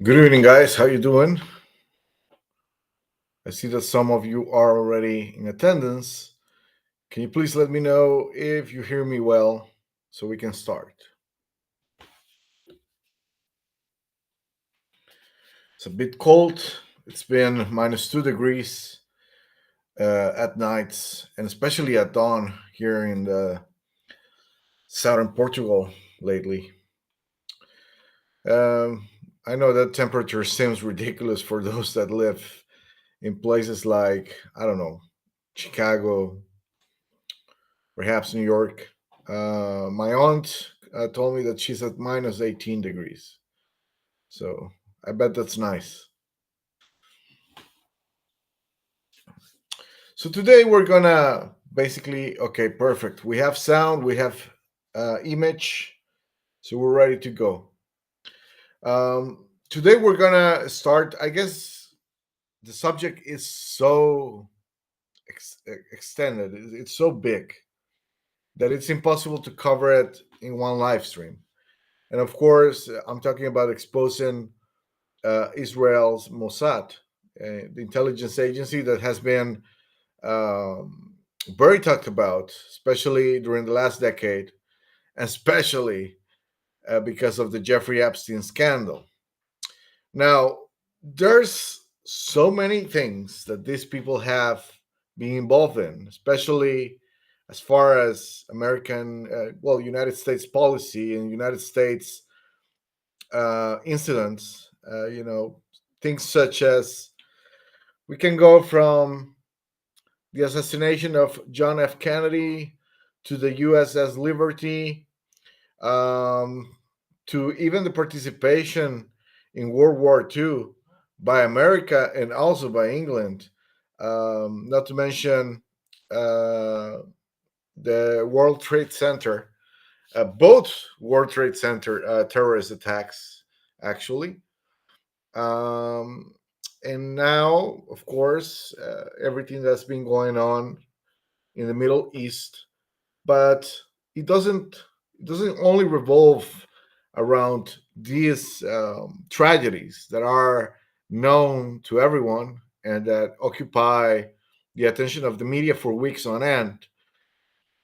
Good evening, guys. How you doing? I see that some of you are already in attendance. Can you please let me know if you hear me well so we can start? It's a bit cold. It's been -2 degrees at nights and especially at dawn here in the southern Portugal lately. Um, I know that temperature seems ridiculous for those that live in places like, I don't know, Chicago, perhaps New York. My aunt told me that she's at -18 degrees. So I bet that's nice. So today we're gonna basically, okay, perfect. We have sound, we have image, so we're ready to go. Today we're gonna start. I guess the subject is so extended, it's so big that it's impossible to cover it in one live stream. And of course, I'm talking about exposing Israel's Mossad, the intelligence agency that has been um, very talked about, especially during the last decade, especially because of the Jeffrey Epstein scandal. Now, there's so many things that these people have been involved in, especially as far as American, United States policy and United States incidents. Things such as we can go from the assassination of John F. Kennedy to the USS Liberty, um, to even the participation in World War II by America and also by England, not to mention uh, the World Trade Center, both World Trade Center terrorist attacks, actually. Um, and now, of course, everything that's been going on in the Middle East, but it doesn't it doesn't only revolve around these tragedies that are known to everyone and that occupy the attention of the media for weeks on end.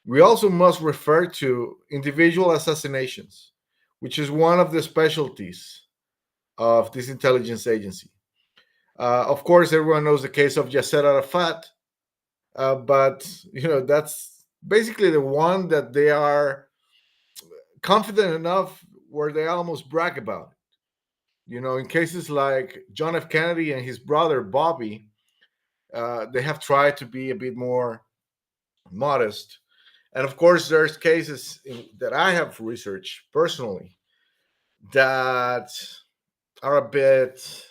We also must refer to individual assassinations, which is one of the specialties of this intelligence agency. Of course, everyone knows the case of Yasser Arafat, but that's basically the one that they are confident enough where they almost brag about it. In cases like John F. Kennedy and his brother Bobby, they have tried to be a bit more modest. And of course, there's cases that I have researched personally that are a bit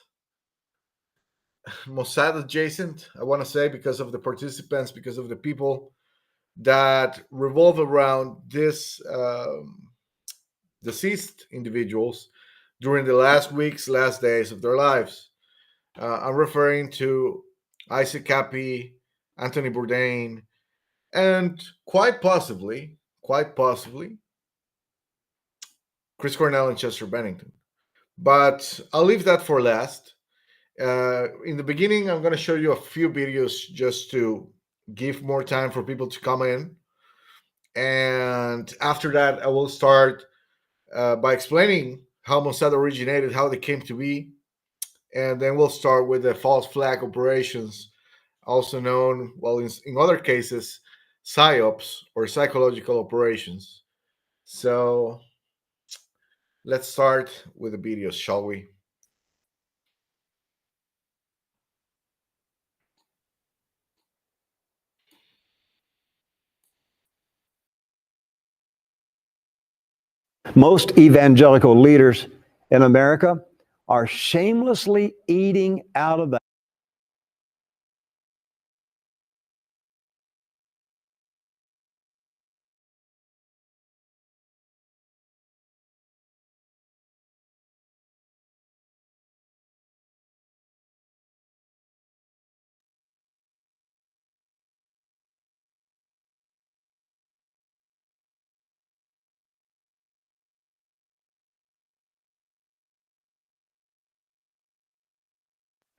Mossad adjacent, I want to say, because of the participants, because of the people that revolve around this deceased individuals during the last weeks, last days of their lives. I'm referring to Isaac Cappy, Anthony Bourdain, and quite possibly, Chris Cornell and Chester Bennington. But I'll leave that for last. In the beginning, I'm going to show you a few videos just to give more time for people to come in. And after that, I will start by explaining how Mossad originated, how they came to be, and then we'll start with the false flag operations, also known, well, in other cases, psyops or psychological operations. So let's start with the videos, shall we? Most evangelical leaders in America are shamelessly eating out of the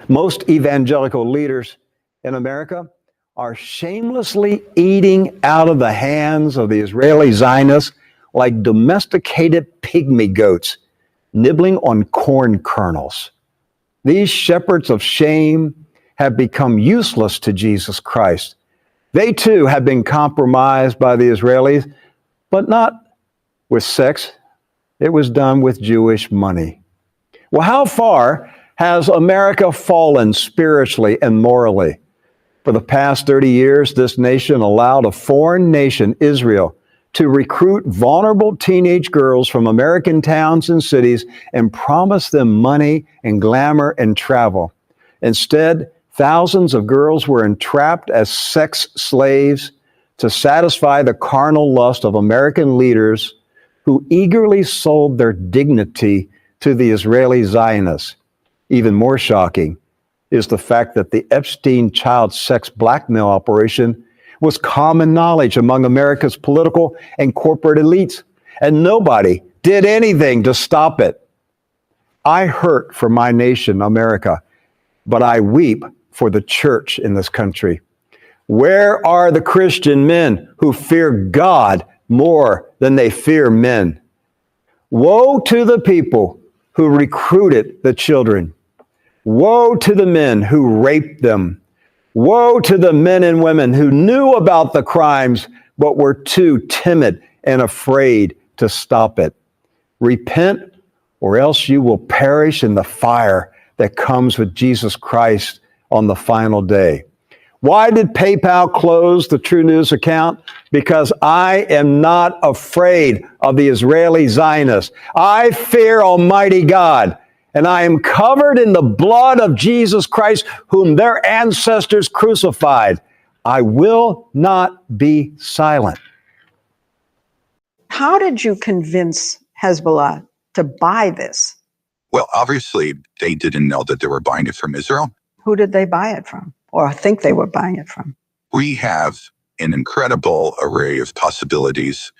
Most evangelical leaders in America are shamelessly eating out of the hands of the Israeli Zionists like domesticated pygmy goats, nibbling on corn kernels. These shepherds of shame have become useless to Jesus Christ. They too have been compromised by the Israelis, but not with sex. It was done with Jewish money. Well, how far has America fallen spiritually and morally? For the past 30 years, this nation allowed a foreign nation, Israel, to recruit vulnerable teenage girls from American towns and cities and promise them money and glamour and travel. Instead, thousands of girls were entrapped as sex slaves to satisfy the carnal lust of American leaders who eagerly sold their dignity to the Israeli Zionists. Even more shocking is the fact that the Epstein child sex blackmail operation was common knowledge among America's political and corporate elites, and nobody did anything to stop it. I hurt for my nation, America, but I weep for the church in this country. Where are the Christian men who fear God more than they fear men? Woe to the people who recruited the children. Woe to the men who raped them. Woe to the men and women who knew about the crimes but were too timid and afraid to stop it. Repent, or else you will perish in the fire that comes with Jesus Christ on the final day. Why did PayPal close the True News account? Because I am not afraid of the Israeli Zionists. I fear Almighty God, and I am covered in the blood of Jesus Christ, whom their ancestors crucified. I will not be silent. How did you convince Hezbollah to buy this? Well, obviously, they didn't know that they were buying it from Israel. Who did they buy it from, or think they were buying it from? We have an incredible array of possibilities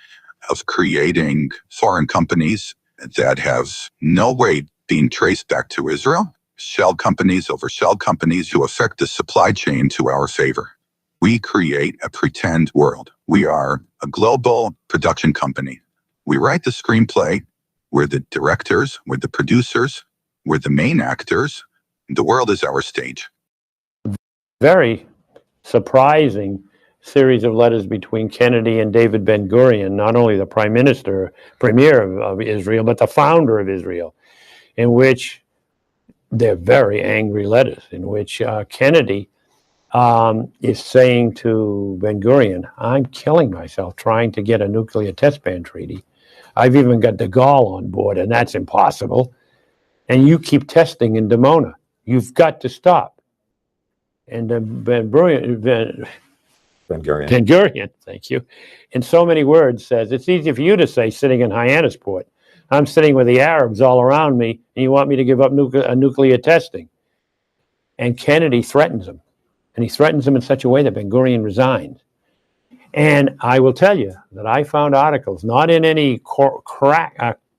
of creating foreign companies that have no way being traced back to Israel, shell companies over shell companies who affect the supply chain to our favor. We create a pretend world. We are a global production company. We write the screenplay. We're the directors. We're the producers. We're the main actors. The world is our stage. Very surprising series of letters between Kennedy and David Ben-Gurion, not only the premier of Israel, but the founder of Israel, in which they're very angry letters, in which Kennedy is saying to Ben-Gurion, I'm killing myself trying to get a nuclear test ban treaty. I've even got de Gaulle on board, and that's impossible. And you keep testing in Dimona. You've got to stop. And Ben-Gurion, thank you, in so many words says, it's easy for you to say sitting in Hyannisport. I'm sitting with the Arabs all around me, and you want me to give up nuclear testing. And Kennedy threatens him. And he threatens him in such a way that Ben-Gurion resigns. And I will tell you that I found articles, not in any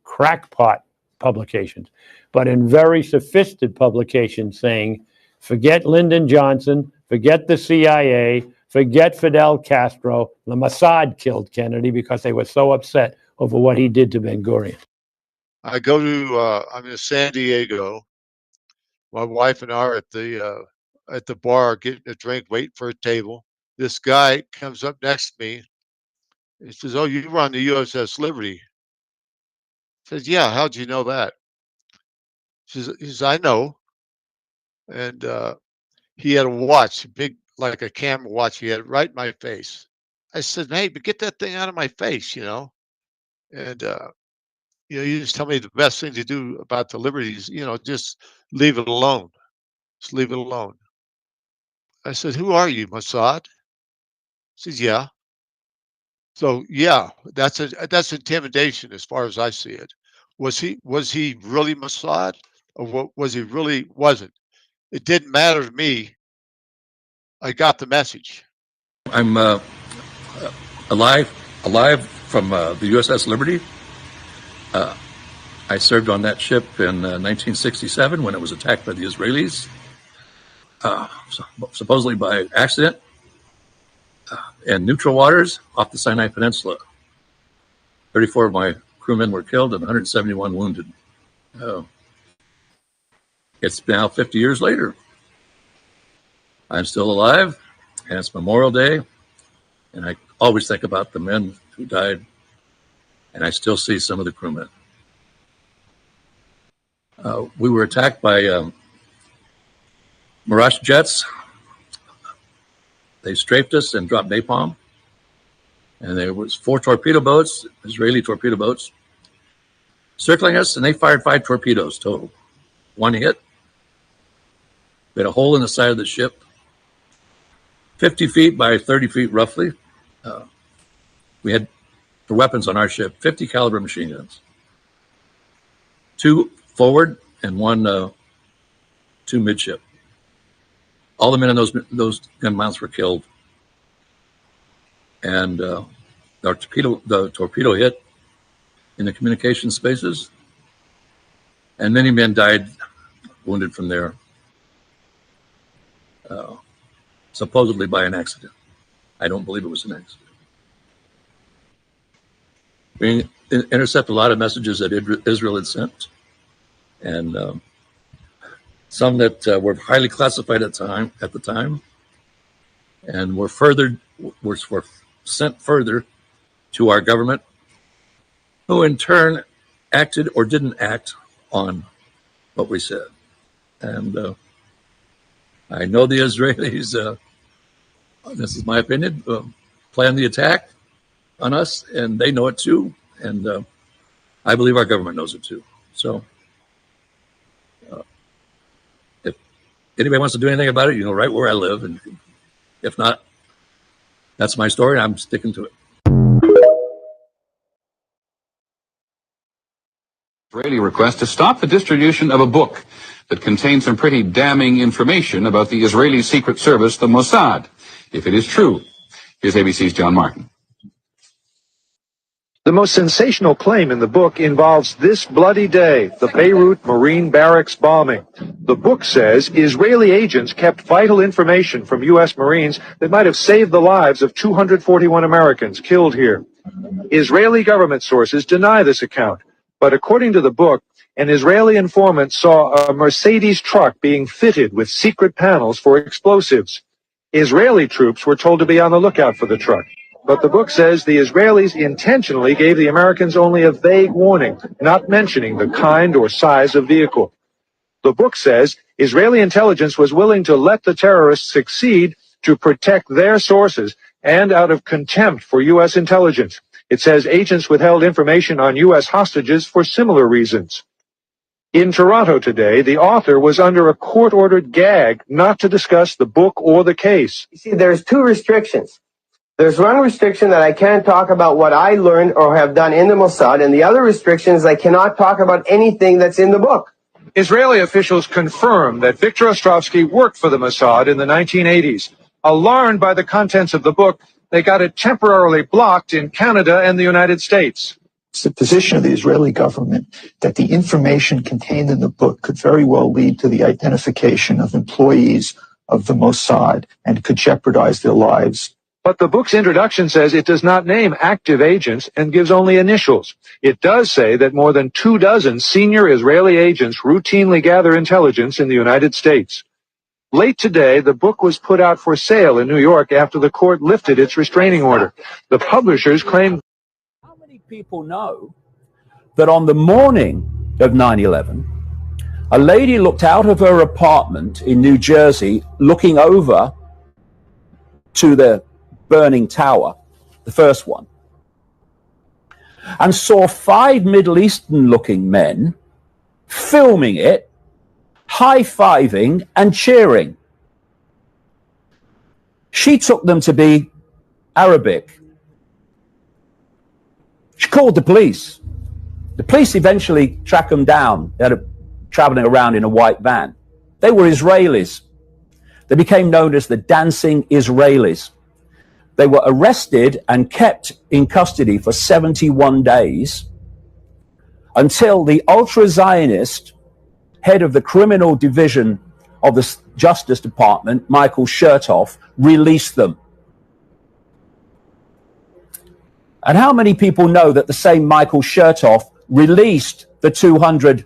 crackpot publications, but in very sophisticated publications saying, forget Lyndon Johnson, forget the CIA, forget Fidel Castro. The Mossad killed Kennedy because they were so upset over what he did to Ben-Gurion. I'm in San Diego. My wife and I are at the bar getting a drink, waiting for a table. This guy comes up next to me. He says, "Oh, you were on the USS Liberty." I says, "Yeah, how'd you know that?" He says, "I know." And he had a watch, big, like a camera watch. He had it right in my face. I said, "Hey, but get that thing out of my face, you know." And you just tell me the best thing to do about the Liberties, just leave it alone. Just leave it alone. I said, "Who are you, Mossad?" He says, "Yeah." So yeah, that's intimidation as far as I see it. Was he really Mossad, or was he really wasn't? It didn't matter to me. I got the message. I'm alive from the USS Liberty. I served on that ship in 1967 when it was attacked by the Israelis. supposedly by accident, in neutral waters off the Sinai Peninsula. 34 of my crewmen were killed and 171 wounded. It's now 50 years later. I'm still alive, and it's Memorial Day, and I always think about the men who died, and I still see some of the crewmen. We were attacked by Mirage jets. They strafed us and dropped napalm. And there was 4 torpedo boats, Israeli torpedo boats, circling us, and they fired 5 torpedoes total. 1 hit. We had a hole in the side of the ship, 50 feet by 30 feet roughly. We had, for weapons on our ship, 50 caliber machine guns. 2 forward and 1, 2 midship. All the men in those gun mounts were killed. And the torpedo hit in the communication spaces, and many men died wounded from there, supposedly by an accident. I don't believe it was an accident. We intercept a lot of messages that Israel had sent, and some that were highly classified at the time, and were sent further to our government, who in turn acted or didn't act on what we said. And I know the Israelis, this is my opinion, planned the attack on us, and they know it too. And I believe our government knows it too. So if anybody wants to do anything about it, you know right where I live. And if not, that's my story. I'm sticking to it. Israeli request to stop the distribution of a book that contains some pretty damning information about the Israeli Secret Service, the Mossad, if it is true. Here's ABC's John Martin. The most sensational claim in the book involves this bloody day, the Beirut Marine Barracks bombing. The book says Israeli agents kept vital information from U.S. Marines that might have saved the lives of 241 Americans killed here. Israeli government sources deny this account, but according to the book, an Israeli informant saw a Mercedes truck being fitted with secret panels for explosives. Israeli troops were told to be on the lookout for the truck. But the book says the Israelis intentionally gave the Americans only a vague warning, not mentioning the kind or size of vehicle. The book says Israeli intelligence was willing to let the terrorists succeed to protect their sources and out of contempt for U.S. intelligence. It says agents withheld information on U.S. hostages for similar reasons. In Toronto today, the author was under a court-ordered gag not to discuss the book or the case. You see, there's 2 restrictions. There's one restriction that I can't talk about what I learned or have done in the Mossad, and the other restriction is I cannot talk about anything that's in the book. Israeli officials confirmed that Viktor Ostrovsky worked for the Mossad in the 1980s. Alarmed by the contents of the book, they got it temporarily blocked in Canada and the United States. It's the position of the Israeli government that the information contained in the book could very well lead to the identification of employees of the Mossad and could jeopardize their lives. But the book's introduction says it does not name active agents and gives only initials. It does say that more than 24 senior Israeli agents routinely gather intelligence in the United States. Late today, the book was put out for sale in New York after the court lifted its restraining order. The publishers claimed... How many people know that on the morning of 9/11, a lady looked out of her apartment in New Jersey looking over to the burning tower, the first one, and saw 5 Middle Eastern looking men filming it, high-fiving and cheering. She took them to be Arabic. She called the police. The police eventually tracked them down. They were traveling around in a white van. They were Israelis. They became known as the Dancing Israelis. They were arrested and kept in custody for 71 days until the ultra-Zionist head of the criminal division of the Justice Department, Michael Chertoff, released them. And how many people know that the same Michael Chertoff released the 200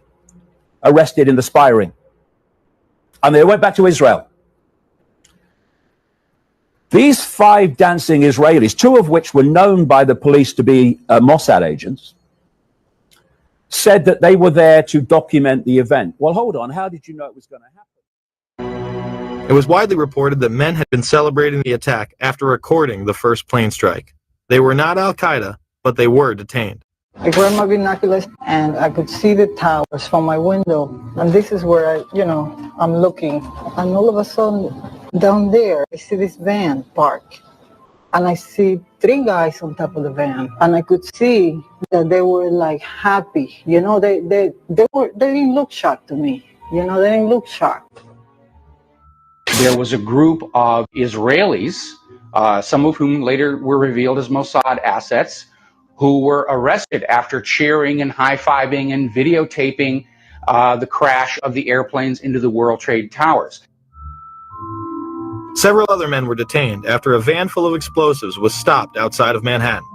arrested in the spy ring? And they went back to Israel. These 5 dancing Israelis, 2 of which were known by the police to be Mossad agents, said that they were there to document the event. Well, hold on. How did you know it was going to happen? It was widely reported that men had been celebrating the attack after recording the first plane strike. They were not Al-Qaeda, but they were detained. I grabbed my binoculars and I could see the towers from my window. And this is where I'm looking. And all of a sudden, down there, I see this van parked. And I see 3 guys on top of the van. And I could see that they were like happy. They didn't look shocked to me. They didn't look shocked. There was a group of Israelis, some of whom later were revealed as Mossad assets, who were arrested after cheering and high-fiving and videotaping the crash of the airplanes into the World Trade Towers. Several other men were detained after a van full of explosives was stopped outside of Manhattan.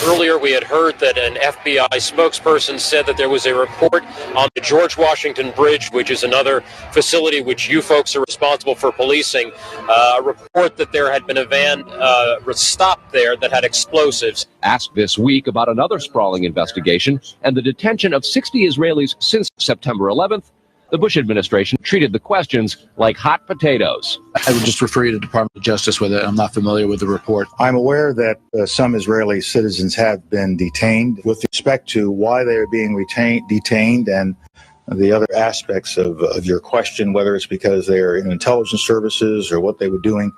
Earlier, we had heard that an FBI spokesperson said that there was a report on the George Washington Bridge, which is another facility which you folks are responsible for policing, a report that there had been a van stopped there that had explosives. Asked this week about another sprawling investigation and the detention of 60 Israelis since September 11th, the Bush administration treated the questions like hot potatoes. I would just refer you to the Department of Justice with it. I'm not familiar with the report. I'm aware that some Israeli citizens have been detained. With respect to why they are being detained and the other aspects of your question, whether it's because they are in intelligence services or what they were doing,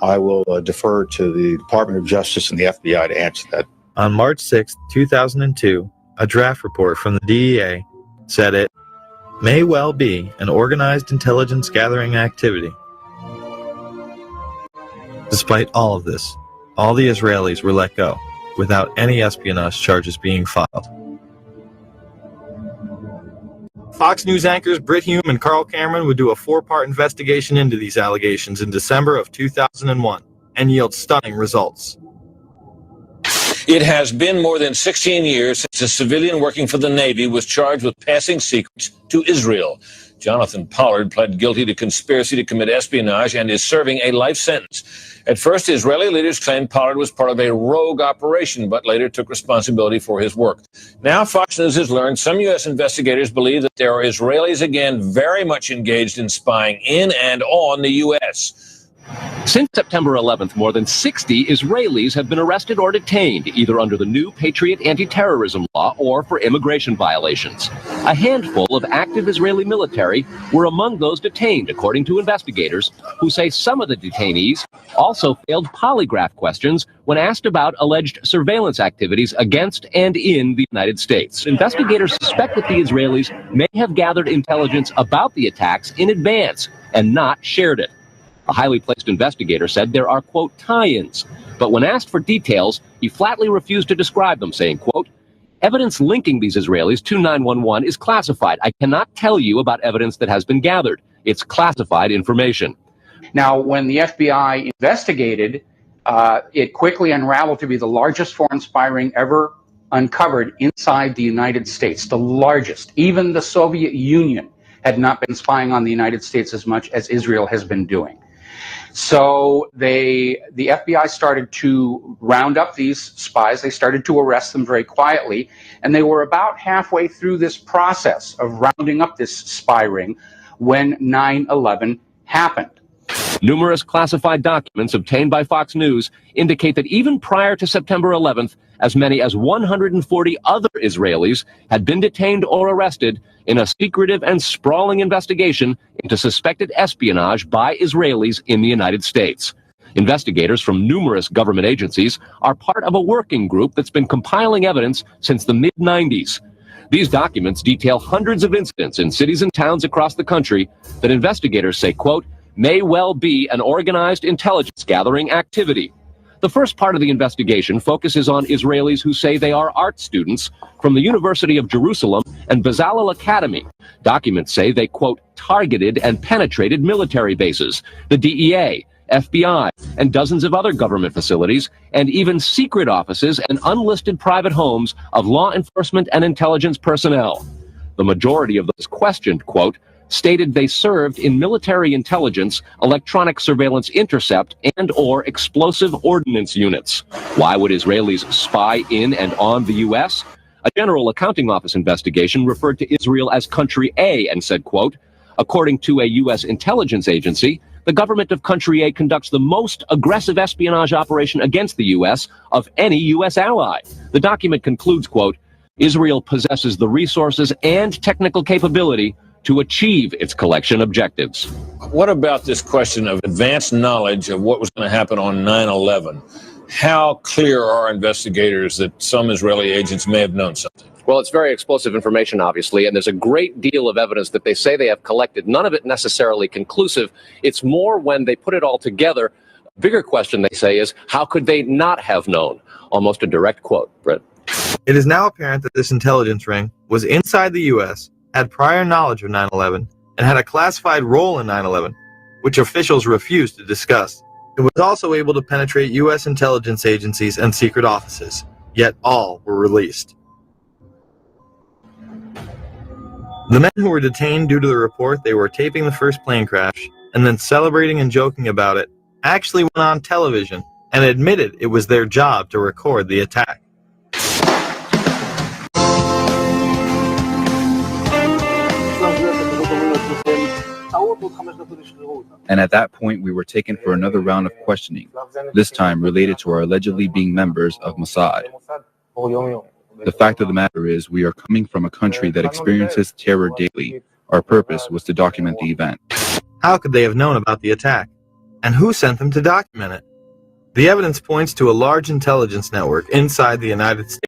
I will defer to the Department of Justice and the FBI to answer that. On March 6, 2002, a draft report from the DEA said it may well be an organized intelligence gathering activity. Despite all of this, all the Israelis were let go without any espionage charges being filed. Fox News anchors Brit Hume and Carl Cameron would do a 4-part investigation into these allegations in December of 2001 and yield stunning results. It has been more than 16 years since a civilian working for the Navy was charged with passing secrets to Israel. Jonathan Pollard pled guilty to conspiracy to commit espionage and is serving a life sentence. At first, Israeli leaders claimed Pollard was part of a rogue operation, but later took responsibility for his work. Now, Fox News has learned some U.S. investigators believe that there are Israelis again very much engaged in spying in and on the U.S. Since September 11th, more than 60 Israelis have been arrested or detained, either under the new Patriot anti-terrorism law or for immigration violations. A handful of active Israeli military were among those detained, according to investigators, who say some of the detainees also failed polygraph questions when asked about alleged surveillance activities against and in the United States. Investigators suspect that the Israelis may have gathered intelligence about the attacks in advance and not shared it. A highly placed investigator said there are, quote, tie-ins, but when asked for details, he flatly refused to describe them, saying, quote, evidence linking these Israelis to 911 is classified. I cannot tell you about evidence that has been gathered. It's classified information. Now, when the FBI investigated, it quickly unraveled to be the largest foreign spy ring ever uncovered inside the United States, the largest. Even the Soviet Union had not been spying on the United States as much as Israel has been doing. So the FBI started to round up these spies. They started to arrest them very quietly, and they were about halfway through this process of rounding up this spy ring when 9/11 happened. Numerous classified documents obtained by Fox News indicate that even prior to September 11th, as many as 140 other Israelis had been detained or arrested in a secretive and sprawling investigation into suspected espionage by Israelis in the United States. Investigators from numerous government agencies are part of a working group that's been compiling evidence since the mid-90s. These documents detail hundreds of incidents in cities and towns across the country that investigators say, quote, may well be an organized intelligence gathering activity. The first part of the investigation focuses on Israelis who say they are art students from the University of Jerusalem and Bezalel Academy. Documents say they, quote, targeted and penetrated military bases, the DEA, FBI, and dozens of other government facilities, and even secret offices and unlisted private homes of law enforcement and intelligence personnel. The majority of those questioned, quote, stated they served in military intelligence, electronic surveillance intercept, and/or explosive ordnance units. Why would Israelis spy in and on the U.S.? A General Accounting Office investigation referred to Israel as Country A and said, quote, according to a U.S. intelligence agency, the government of Country A conducts the most aggressive espionage operation against the U.S. of any U.S. ally. The document concludes, quote, Israel possesses the resources and technical capability to achieve its collection objectives. What about this question of advanced knowledge of what was going to happen on 9/11? How clear are investigators that some Israeli agents may have known something? Well, it's very explosive information, obviously, and there's a great deal of evidence that they say they have collected, none of it necessarily conclusive. It's more when they put it all together. A bigger question, they say, is how could they not have known? Almost a direct quote, Brett. It is now apparent that this intelligence ring was inside the U.S., had prior knowledge of 9/11, and had a classified role in 9/11, which officials refused to discuss. It was also able to penetrate U.S. intelligence agencies and secret offices, yet all were released. The men who were detained due to the report they were taping the first plane crash and then celebrating and joking about it actually went on television and admitted it was their job to record the attack. And at that point, we were taken for another round of questioning, this time related to our allegedly being members of Mossad. The fact of the matter is, we are coming from a country that experiences terror daily. Our purpose was to document the event. How could they have known about the attack? And who sent them to document it? The evidence points to a large intelligence network inside the United States.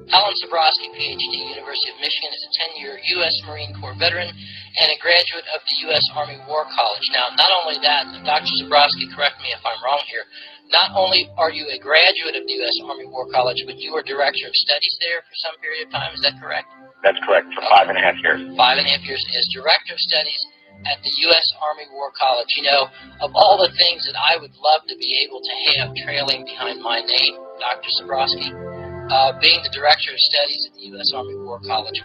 Alan Zabrowski, PhD, University of Michigan, is a 10-year U.S. Marine Corps veteran and a graduate of the U.S. Army War College. Now, not only that, Dr. Zabrowski, correct me if I'm wrong here, not only are you a graduate of the U.S. Army War College, but you were director of studies there for some period of time. Is that correct? That's correct, for 5.5 years. 5.5 years as director of studies at the U.S. Army War College. You know, of all the things that I would love to be able to have trailing behind my name, Dr. Zabrowski, being the director of studies at the U.S. Army War College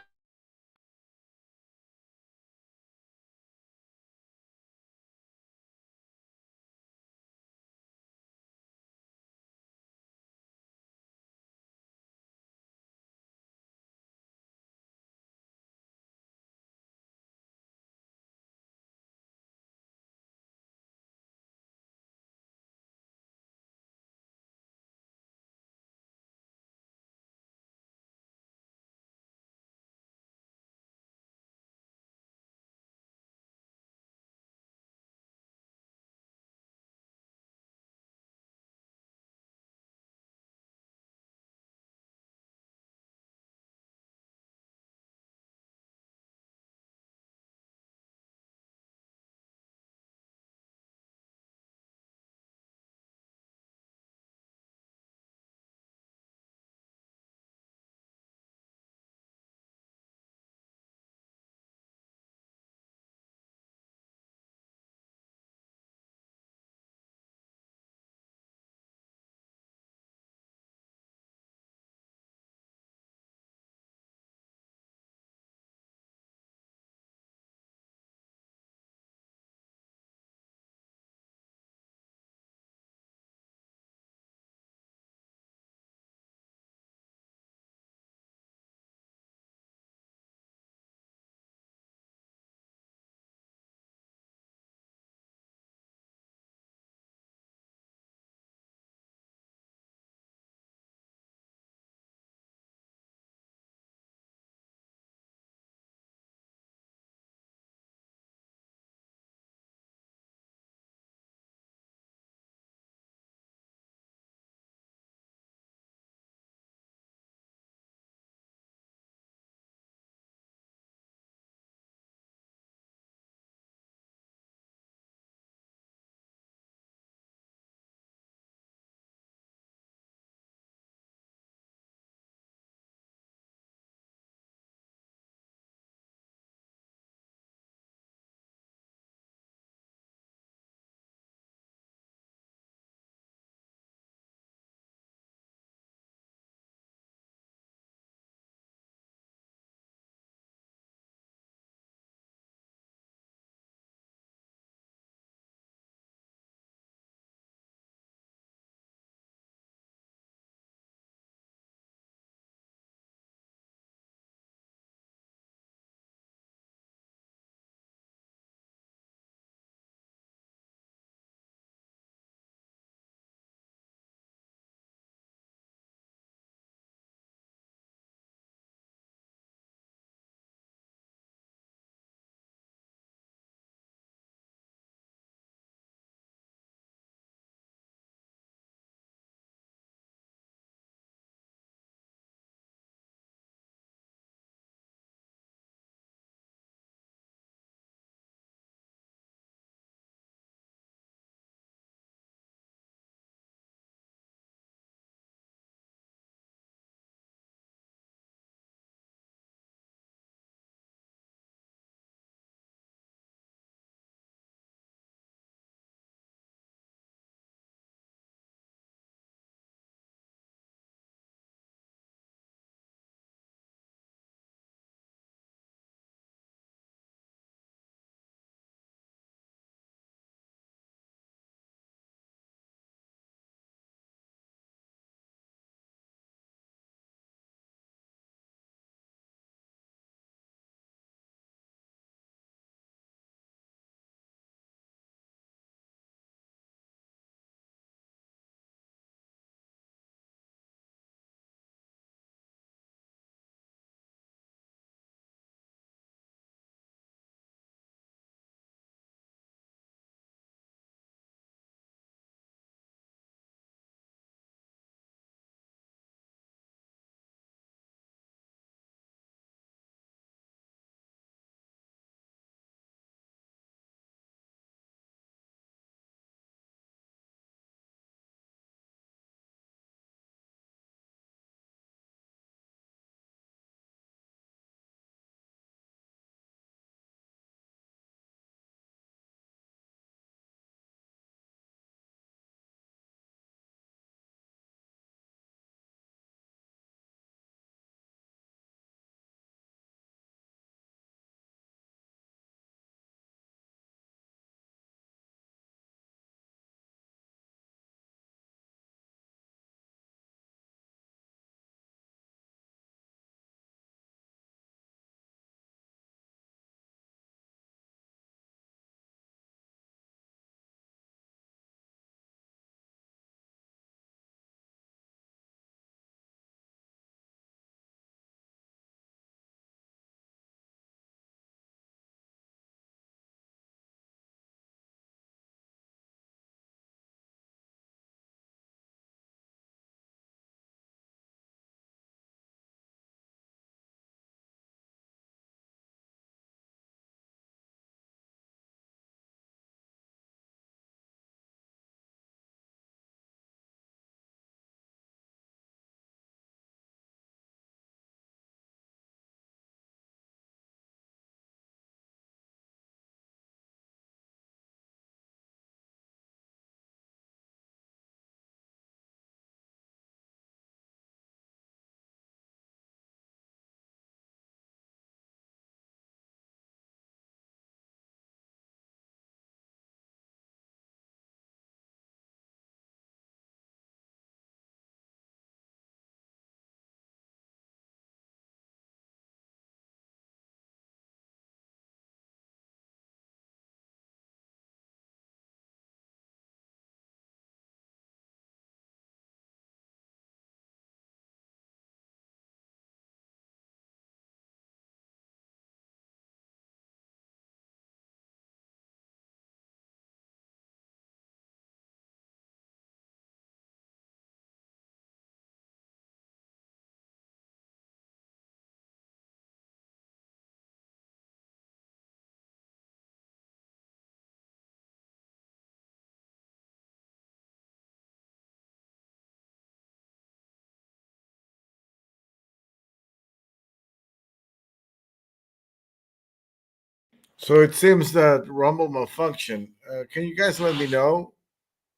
So it seems that Rumble malfunctioned. Can you guys let me know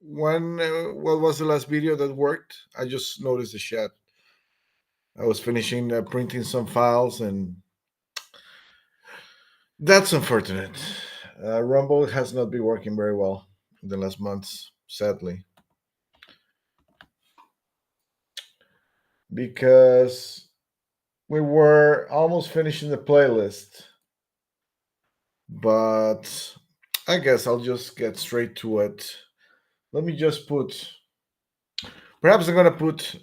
when? What was the last video that worked? I just noticed the chat. I was finishing printing some files, and that's unfortunate. Rumble has not been working very well in the last months, sadly, because we were almost finishing the playlist. But I guess I'll just get straight to it. Let me just put, perhaps I'm going to put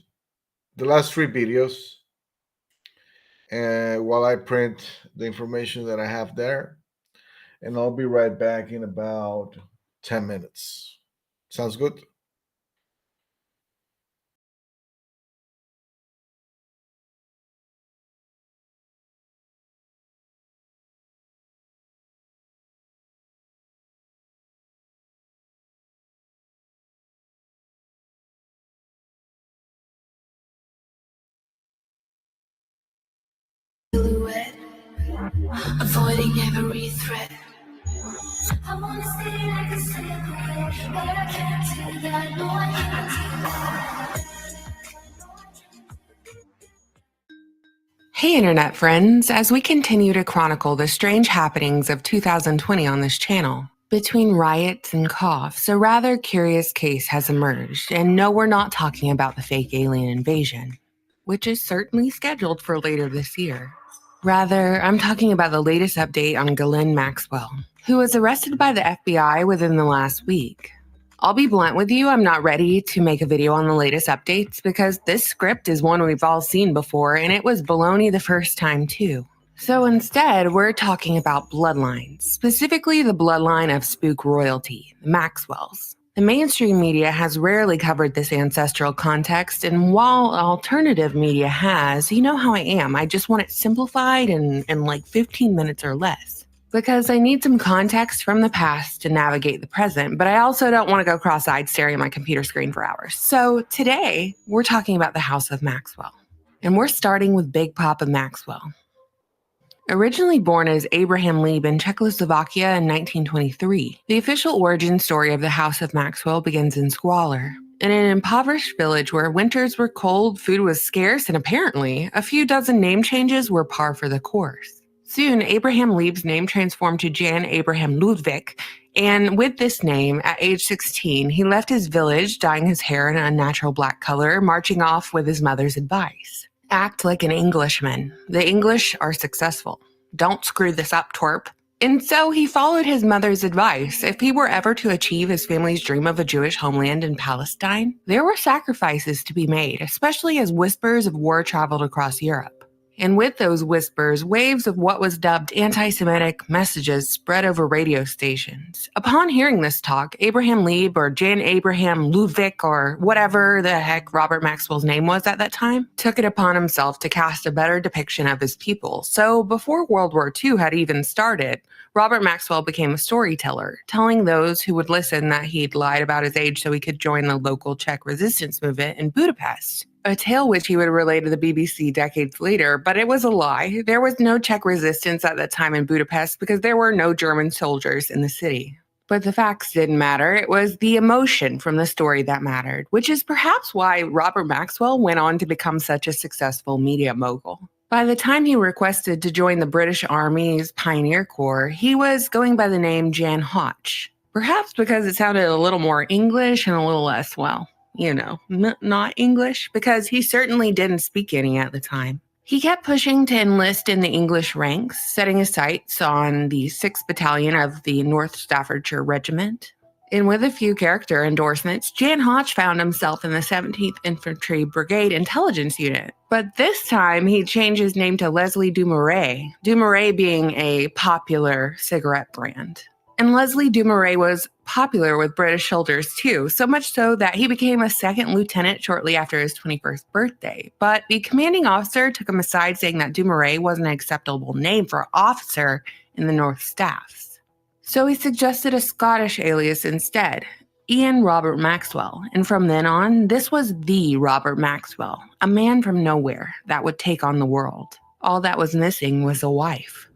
the last 3 videos while I print the information that I have there. And I'll be right back in about 10 minutes. Sounds good? Avoiding every threat. I wanna stay like a cigarette, but I can't do that. No, I can't do that. Hey Internet friends, as we continue to chronicle the strange happenings of 2020 on this channel, between riots and coughs, a rather curious case has emerged, and no, we're not talking about the fake alien invasion, which is certainly scheduled for later this year. Rather, I'm talking about the latest update on Ghislaine Maxwell, who was arrested by the FBI within the last week. I'll be blunt with you, I'm not ready to make a video on the latest updates because this script is one we've all seen before and it was baloney the first time too. So instead, we're talking about bloodlines, specifically the bloodline of spook royalty, the Maxwells. The mainstream media has rarely covered this ancestral context, and while alternative media has, you know how I am, I just want it simplified in like 15 minutes or less. Because I need some context from the past to navigate the present, but I also don't want to go cross-eyed staring at my computer screen for hours. So today, we're talking about the House of Maxwell. And we're starting with Big Papa Maxwell. Originally born as Abraham Lieb in Czechoslovakia in 1923, the official origin story of the House of Maxwell begins in squalor. In an impoverished village where winters were cold, food was scarce, and apparently, a few dozen name changes were par for the course. Soon, Abraham Lieb's name transformed to Jan Abraham Ludwig, and with this name, at age 16, he left his village, dyeing his hair an unnatural black color, marching off with his mother's advice. Act like an Englishman. The English are successful. Don't screw this up, twerp. And so he followed his mother's advice. If he were ever to achieve his family's dream of a Jewish homeland in Palestine, there were sacrifices to be made, especially as whispers of war traveled across Europe. And with those whispers, waves of what was dubbed anti-Semitic messages spread over radio stations. Upon hearing this talk, Abraham Lieb or Jan Abraham Ludwig or whatever the heck Robert Maxwell's name was at that time, took it upon himself to cast a better depiction of his people. So before World War II had even started, Robert Maxwell became a storyteller, telling those who would listen that he'd lied about his age so he could join the local Czech resistance movement in Budapest. A tale which he would relay to the BBC decades later, but it was a lie. There was no Czech resistance at that time in Budapest because there were no German soldiers in the city. But the facts didn't matter. It was the emotion from the story that mattered, which is perhaps why Robert Maxwell went on to become such a successful media mogul. By the time he requested to join the British Army's Pioneer Corps, he was going by the name Jan Hotch. Perhaps because it sounded a little more English and a little less, well, you know, not English, because he certainly didn't speak any at the time. He kept pushing to enlist in the English ranks, setting his sights on the 6th Battalion of the North Staffordshire Regiment. And with a few character endorsements, Jan Hotch found himself in the 17th Infantry Brigade Intelligence Unit. But this time, he changed his name to Leslie Dumouriez, Dumouriez being a popular cigarette brand. And Leslie Dumouriez was popular with British soldiers too, so much so that he became a second lieutenant shortly after his 21st birthday. But the commanding officer took him aside, saying that Dumouriez wasn't an acceptable name for officer in the North Staffs. So he suggested a Scottish alias instead, Ian Robert Maxwell, and from then on, this was the Robert Maxwell, a man from nowhere that would take on the world. All that was missing was a wife.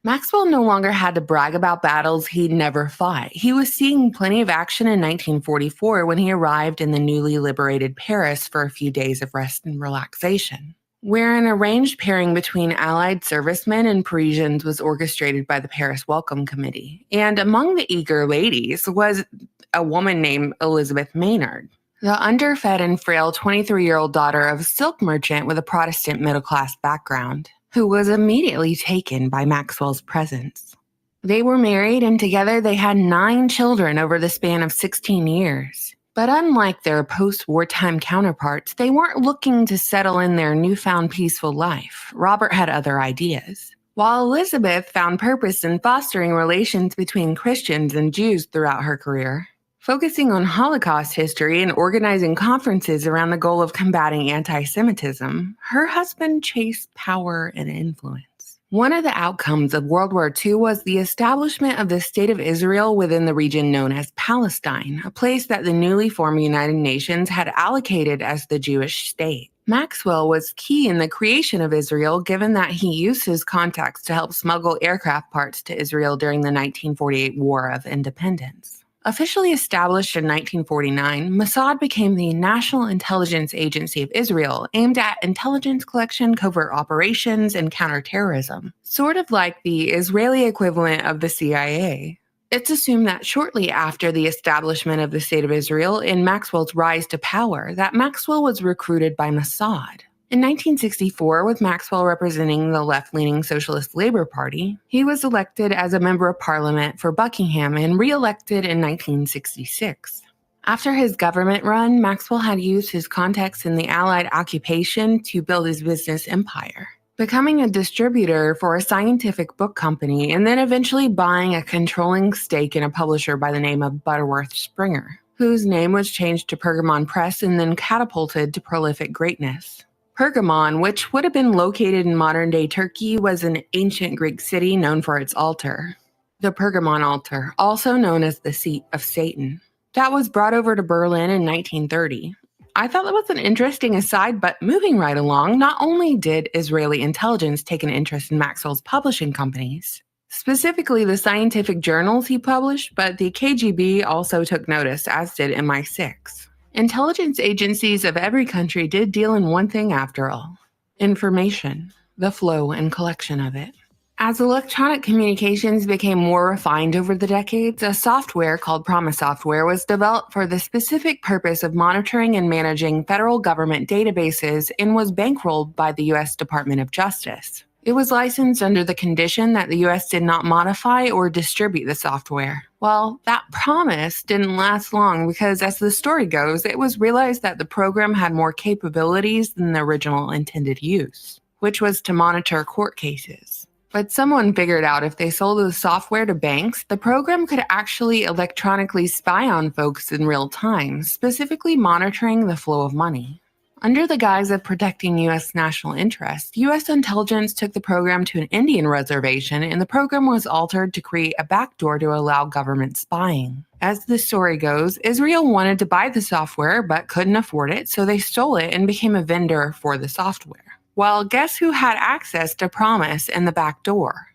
Maxwell no longer had to brag about battles he'd never fought. He was seeing plenty of action in 1944 when he arrived in the newly liberated Paris for a few days of rest and relaxation, where an arranged pairing between Allied servicemen and Parisians was orchestrated by the Paris Welcome Committee. And among the eager ladies was a woman named Elizabeth Maynard, the underfed and frail 23-year-old daughter of a silk merchant with a Protestant middle-class background, who was immediately taken by Maxwell's presence. They were married, and together they had 9 children over the span of 16 years. But unlike their post-wartime counterparts, they weren't looking to settle in their newfound peaceful life. Robert had other ideas. While Elizabeth found purpose in fostering relations between Christians and Jews throughout her career, focusing on Holocaust history and organizing conferences around the goal of combating anti-Semitism, her husband chased power and influence. One of the outcomes of World War II was the establishment of the State of Israel within the region known as Palestine, a place that the newly formed United Nations had allocated as the Jewish state. Maxwell was key in the creation of Israel, given that he used his contacts to help smuggle aircraft parts to Israel during the 1948 War of Independence. Officially established in 1949, Mossad became the National Intelligence Agency of Israel, aimed at intelligence collection, covert operations, and counterterrorism, sort of like the Israeli equivalent of the CIA. It's assumed that shortly after the establishment of the State of Israel and Maxwell's rise to power, that Maxwell was recruited by Mossad. In 1964, with Maxwell representing the left-leaning Socialist Labour Party, he was elected as a member of parliament for Buckingham and re-elected in 1966. After his government run, Maxwell had used his contacts in the Allied occupation to build his business empire, becoming a distributor for a scientific book company and then eventually buying a controlling stake in a publisher by the name of Butterworth Springer, whose name was changed to Pergamon Press and then catapulted to prolific greatness. Pergamon, which would have been located in modern-day Turkey, was an ancient Greek city known for its altar, the Pergamon altar, also known as the seat of Satan, that was brought over to Berlin in 1930. I thought that was an interesting aside, but moving right along, not only did Israeli intelligence take an interest in Maxwell's publishing companies, specifically the scientific journals he published, but the KGB also took notice, as did MI6. Intelligence agencies of every country did deal in one thing after all: information, the flow and collection of it. As electronic communications became more refined over the decades, a software called Promise software was developed for the specific purpose of monitoring and managing federal government databases and was bankrolled by the U.S. Department of Justice. It was licensed under the condition that the U.S. did not modify or distribute the software. Well, that promise didn't last long because, as the story goes, it was realized that the program had more capabilities than the original intended use, which was to monitor court cases. But someone figured out if they sold the software to banks, the program could actually electronically spy on folks in real time, specifically monitoring the flow of money. Under the guise of protecting U.S. national interests, U.S. intelligence took the program to an Indian reservation, and the program was altered to create a backdoor to allow government spying. As the story goes, Israel wanted to buy the software but couldn't afford it, so they stole it and became a vendor for the software. Well, guess who had access to Promise and the back door?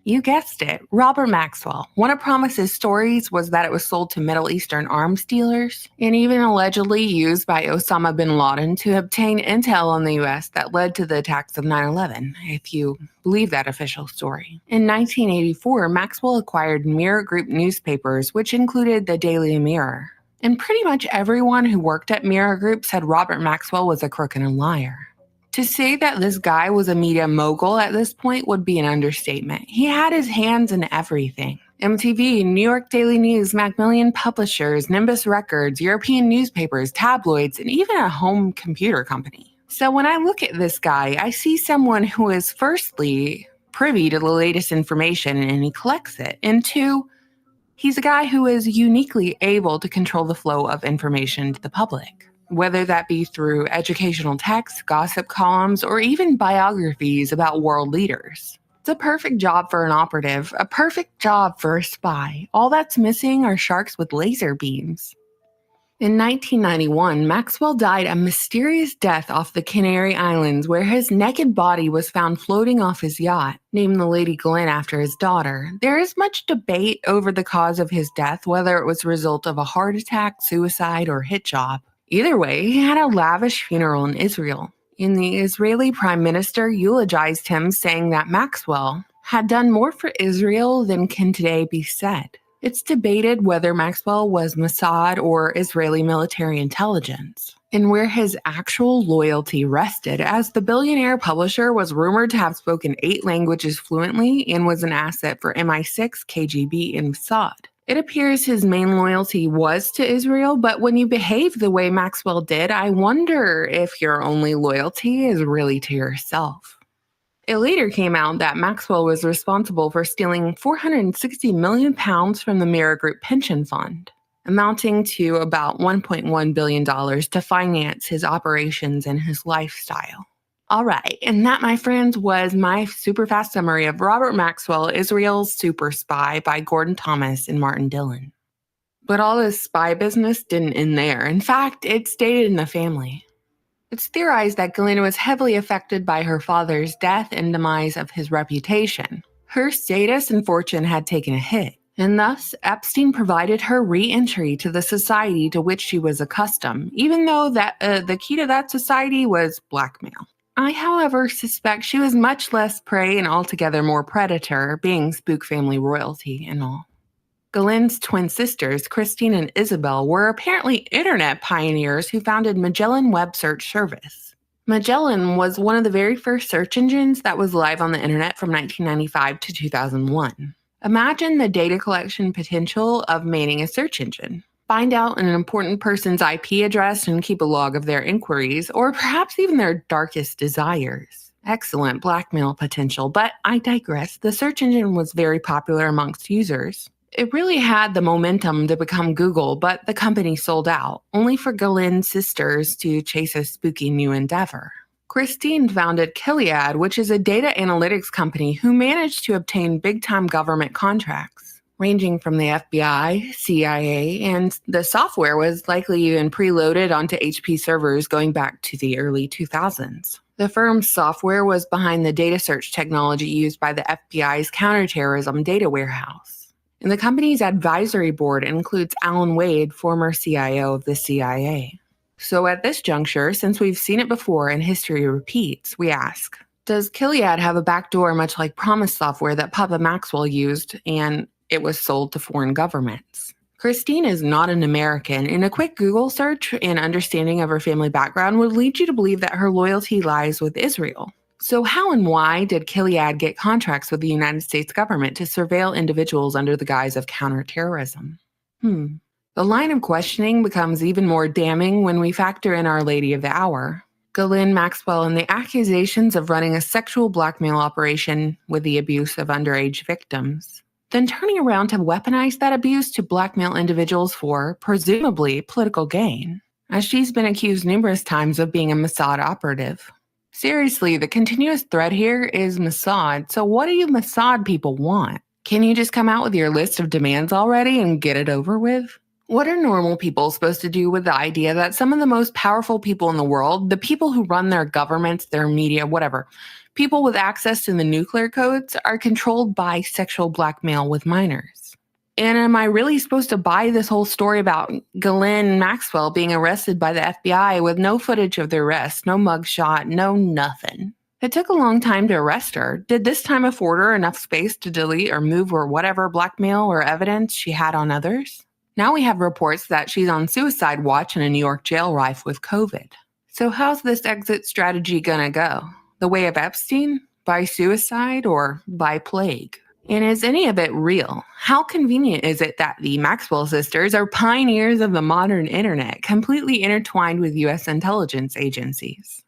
You guessed it, Robert Maxwell. One of Promise's stories was that it was sold to Middle Eastern arms dealers and even allegedly used by Osama bin Laden to obtain intel on the U.S. that led to the attacks of 9/11, if you believe that official story. In 1984, Maxwell acquired Mirror Group newspapers, which included the Daily Mirror. And pretty much everyone who worked at Mirror Group said Robert Maxwell was a crook and a liar. To say that this guy was a media mogul at this point would be an understatement. He had his hands in everything. MTV, New York Daily News, Macmillan Publishers, Nimbus Records, European newspapers, tabloids, and even a home computer company. So when I look at this guy, I see someone who is firstly privy to the latest information and he collects it. And two, he's a guy who is uniquely able to control the flow of information to the public, whether that be through educational texts, gossip columns, or even biographies about world leaders. It's a perfect job for an operative, a perfect job for a spy. All that's missing are sharks with laser beams. In 1991, Maxwell died a mysterious death off the Canary Islands, where his naked body was found floating off his yacht, named the Lady Glenn after his daughter. There is much debate over the cause of his death, whether it was a result of a heart attack, suicide, or hit job. Either way, he had a lavish funeral in Israel, and the Israeli Prime Minister eulogized him, saying that Maxwell had done more for Israel than can today be said. It's debated whether Maxwell was Mossad or Israeli military intelligence, and where his actual loyalty rested, as the billionaire publisher was rumored to have spoken 8 languages fluently and was an asset for MI6, KGB, and Mossad. It appears his main loyalty was to Israel, but when you behave the way Maxwell did, I wonder if your only loyalty is really to yourself. It later came out that Maxwell was responsible for stealing £460 million from the Mirror Group pension fund, amounting to about $1.1 billion to finance his operations and his lifestyle. All right, and that, my friends, was my super fast summary of Robert Maxwell, Israel's Super Spy by Gordon Thomas and Martin Dillon. But all this spy business didn't end there. In fact, it stayed in the family. It's theorized that Ghislaine was heavily affected by her father's death and demise of his reputation. Her status and fortune had taken a hit, and thus Epstein provided her re-entry to the society to which she was accustomed, even though the key to that society was blackmail. I, however, suspect she was much less prey and altogether more predator, being spook family royalty and all. Ghislaine's twin sisters, Christine and Isabel, were apparently internet pioneers who founded Magellan Web Search Service. Magellan was one of the very first search engines that was live on the internet from 1995 to 2001. Imagine the data collection potential of manning a search engine. Find out an important person's IP address and keep a log of their inquiries, or perhaps even their darkest desires. Excellent blackmail potential, but I digress. The search engine was very popular amongst users. It really had the momentum to become Google, but the company sold out, only for Ghislaine's sisters to chase a spooky new endeavor. Christine founded Gilead, which is a data analytics company who managed to obtain big-time government contracts, ranging from the FBI, CIA, and the software was likely even preloaded onto HP servers going back to the early 2000s. The firm's software was behind the data search technology used by the FBI's counterterrorism data warehouse. And the company's advisory board includes Alan Wade, former CIO of the CIA. So at this juncture, since we've seen it before and history repeats, we ask, does Gilead have a backdoor much like Promise software that Papa Maxwell used and it was sold to foreign governments? Christine is not an American, and a quick Google search and understanding of her family background would lead you to believe that her loyalty lies with Israel. So how and why did Gilead get contracts with the United States government to surveil individuals under the guise of counterterrorism? The line of questioning becomes even more damning when we factor in Our Lady of the Hour, Ghislaine Maxwell, and the accusations of running a sexual blackmail operation with the abuse of underage victims, then turning around to weaponize that abuse to blackmail individuals for, presumably, political gain, as she's been accused numerous times of being a Mossad operative. Seriously, the continuous thread here is Mossad, so what do you Mossad people want? Can you just come out with your list of demands already and get it over with? What are normal people supposed to do with the idea that some of the most powerful people in the world, the people who run their governments, their media, whatever, people with access to the nuclear codes, are controlled by sexual blackmail with minors? And am I really supposed to buy this whole story about Ghislaine Maxwell being arrested by the FBI with no footage of the arrest, no mugshot, no nothing? It took a long time to arrest her. Did this time afford her enough space to delete or move or whatever blackmail or evidence she had on others? Now we have reports that she's on suicide watch in a New York jail rife with COVID. So how's this exit strategy gonna go? The way of Epstein? By suicide or by plague? And is any of it real? How convenient is it that the Maxwell sisters are pioneers of the modern internet, completely intertwined with U.S. intelligence agencies?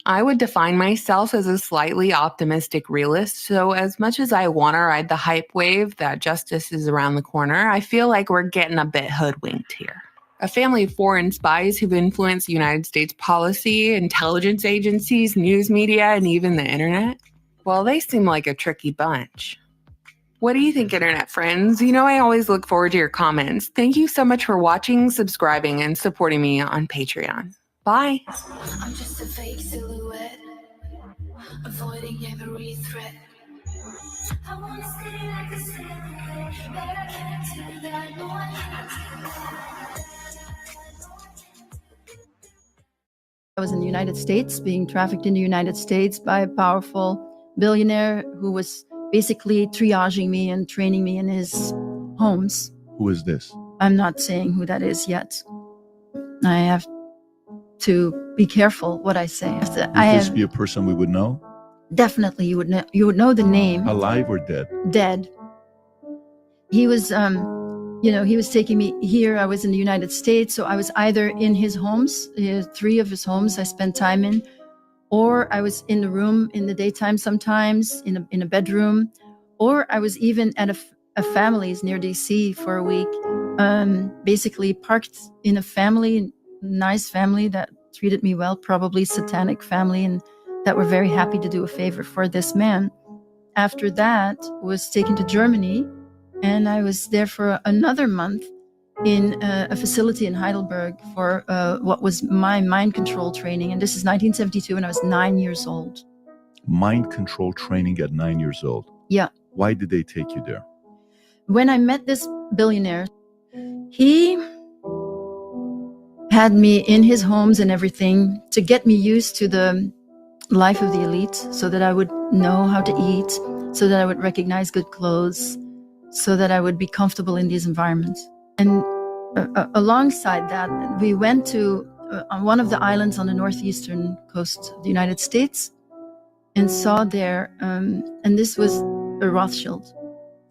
I would define myself as a slightly optimistic realist, so as much as I want to ride the hype wave that justice is around the corner, I feel like we're getting a bit hoodwinked here. A family of foreign spies who've influenced United States policy, intelligence agencies, news media, and even the internet? Well, they seem like a tricky bunch. What do you think, internet friends? You know, I always look forward to your comments. Thank you so much for watching, subscribing, and supporting me on Patreon. Bye. I'm just a fake silhouette, avoiding every threat. I wanna stay like a silhouette, but I can't do that. No, I can't do that. I was in the United States, being trafficked in the United States by a powerful billionaire who was basically triaging me and training me in his homes. Who is this? I'm not saying who that is yet. I have to be careful what I say. Would this be a person we would know? Definitely, you would know the name. Alive or dead? Dead. He was, he was taking me here. I was in the United States, so I was either in his homes, 3 of his homes I spent time in, or I was in the room in the daytime sometimes, in a bedroom, or I was even at a family's near DC for a week, basically parked in a family, nice family that treated me well, probably satanic family, and that were very happy to do a favor for this man. After that, was taken to Germany, and I was there for another month in a facility in Heidelberg for what was my mind control training. And this is 1972, and I was 9 years old. Mind control training at 9 years old. Yeah. Why did they take you there? When I met this billionaire, he had me in his homes and everything to get me used to the life of the elite, so that I would know how to eat, so that I would recognize good clothes, so that I would be comfortable in these environments. And alongside that, we went to on one of the islands on the northeastern coast of the United States and saw there, and this was a Rothschild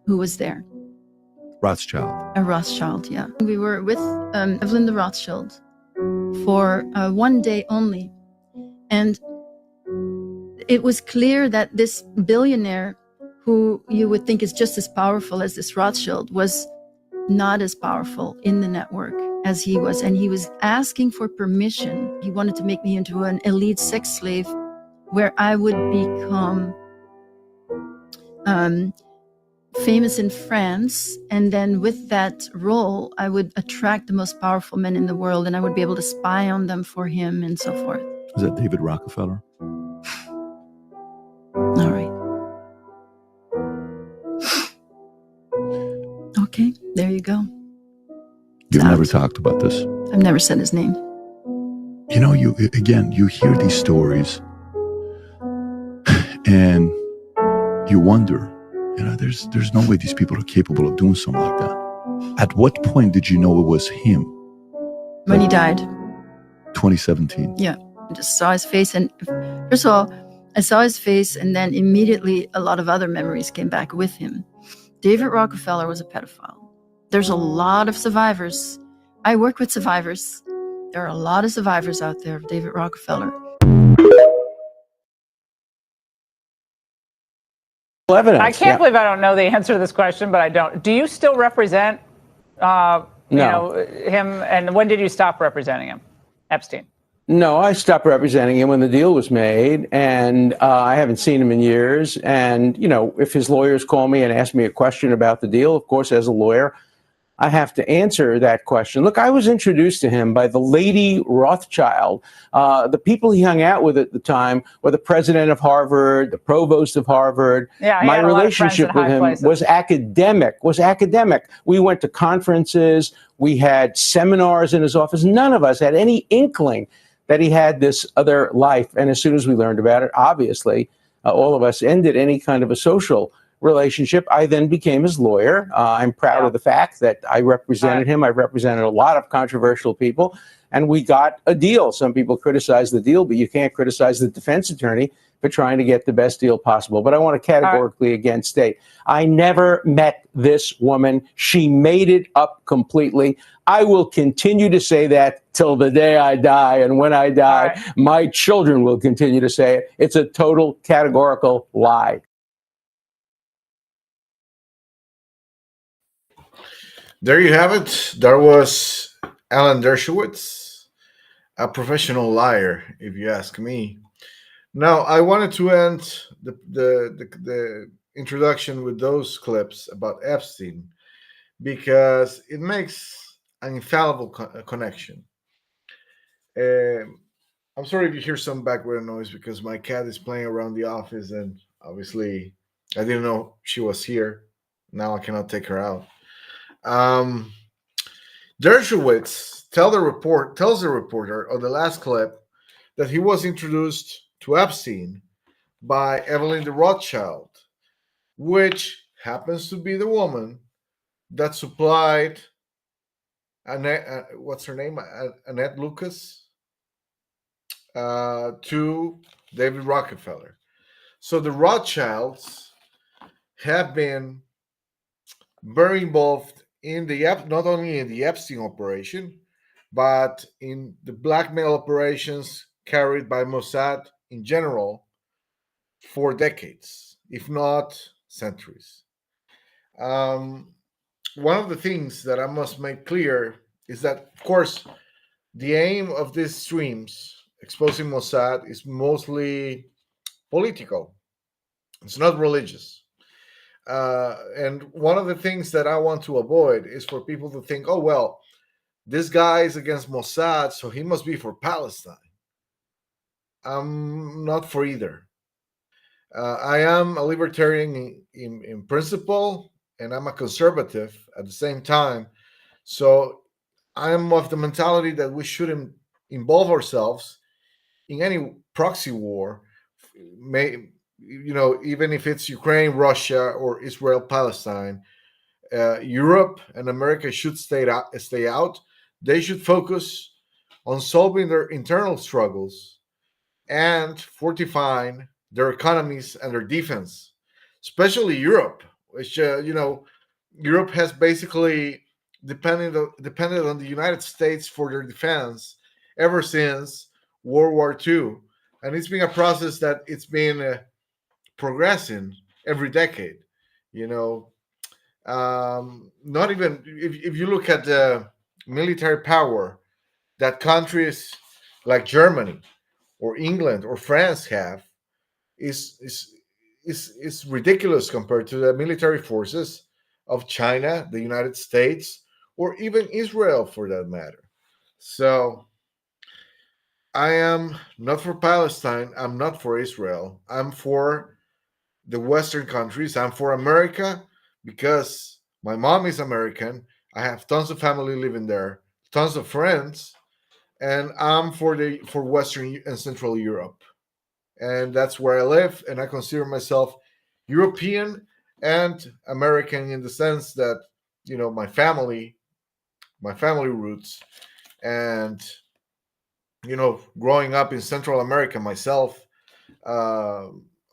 who was there. Rothschild. A Rothschild, yeah. We were with Evelyn the Rothschild for 1 day only. And it was clear that this billionaire, who you would think is just as powerful as this Rothschild, was not as powerful in the network as he was. And he was asking for permission. He wanted to make me into an elite sex slave where I would become famous in France. And then with that role, I would attract the most powerful men in the world, and I would be able to spy on them for him and so forth. Was that David Rockefeller? All right. Okay, there you go. You've never talked about this. I've never said his name. You know, you hear these stories and you wonder, there's no way these people are capable of doing something like that. At what point did you know it was him? When he died. 2017. Yeah, I just saw his face, and first of all, I saw his face, and then immediately a lot of other memories came back with him. David Rockefeller was a pedophile. There's a lot of survivors. I work with survivors. There are a lot of survivors out there of David Rockefeller. Evidence. I can't believe I don't know the answer to this question, but I don't. Do you still represent him? And when did you stop representing him? Epstein. No, I stopped representing him when the deal was made, and I haven't seen him in years. And, if his lawyers call me and ask me a question about the deal, of course, as a lawyer, I have to answer that question. Look, I was introduced to him by the Lady Rothschild. The people he hung out with at the time were the president of Harvard, the provost of Harvard. Yeah, my relationship with him was academic. We went to conferences. We had seminars in his office. None of us had any inkling that he had this other life. And as soon as we learned about it, obviously, all of us ended any kind of a social relationship. I then became his lawyer. I'm proud of the fact that I represented him. I represented a lot of controversial people, and we got a deal. Some people criticize the deal, but you can't criticize the defense attorney for trying to get the best deal possible. But I want to categorically again state, I never met this woman. She made it up completely. I will continue to say that till the day I die. And when I die, my children will continue to say it. It's a total categorical lie. There you have it. That was Alan Dershowitz, a professional liar, if you ask me. Now, I wanted to end the introduction with those clips about Epstein because it makes an infallible connection. I'm sorry if you hear some background noise because my cat is playing around the office, and obviously I didn't know she was here. Now I cannot take her out. Dershowitz tells the reporter on the last clip that he was introduced to Epstein by Evelyn de Rothschild, which happens to be the woman that supplied Annette, what's her name? Annette Lucas to David Rockefeller. So the Rothschilds have been very involved in the not only in the Epstein operation, but in the blackmail operations carried by Mossad in general for decades, if not centuries. One of the things that I must make clear is that, of course, the aim of these streams exposing Mossad is mostly political. It's not religious. And one of the things that I want to avoid is for people to think, oh, well, this guy is against Mossad, so he must be for Palestine. I'm not for either. I am a libertarian in principle, and I'm a conservative at the same time. So I'm of the mentality that we shouldn't involve ourselves in any proxy war, even if it's Ukraine, Russia, or Israel, Palestine. Europe and America should stay out. They should focus on solving their internal struggles and fortifying their economies and their defense, especially Europe, which Europe has basically depended on the United States for their defense ever since World War II, and it's been a process that it's been progressing every decade. Not even if you look at the military power that countries like Germany or England or France have is ridiculous compared to the military forces of China, the United States, or even Israel for that matter. So I am not for Palestine. I'm not for Israel. I'm for the Western countries. I'm for America because my mom is American. I have tons of family living there, tons of friends, and I'm for Western and Central Europe. And that's where I live, and I consider myself European and American in the sense that my family roots, and growing up in Central America myself,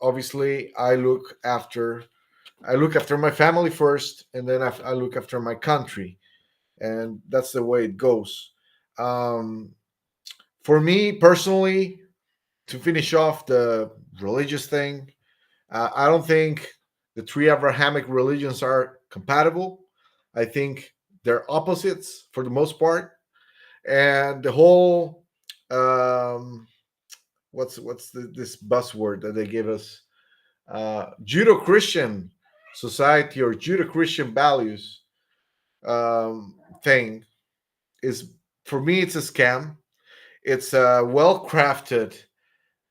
obviously I look after my family first, and then I look after my country, and that's the way it goes. For me personally, to finish off the religious thing, I don't think the three Abrahamic religions are compatible. I think they're opposites for the most part, and the whole what's this buzzword that they give us, Judeo-Christian society or Judeo-Christian values thing is, for me, it's a scam. It's a well-crafted,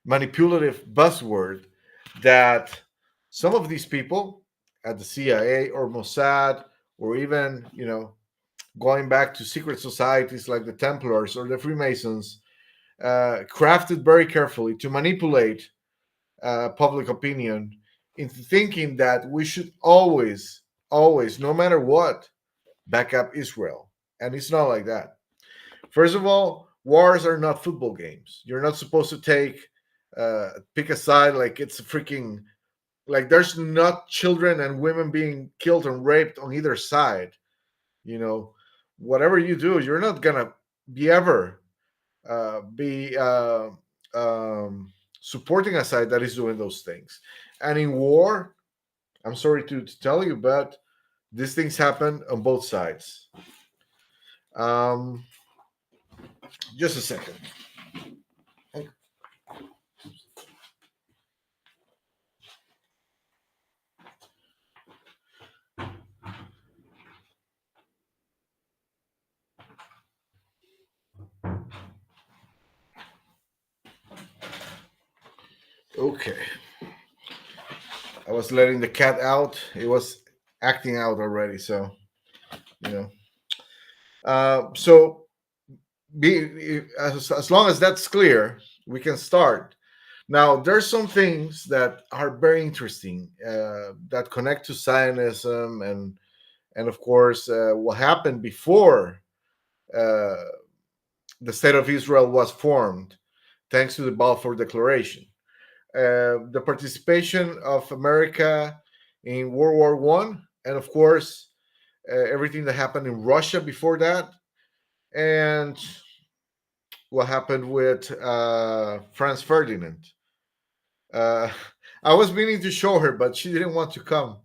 manipulative buzzword that some of these people at the CIA or Mossad, or even going back to secret societies like the Templars or the Freemasons, crafted very carefully to manipulate public opinion into thinking that we should always, no matter what, back up Israel. And it's not like that. First of all, wars are not football games. You're not supposed to pick a side like it's a freaking, like there's not children and women being killed and raped on either side. Whatever you do, you're not gonna be ever be supporting a side that is doing those things. And in war, I'm sorry to tell you, but these things happen on both sides. Just a second. Okay. I was letting the cat out. It was acting out already, so you know. So as long as that's clear, we can start. Now, there's some things that are very interesting that connect to Zionism and of course what happened before uh, the state of Israel was formed, thanks to the Balfour Declaration. The participation of America in World War One, and of course everything that happened in Russia before that, and what happened with Franz Ferdinand. Uh, I was meaning to show her, but she didn't want to come.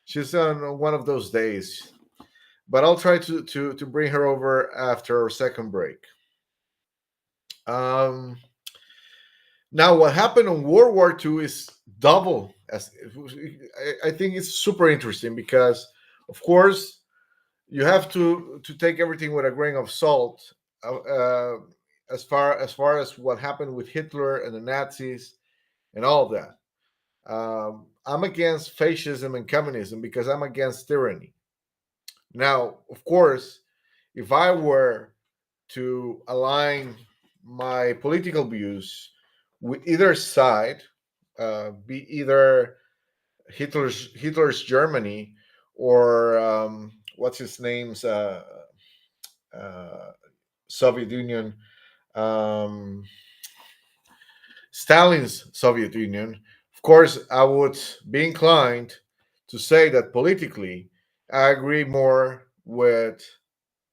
She's on one of those days. But I'll try to bring her over after our second break. Um, Now, what happened in World War II is double. I think it's super interesting because, of course, you have to take everything with a grain of salt. As far as what happened with Hitler and the Nazis and all that. I'm against fascism and communism because I'm against tyranny. Now, of course, if I were to align my political views with either side, be either Hitler's Germany or what's his name's uh, Soviet Union, um, Stalin's Soviet Union. Of course, I would be inclined to say that politically, I agree more with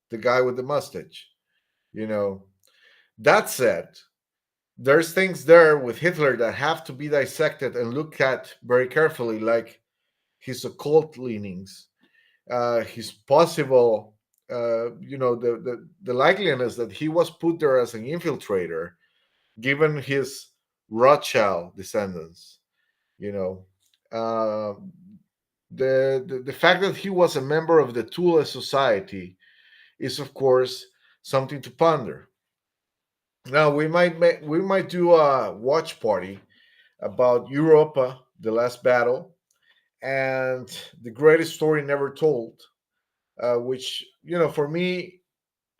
the guy with the mustache. You know, that said, there's things there with Hitler that have to be dissected and looked at very carefully, like his occult leanings, his possible, the likeliness that he was put there as an infiltrator, given his Rothschild descendants. You know, uh, the fact that he was a member of the Thule Society is, of course, something to ponder. Now we might do a watch party about Europa, the last battle, and the greatest story never told, which for me,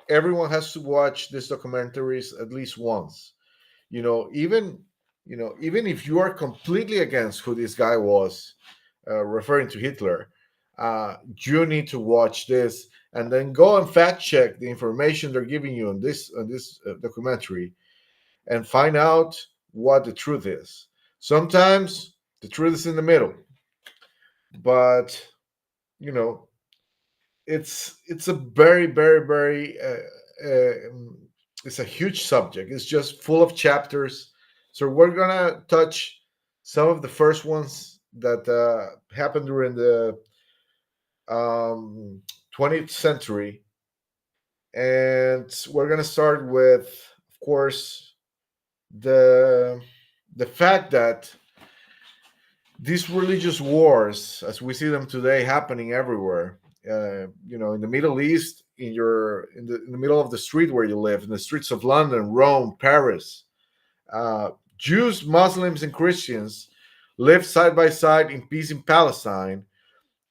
everyone has to watch these documentaries at least once. Even if you are completely against who this guy was, referring to Hitler, you need to watch this and then go and fact check the information they're giving you on this documentary and find out what the truth is. Sometimes the truth is in the middle, but you know it's a very, very, very it's a huge subject. It's just full of chapters. So we're gonna touch some of the first ones that happened during the 20th century, and we're gonna start with, of course, the the fact that these religious wars, as we see them today, happening everywhere. In the Middle East, in the middle of the street where you live, in the streets of London, Rome, Paris, Jews, Muslims, and Christians lived side by side in peace in Palestine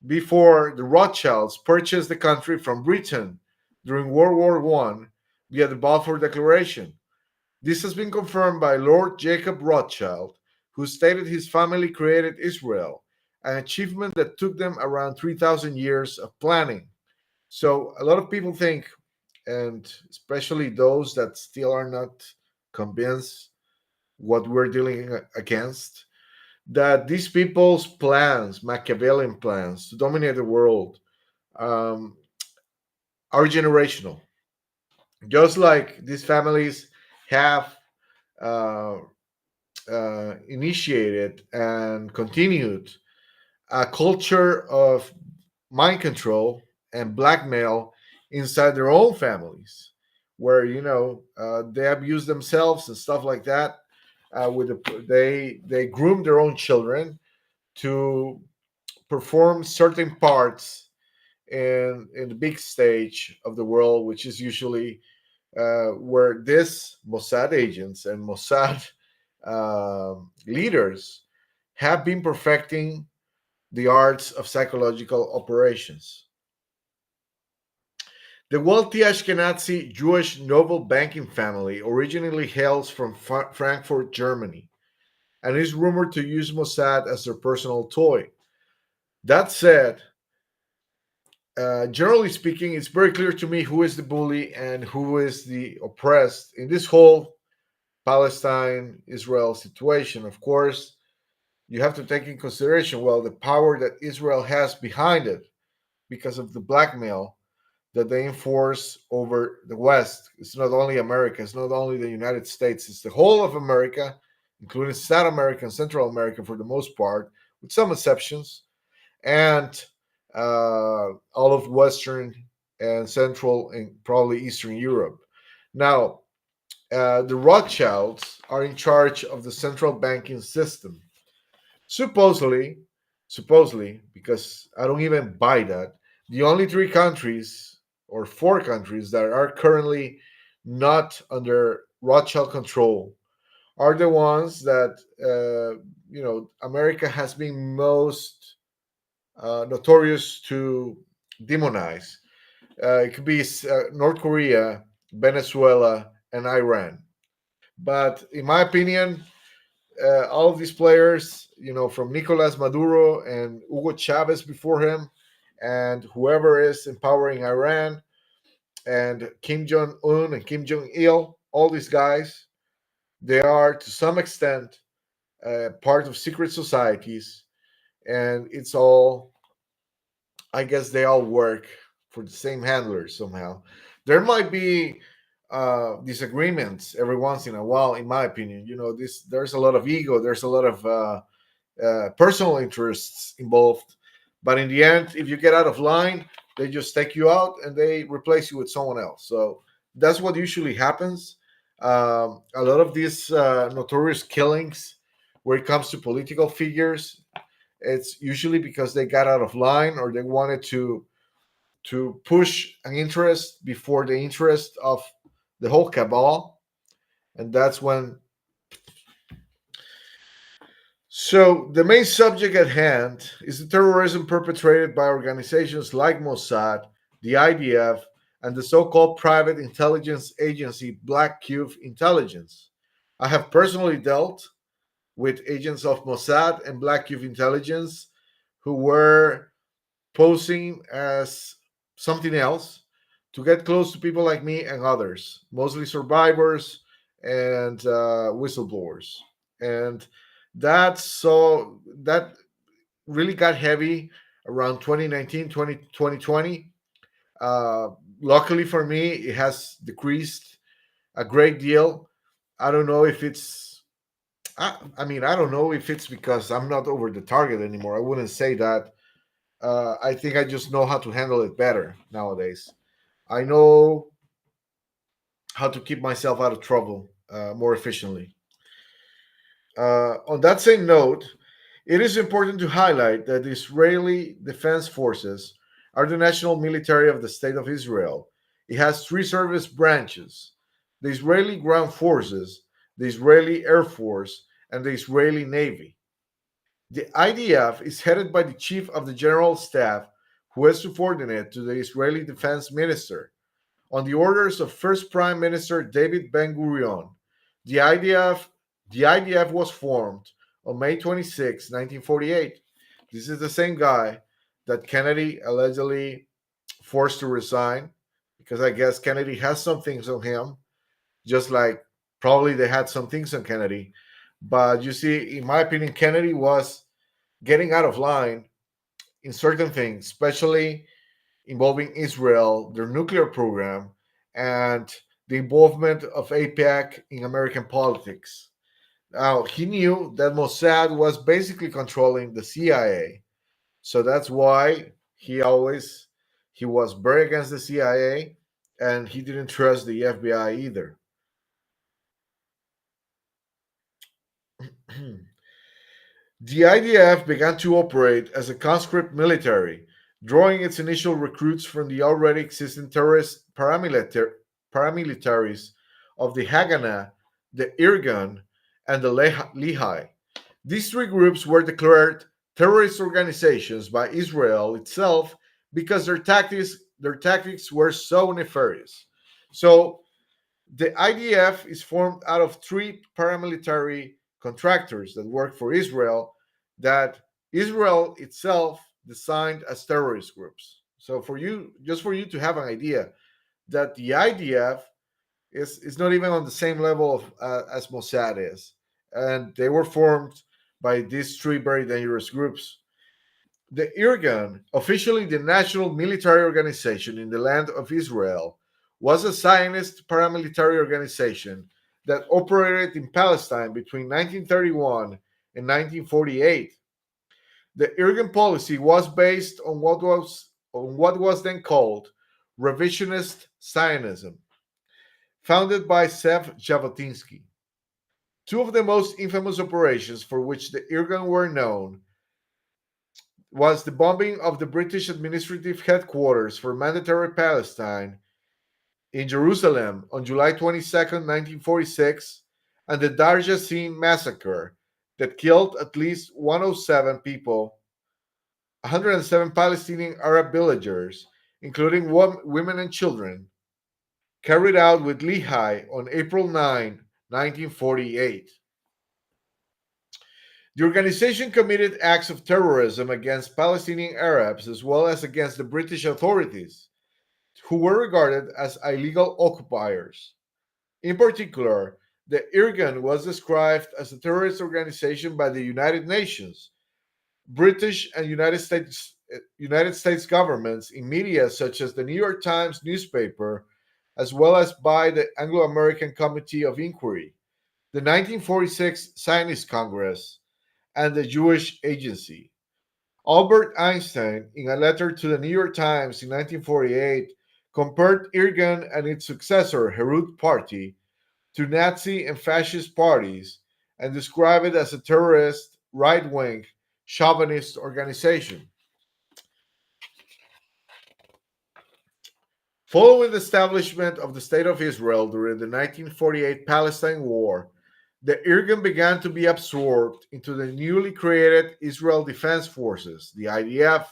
before the Rothschilds purchased the country from Britain during World War One via the Balfour Declaration. This has been confirmed by Lord Jacob Rothschild, who stated his family created Israel, an achievement that took them around 3,000 years of planning. So a lot of people think, and especially those that still are not convinced what we're dealing against, that these people's plans, Machiavellian plans to dominate the world, um, are generational. Just like these families have uh, initiated and continued a culture of mind control and blackmail inside their own families, where they abuse themselves and stuff like that. They groom their own children to perform certain parts in the big stage of the world, which is usually where this Mossad agents and Mossad leaders have been perfecting the arts of psychological operations. The wealthy Ashkenazi Jewish noble banking family originally hails from Frankfurt, Germany, and is rumored to use Mossad as their personal toy. That said, generally speaking, it's very clear to me who is the bully and who is the oppressed in this whole Palestine-Israel situation. Of course, you have to take in consideration, well, the power that Israel has behind it because of the blackmail that they enforce over the West. It's not only America, it's not only the United States, it's the whole of America, including South America and Central America for the most part, with some exceptions, and all of Western and Central and probably Eastern Europe. Now, the Rothschilds are in charge of the central banking system. Supposedly, because I don't even buy that, the only 3 countries or 4 countries that are currently not under Rothschild control are the ones that America has been most notorious to demonize. It could be North Korea, Venezuela, and Iran. But in my opinion, all of these players, from Nicolas Maduro and Hugo Chavez before him, and whoever is empowering Iran, and Kim Jong-un and Kim Jong-il, all these guys, they are to some extent part of secret societies, and it's all, I guess they all work for the same handlers somehow. There might be disagreements every once in a while, in my opinion. There's a lot of ego, there's a lot of personal interests involved, but in the end, if you get out of line, they just take you out and they replace you with someone else. So that's what usually happens. A lot of these notorious killings, where it comes to political figures, it's usually because they got out of line or they wanted to push an interest before the interest of the whole cabal, and that's when. So the main subject at hand is the terrorism perpetrated by organizations like Mossad, the IDF, and the so-called private intelligence agency Black Cube Intelligence. I have personally dealt with agents of Mossad and Black Cube Intelligence who were posing as something else to get close to people like me and others, mostly survivors and whistleblowers. And that really got heavy around 2019, 2020. Luckily for me, it has decreased a great deal. I don't know if it's, I don't know if it's because I'm not over the target anymore. I wouldn't say that. I think I just know how to handle it better nowadays. I know how to keep myself out of trouble more efficiently. On that same note, it is important to highlight that the Israeli Defense Forces are the national military of the State of Israel. It has 3 service branches: the Israeli Ground Forces, the Israeli Air Force, and the Israeli Navy. The IDF is headed by the Chief of the General Staff, who is subordinate to the Israeli Defense Minister. On the orders of First Prime Minister David Ben-Gurion, the IDF was formed on May 26, 1948. This is the same guy that Kennedy allegedly forced to resign, because I guess Kennedy has some things on him, just like probably they had some things on Kennedy. But you see, in my opinion, Kennedy was getting out of line in certain things, especially involving Israel, their nuclear program, and the involvement of AIPAC in American politics. Now, he knew that Mossad was basically controlling the CIA. So that's why he was very against the CIA, and he didn't trust the FBI either. The IDF began to operate as a conscript military, drawing its initial recruits from the already existing terrorist paramilitaries of the Haganah, the Irgun, and the Lehi. These three groups were declared terrorist organizations by Israel itself because their tactics were so nefarious. So the IDF is formed out of three paramilitary contractors that work for Israel that Israel itself designed as terrorist groups. So for you to have an idea that the IDF is not even on the same level as Mossad is, and they were formed by these three very dangerous groups. The Irgun, officially the national military organization in the land of Israel, was a Zionist paramilitary organization that operated in Palestine between 1931 and 1948. The Irgun policy was based on what was then called revisionist Zionism, founded by Zev Jabotinsky. Two of the most infamous operations for which the Irgun were known was the bombing of the British administrative headquarters for Mandatory Palestine in Jerusalem on July 22, 1946, and the Dar Yassin massacre that killed at least 107 people, 107 Palestinian Arab villagers, including women and children, carried out with Lehi on April 9, 1948. The organization committed acts of terrorism against Palestinian Arabs as well as against the British authorities, who were regarded as illegal occupiers. In particular, the Irgun was described as a terrorist organization by the United Nations, British and United States governments in media such as the New York Times newspaper, as well as by the Anglo-American Committee of Inquiry, the 1946 Zionist Congress, and the Jewish Agency. Albert Einstein, in a letter to the New York Times in 1948, compared Irgun and its successor, Herut Party, to Nazi and fascist parties and described it as a terrorist, right-wing, chauvinist organization. Following the establishment of the State of Israel during the 1948 Palestine War, the Irgun began to be absorbed into the newly created Israel Defense Forces, the IDF.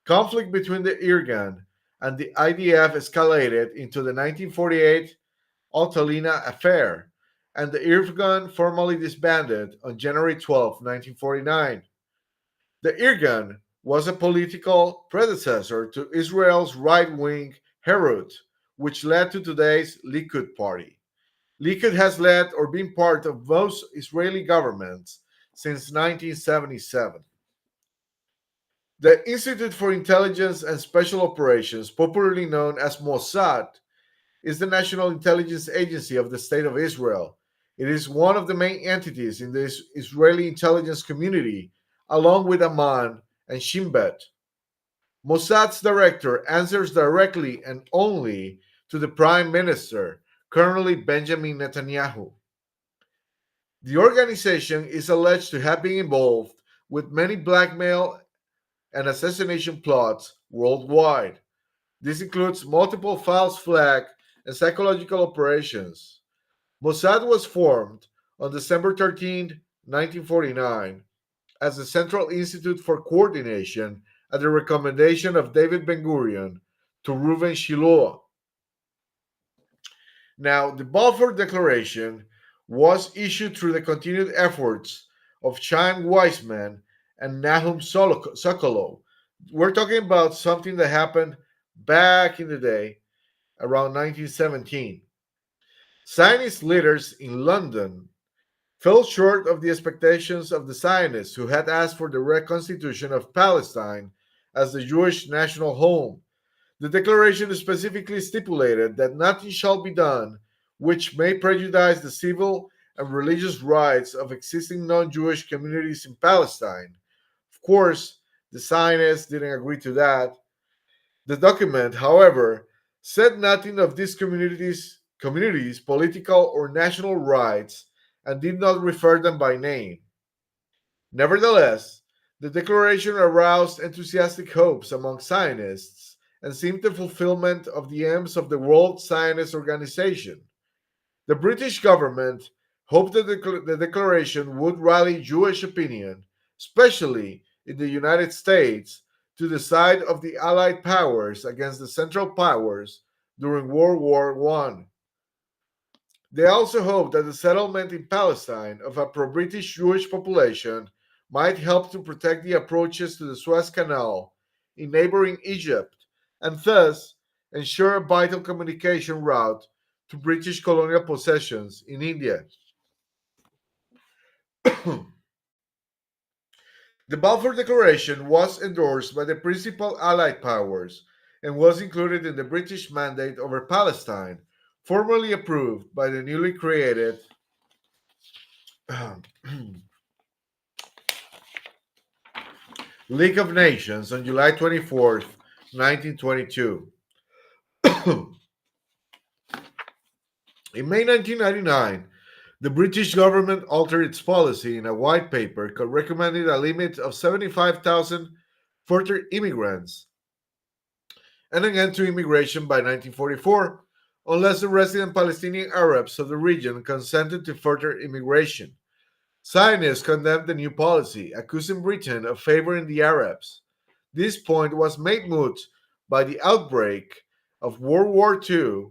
Conflict between the Irgun and the IDF escalated into the 1948 Altalena affair, and the Irgun formally disbanded on January 12, 1949. The Irgun was a political predecessor to Israel's right-wing Herut, which led to today's Likud party. Likud has led or been part of most Israeli governments since 1977. The Institute for Intelligence and Special Operations, popularly known as Mossad, is the national intelligence agency of the State of Israel. It is one of the main entities in the Israeli intelligence community, along with Amman and Shin Bet. Mossad's director answers directly and only to the Prime Minister, currently Benjamin Netanyahu. The organization is alleged to have been involved with many blackmail and assassination plots worldwide. This includes multiple false flag and psychological operations. Mossad was formed on December 13, 1949, as the Central Institute for Coordination at the recommendation of David Ben-Gurion to Reuven Shiloh. Now, the Balfour Declaration was issued through the continued efforts of Chaim Weizmann and Nahum Sokolov. We're talking about something that happened back in the day, around 1917. Zionist leaders in London fell short of the expectations of the Zionists who had asked for the reconstitution of Palestine as the Jewish national home. The declaration specifically stipulated that nothing shall be done which may prejudice the civil and religious rights of existing non-Jewish communities in Palestine. Of course, the Zionists didn't agree to that. The document, however, said nothing of these communities' political or national rights and did not refer them by name. Nevertheless, the declaration aroused enthusiastic hopes among Zionists and seemed the fulfillment of the aims of the World Zionist Organization. The British government hoped that the declaration would rally Jewish opinion, especially in the United States, to the side of the Allied powers against the Central Powers during World War I. They also hoped that the settlement in Palestine of a pro-British Jewish population might help to protect the approaches to the Suez Canal in neighboring Egypt and thus ensure a vital communication route to British colonial possessions in India. The Balfour Declaration was endorsed by the principal Allied powers and was included in the British Mandate over Palestine, formally approved by the newly created League of Nations on July 24th, 1922. In May 1999, the British government altered its policy in a white paper recommending a limit of 75,000 further immigrants and an end to immigration by 1944, unless the resident Palestinian Arabs of the region consented to further immigration. Zionists condemned the new policy, accusing Britain of favoring the Arabs. This point was made moot by the outbreak of World War II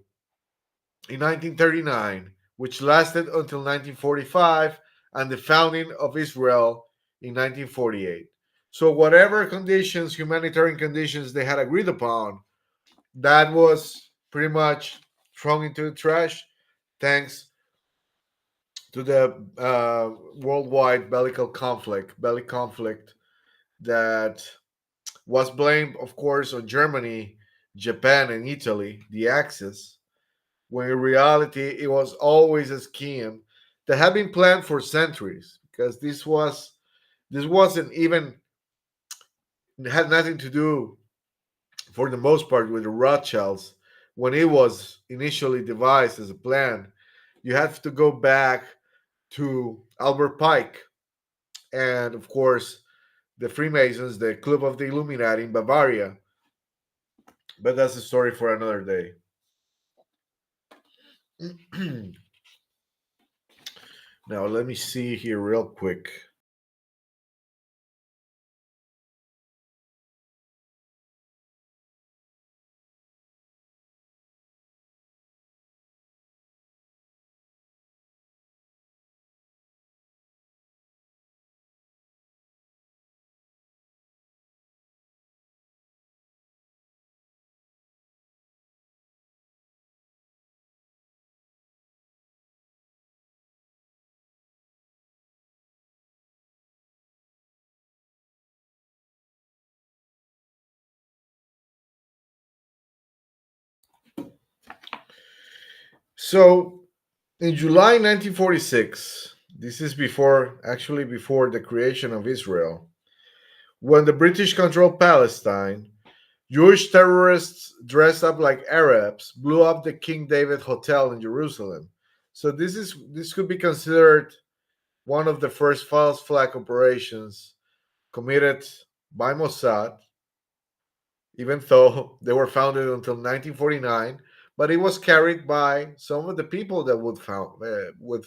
in 1939, which lasted until 1945, and the founding of Israel in 1948. So, whatever conditions, humanitarian conditions they had agreed upon, that was pretty much thrown into the trash thanks to the worldwide belly conflict that was blamed, of course, on Germany, Japan, and Italy, the Axis, when in reality it was always a scheme that had been planned for centuries, because this wasn't even, it had nothing to do for the most part with the Rothschilds. When it was initially devised as a plan, you have to go back to Albert Pike and, of course, the Freemasons, the Club of the Illuminati in Bavaria. But that's a story for another day. Now, let me see here real quick. So, in July 1946, this is before the creation of Israel, when the British controlled Palestine, Jewish terrorists dressed up like Arabs blew up the King David Hotel in Jerusalem. So this could be considered one of the first false flag operations committed by Mossad, even though they were founded until 1949. But it was carried by some of the people that would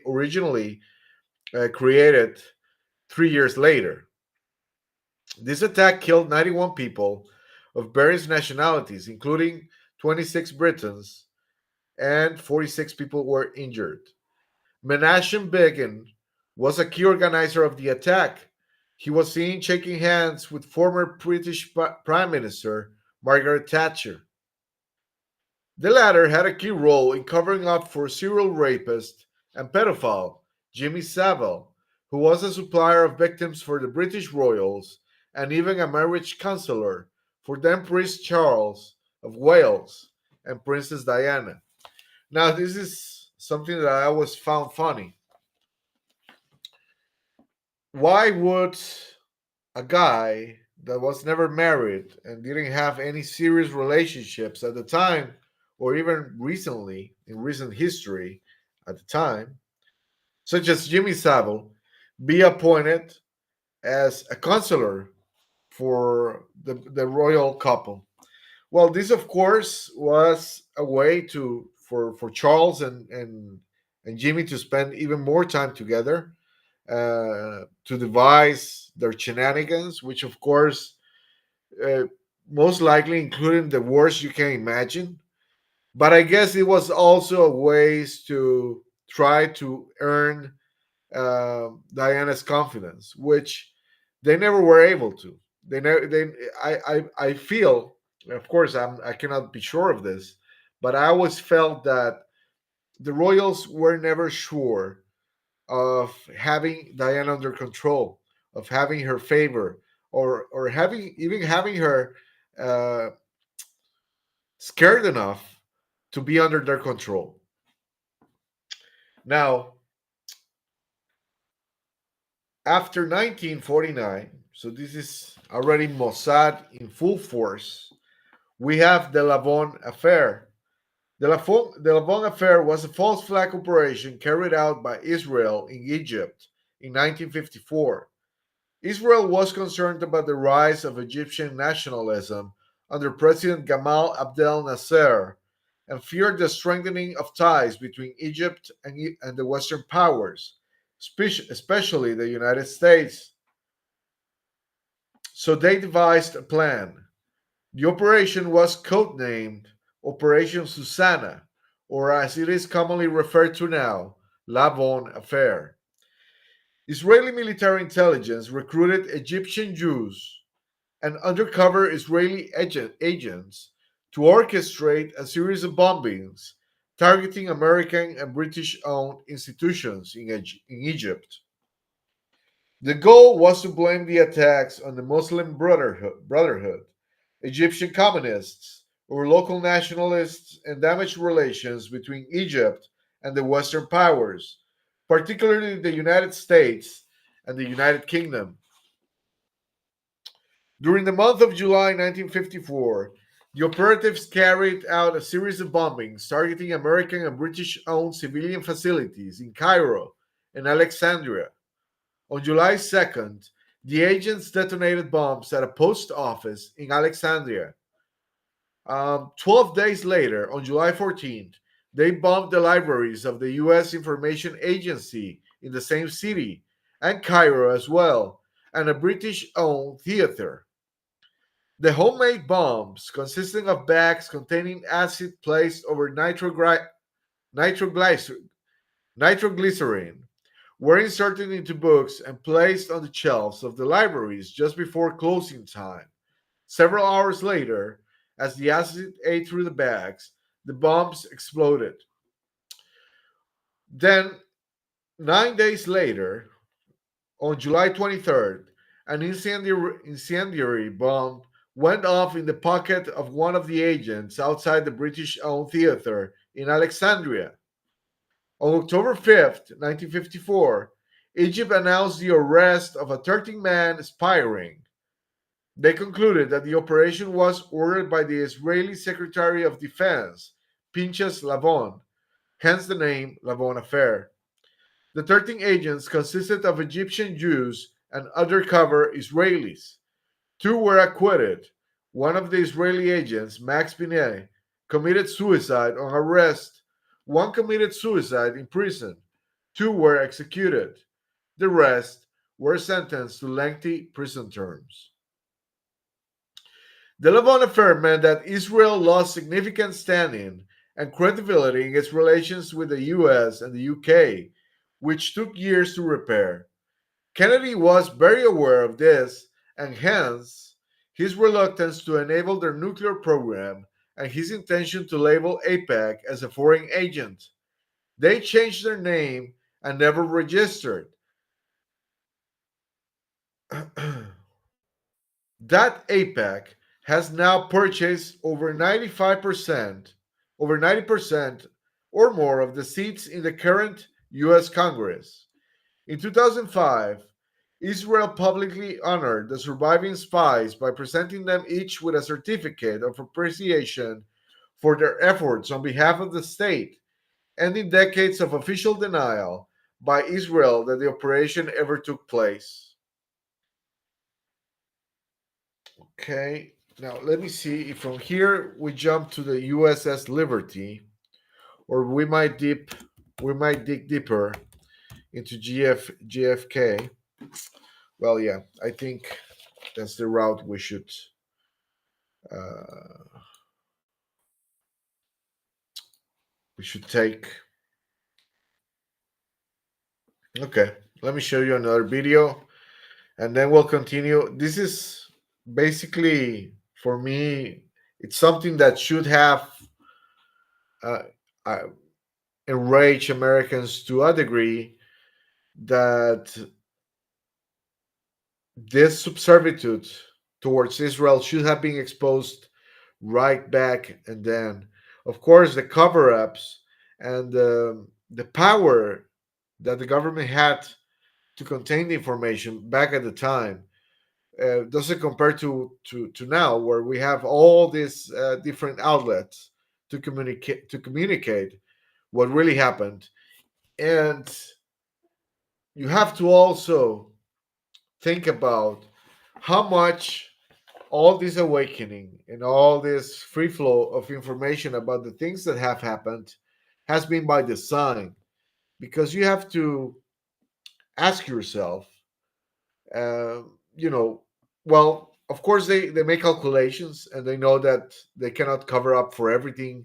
originally created 3 years later. This attack killed 91 people of various nationalities, including 26 Britons, and 46 people were injured. Menachem Begin was a key organizer of the attack. He was seen shaking hands with former British Prime Minister Margaret Thatcher. The latter had a key role in covering up for serial rapist and pedophile Jimmy Savile, who was a supplier of victims for the British royals and even a marriage counselor for then Prince Charles of Wales and Princess Diana. Now, this is something that I always found funny. Why would a guy that was never married and didn't have any serious relationships at the time, or even recently, in recent history at the time, such as Jimmy Savile, be appointed as a counselor for the royal couple? Well, this, of course, was a way for Charles and and Jimmy to spend even more time together, to devise their shenanigans, which of course uh, most likely including the worst you can imagine. But I guess it was also a ways to try to earn Diana's confidence, which they never were able to. They never. I feel, of course, I cannot be sure of this, but I always felt that the royals were never sure of having Diana under control, of having her favor, or having her uh, scared enough to be under their control. Now, after 1949, so this is already Mossad in full force, we have the Lavon affair. The Lavon affair was a false flag operation carried out by Israel in Egypt in 1954. Israel was concerned about the rise of Egyptian nationalism under President Gamal Abdel Nasser and feared the strengthening of ties between Egypt and the Western powers, especially the United States. So they devised a plan. The operation was codenamed Operation Susanna, or as it is commonly referred to now, Lavon Affair. Israeli military intelligence recruited Egyptian Jews and undercover Israeli agents to orchestrate a series of bombings targeting American and British owned institutions in Egypt. The goal was to blame the attacks on the Muslim Brotherhood, Egyptian communists, or local nationalists, and damage relations between Egypt and the Western powers, particularly the United States and the United Kingdom. During the month of July 1954, the operatives carried out a series of bombings targeting American and British owned civilian facilities in Cairo and Alexandria. On July 2nd, the agents detonated bombs at a post office in Alexandria. 12 days later, on July 14th, they bombed the libraries of the U.S. Information Agency in the same city, and Cairo as well, and a British owned theater. The homemade bombs, consisting of bags containing acid placed over nitroglycerin, were inserted into books and placed on the shelves of the libraries just before closing time. Several hours later, as the acid ate through the bags, the bombs exploded. Then, 9 days later, on July 23rd, an incendiary bomb went off in the pocket of one of the agents outside the British owned theater in Alexandria. On October 5th, 1954, Egypt announced the arrest of a 13-man spy ring. They concluded that the operation was ordered by the Israeli Secretary of Defense, Pinchas Lavon, hence the name Lavon Affair. The 13 agents consisted of Egyptian Jews and undercover Israelis. Two were acquitted. One of the Israeli agents, Max Binet, committed suicide on arrest. One committed suicide in prison. Two were executed. The rest were sentenced to lengthy prison terms. The Lavon affair meant that Israel lost significant standing and credibility in its relations with the US and the UK, which took years to repair. Kennedy was very aware of this, and hence his reluctance to enable their nuclear program and his intention to label AIPAC as a foreign agent. They changed their name and never registered. That AIPAC has now purchased over 90% or more of the seats in the current US Congress. In 2005, Israel publicly honored the surviving spies by presenting them each with a certificate of appreciation for their efforts on behalf of the state, ending decades of official denial by Israel that the operation ever took place. Okay, now let me see if from here we jump to the USS Liberty, or we might dip we might dig deeper into GFK. Well, yeah, I think that's the route we should uh, take. Okay, let me show you another video, and then we'll continue. This is basically, for me, it's something that should have uh, uh, enraged Americans to a degree, that this subservitude towards Israel should have been exposed right back and then. Of course, the cover ups and the power that the government had to contain the information back at the time doesn't compare to now, where we have all these different outlets to communicate what really happened. And you have to also think about how much all this awakening and all this free flow of information about the things that have happened has been by design, because you have to ask yourself, uh, you know, well, of course they make calculations and they know that they cannot cover up for everything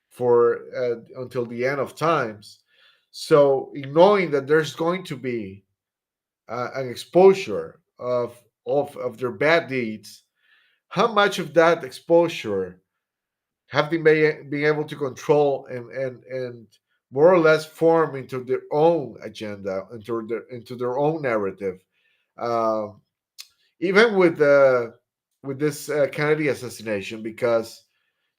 for until the end of times. So, in knowing that there's going to be an exposure of their bad deeds, how much of that exposure have they been able to control and more or less form into their own agenda, into their own narrative, uh, even with this Kennedy assassination? Because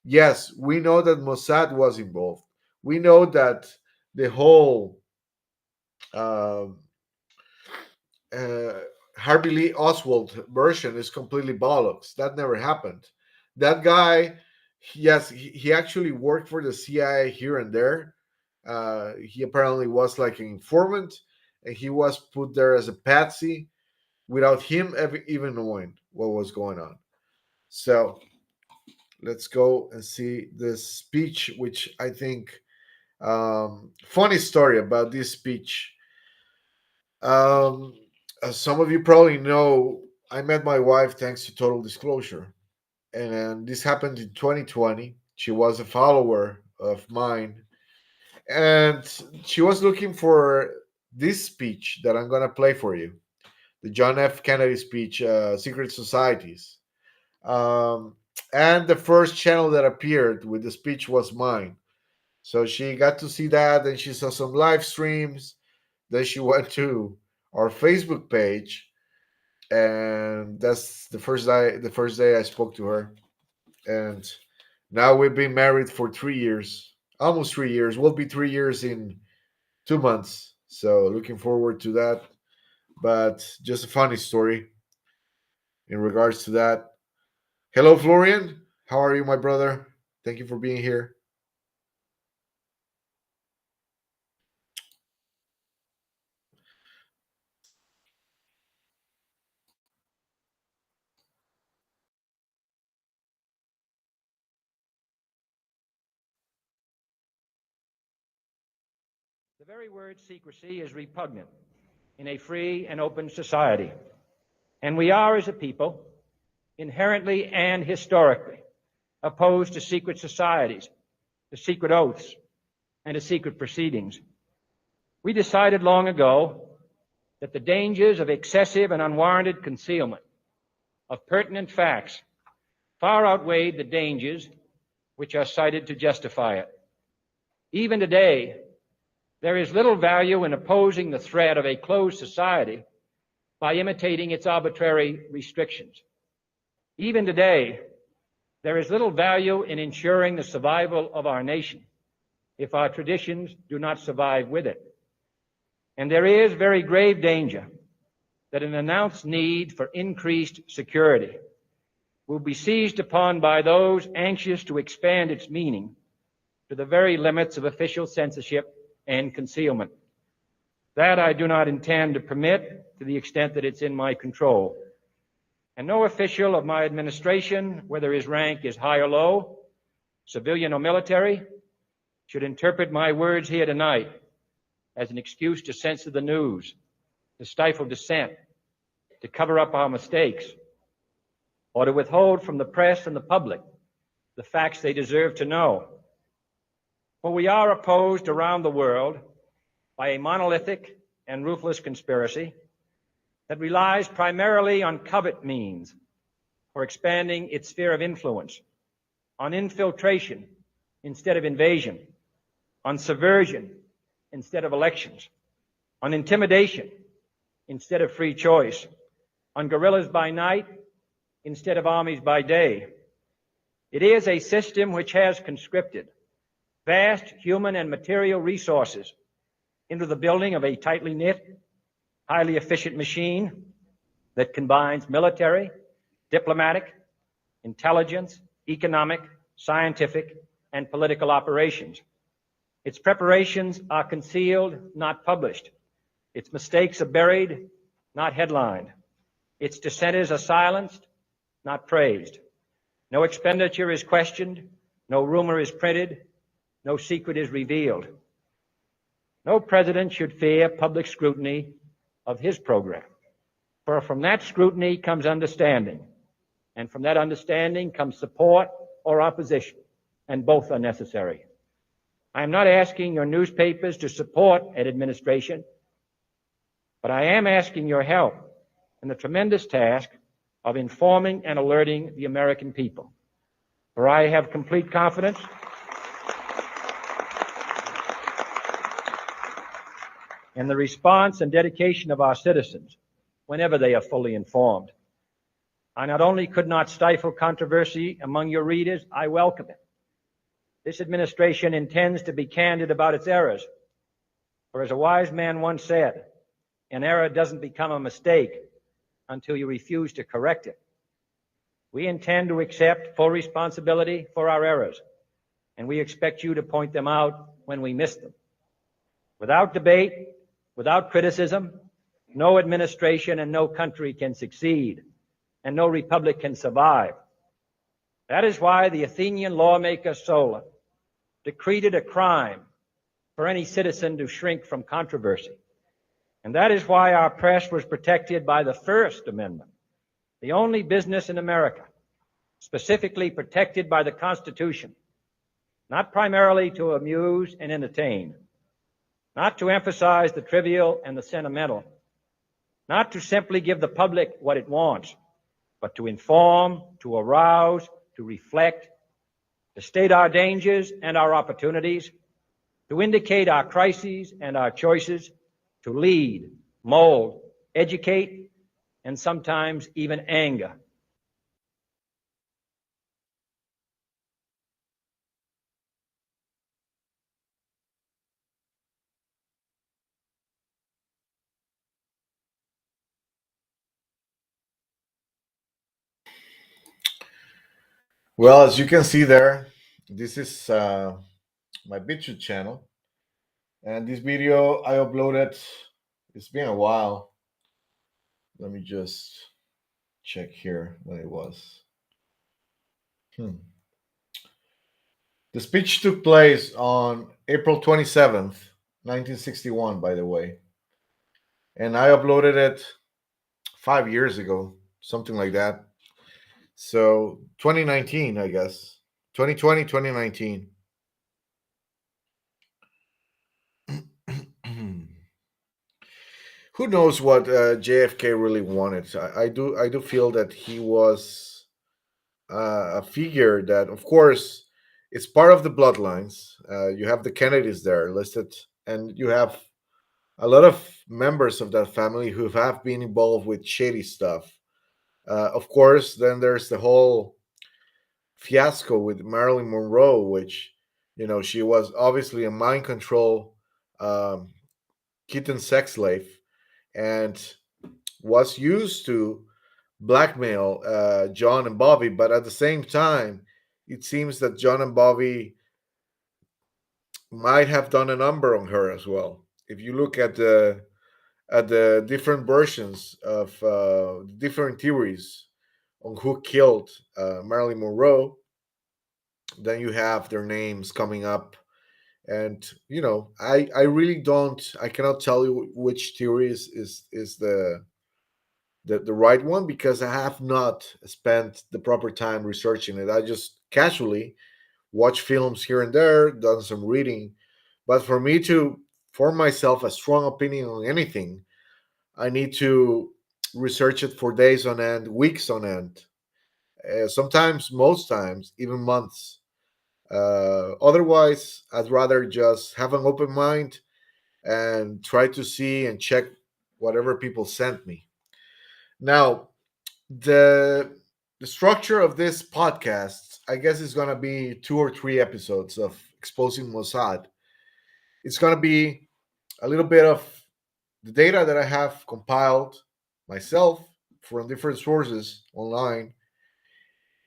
yes, we know that Mossad was involved. We know that the whole um uh, Harvey Lee Oswald version is completely bollocks. That never happened. That guy, yes, he actually worked for the CIA here and there. He apparently was like an informant, and he was put there as a patsy without him even knowing what was going on. So let's go and see this speech, which I think, funny story about this speech. Um, as some of you probably know, I met my wife thanks to Total Disclosure. And this happened in 2020. She was a follower of mine. And she was looking for this speech that I'm going to play for you, the John F. Kennedy speech, Secret Societies. And the first channel that appeared with the speech was mine. So she got to see that, and she saw some live streams. Then she went to our Facebook page, and that's the first day I spoke to her. And now we've been married for 3 years, almost 3 years. We'll be 3 years in 2 months. So looking forward to that. But just a funny story in regards to that. Hello, Florian. How are you, my brother? Thank you for being here. The very word secrecy is repugnant in a free and open society. And we are, as a people, inherently and historically opposed to secret societies, to secret oaths, and to secret proceedings. We decided long ago that the dangers of excessive and unwarranted concealment of pertinent facts far outweighed the dangers which are cited to justify it. Even today, there is little value in opposing the threat of a closed society by imitating its arbitrary restrictions. Even today, there is little value in ensuring the survival of our nation if our traditions do not survive with it. And there is very grave danger that an announced need for increased security will be seized upon by those anxious to expand its meaning to the very limits of official censorship and concealment. That I do not intend to permit to the extent that it's in my control. And no official of my administration, whether his rank is high or low, civilian or military, should interpret my words here tonight as an excuse to censor the news, to stifle dissent, to cover up our mistakes, or to withhold from the press and the public the facts they deserve to know. For we are opposed around the world by a monolithic and ruthless conspiracy that relies primarily on covert means for expanding its sphere of influence, on infiltration instead of invasion, on subversion instead of elections, on intimidation instead of free choice, on guerrillas by night instead of armies by day. It is a system which has conscripted vast human and material resources into the building of a tightly knit, highly efficient machine that combines military, diplomatic, intelligence, economic, scientific, and political operations. Its preparations are concealed, not published. Its mistakes are buried, not headlined. Its dissenters are silenced, not praised. No expenditure is questioned, no rumor is printed, no secret is revealed. No president should fear public scrutiny of his program, for from that scrutiny comes understanding, and from that understanding comes support or opposition, and both are necessary. I am not asking your newspapers to support an administration, but I am asking your help in the tremendous task of informing and alerting the American people. For I have complete confidence in the response and dedication of our citizens whenever they are fully informed. I not only could not stifle controversy among your readers, I welcome it. This administration intends to be candid about its errors. For as a wise man once said, an error doesn't become a mistake until you refuse to correct it. We intend to accept full responsibility for our errors, and we expect you to point them out when we miss them. Without debate, without criticism, no administration and no country can succeed, and no republic can survive. That is why the Athenian lawmaker Solon decreed it a crime for any citizen to shrink from controversy. And that is why our press was protected by the First Amendment, the only business in America specifically protected by the Constitution, not primarily to amuse and entertain, not to emphasize the trivial and the sentimental, not to simply give the public what it wants, but to inform, to arouse, to reflect, to state our dangers and our opportunities, to indicate our crises and our choices, to lead, mold, educate, and sometimes even anger. Well, as you can see there, this is my BitChute channel. And this video I uploaded, it's been a while. Let me just check here when it was. The speech took place on April 27th, 1961, by the way. And I uploaded it 5 years ago, something like that. So 2019, I guess. 2020, 2019. Who knows what JFK really wanted? I do feel that he was a figure that, of course, it's part of the bloodlines. You have the Kennedys there listed, and you have a lot of members of that family who have been involved with shady stuff. Of course, then there's the whole fiasco with Marilyn Monroe, which, she was obviously a mind control kitten sex slave and was used to blackmail John and Bobby. But at the same time, it seems that John and Bobby might have done a number on her as well. If you look at the different versions of different theories on who killed Marilyn Monroe, then you have their names coming up, And I really don't. I cannot tell you which theory is the right one, because I have not spent the proper time researching it. I just casually watch films here and there, done some reading. But for me to form myself a strong opinion on anything, I need to research it for days on end, weeks on end, sometimes, most times, even months. Otherwise, I'd rather just have an open mind and try to see and check whatever people sent me. Now, the the structure of this podcast, I guess, is going to be 2 or 3 episodes of exposing Mossad. It's going to be a little bit of the data that I have compiled myself from different sources online,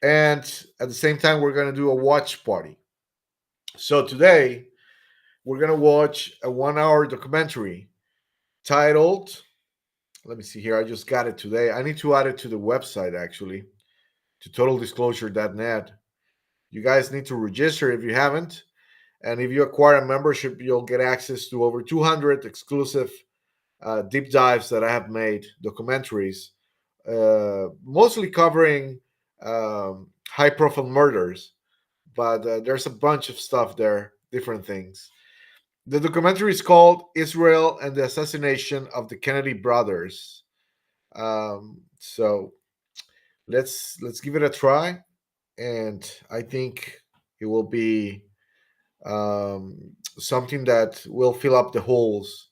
and at the same time, we're going to do a watch party. So today, we're going to watch a 1 hour documentary titled, let me see here, I just got it today. I need to add it to the website, actually, to totaldisclosure.net. You guys need to register if you haven't. And if you acquire a membership, you'll get access to over 200 exclusive deep dives that I have made, documentaries, mostly covering high profile murders. But there's a bunch of stuff there, different things. The documentary is called Israel and the Assassination of the Kennedy Brothers. So let's give it a try, and I think it will be something that will fill up the holes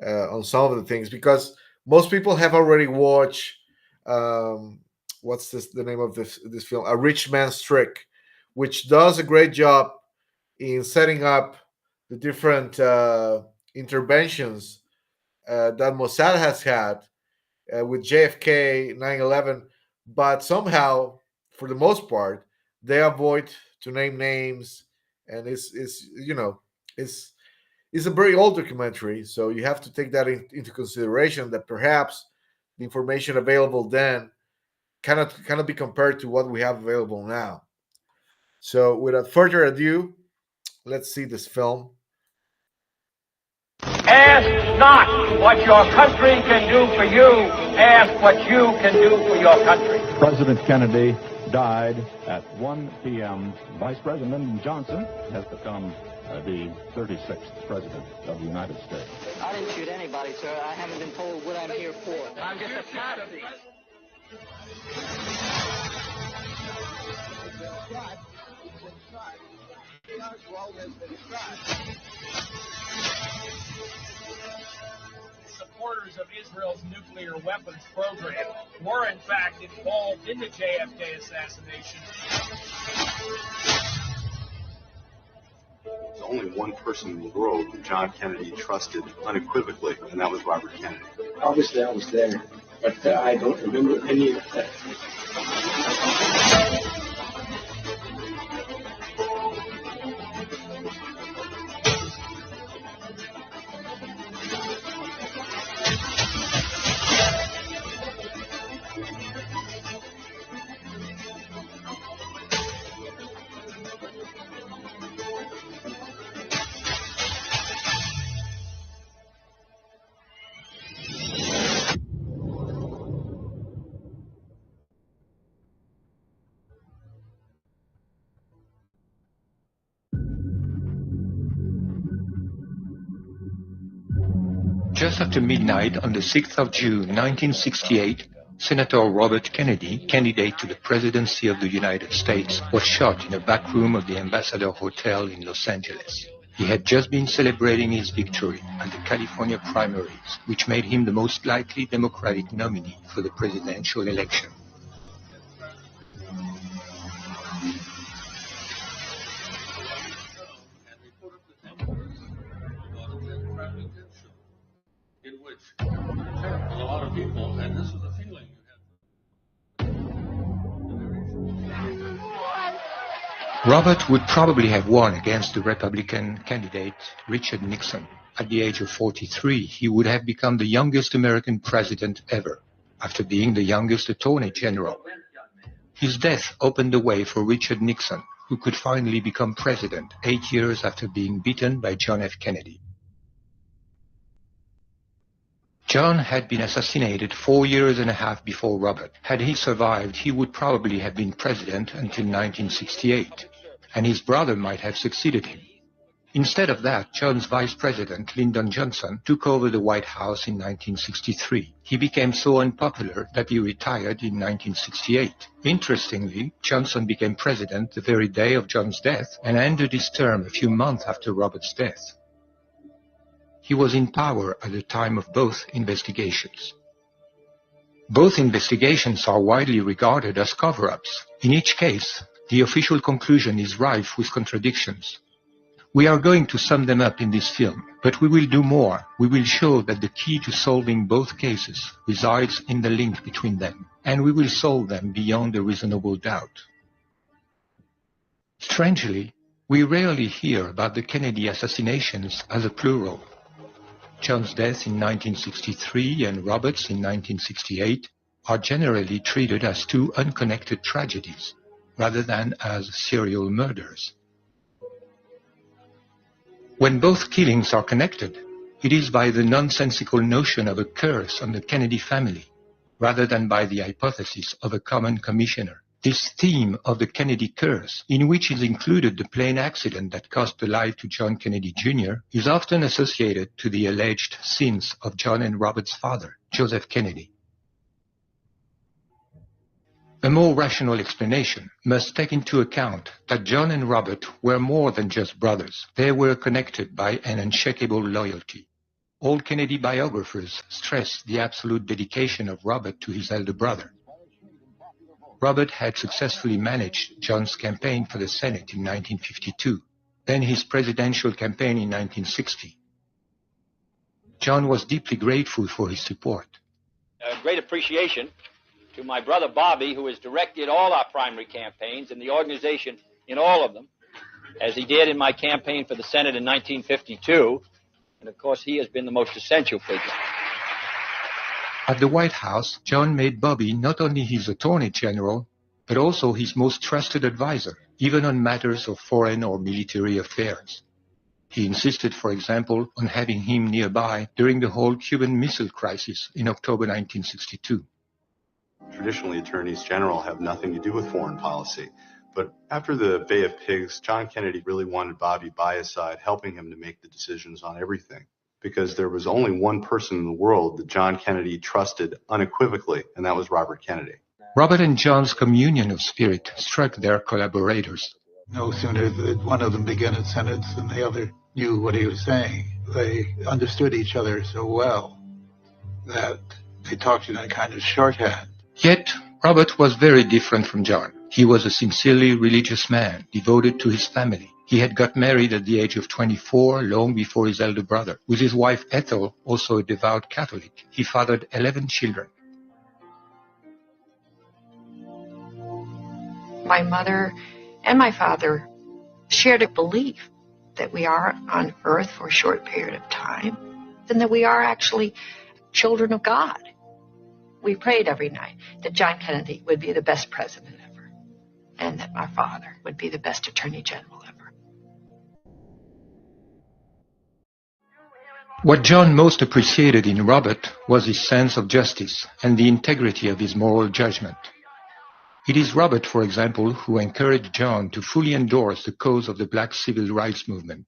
on some of the things, because most people have already watched what's the name of this film, A Rich Man's Trick, which does a great job in setting up the different interventions that Mossad has had with JFK, 9/11, but somehow, for the most part, they avoid to name names, and it's a very old documentary, so you have to take that into consideration, that perhaps the information available then cannot be compared to what we have available now. So, without further ado, let's see this film. Ask not what your country can do for you. Ask what you can do for your country. President Kennedy died at 1 p.m. Vice President Johnson has become the 36th President of the United States. I didn't shoot anybody, sir. I haven't been told what I'm here for. I'm just a patsy. Supporters of Israel's nuclear weapons program were in fact involved in the JFK assassination. There's only one person in the world who John Kennedy trusted unequivocally, and that was Robert Kennedy. Obviously, I was there, but I don't remember any of that. Just after midnight on the 6th of June, 1968, Senator Robert Kennedy, candidate to the presidency of the United States, was shot in a back room of the Ambassador Hotel in Los Angeles. He had just been celebrating his victory at the California primaries, which made him the most likely Democratic nominee for the presidential election. In which a lot of people, and this is the feeling you have. Robert would probably have won against the Republican candidate Richard Nixon. At the age of 43, he would have become the youngest American president ever, after being the youngest attorney general. His death opened the way for Richard Nixon, who could finally become president 8 years after being beaten by John F. Kennedy. John had been assassinated 4 years and a half before Robert. Had he survived, he would probably have been president until 1968, and his brother might have succeeded him. Instead of that, John's vice president, Lyndon Johnson, took over the White House in 1963. He became so unpopular that he retired in 1968. Interestingly, Johnson became president the very day of John's death and ended his term a few months after Robert's death. He was in power at the time of both investigations. Both investigations are widely regarded as cover-ups. In each case, the official conclusion is rife with contradictions. We are going to sum them up in this film, but we will do more. We will show that the key to solving both cases resides in the link between them, and we will solve them beyond a reasonable doubt. Strangely, we rarely hear about the Kennedy assassinations as a plural. John's death in 1963 and Robert's in 1968 are generally treated as two unconnected tragedies, rather than as serial murders. When both killings are connected, it is by the nonsensical notion of a curse on the Kennedy family, rather than by the hypothesis of a common commissioner. This theme of the Kennedy curse, in which is included the plane accident that cost the life to John Kennedy Jr., is often associated to the alleged sins of John and Robert's father, Joseph Kennedy. A more rational explanation must take into account that John and Robert were more than just brothers. They were connected by an unshakable loyalty. All Kennedy biographers stress the absolute dedication of Robert to his elder brother. Robert had successfully managed John's campaign for the Senate in 1952, then his presidential campaign in 1960. John was deeply grateful for his support. Great appreciation to my brother Bobby, who has directed all our primary campaigns and the organization in all of them, as he did in my campaign for the Senate in 1952. And of course, he has been the most essential figure. At the White House, John made Bobby not only his Attorney General, but also his most trusted advisor, even on matters of foreign or military affairs. He insisted, for example, on having him nearby during the whole Cuban Missile Crisis in October 1962. Traditionally, attorneys general have nothing to do with foreign policy. But after the Bay of Pigs, John Kennedy really wanted Bobby by his side, helping him to make the decisions on everything. Because there was only one person in the world that John Kennedy trusted unequivocally, and that was Robert Kennedy. Robert and John's communion of spirit struck their collaborators. No sooner did one of them begin a sentence than the other knew what he was saying. They understood each other so well that they talked in a kind of shorthand. Yet, Robert was very different from John. He was a sincerely religious man, devoted to his family. He had got married at the age of 24, long before his elder brother. With his wife Ethel, also a devout Catholic, he fathered 11 children. My mother and my father shared a belief that we are on earth for a short period of time, and that we are actually children of God. We prayed every night that John Kennedy would be the best president ever, and that my father would be the best attorney general ever. What John most appreciated in Robert was his sense of justice and the integrity of his moral judgment. It is Robert, for example, who encouraged John to fully endorse the cause of the black civil rights movement.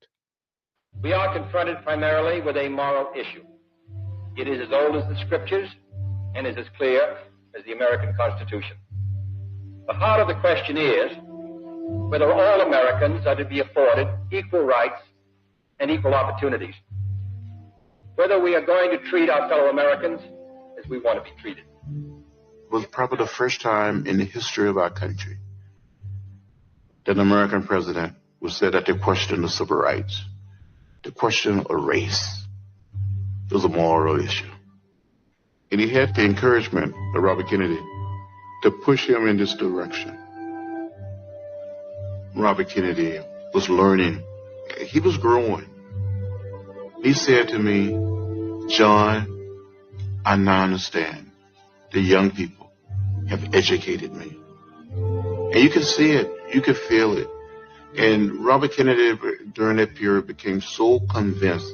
We are confronted primarily with a moral issue. It is as old as the scriptures and is as clear as the American Constitution. The heart of the question is whether all Americans are to be afforded equal rights and equal opportunities. Whether we are going to treat our fellow Americans as we want to be treated. It was probably the first time in the history of our country that an American president would say that the question of civil rights, the question of race, was a moral issue. And he had the encouragement of Robert Kennedy to push him in this direction. Robert Kennedy was learning. He was growing. He said to me, "John, I now understand. The young people have educated me." And you can see it. You can feel it. And Robert Kennedy, during that period, became so convinced,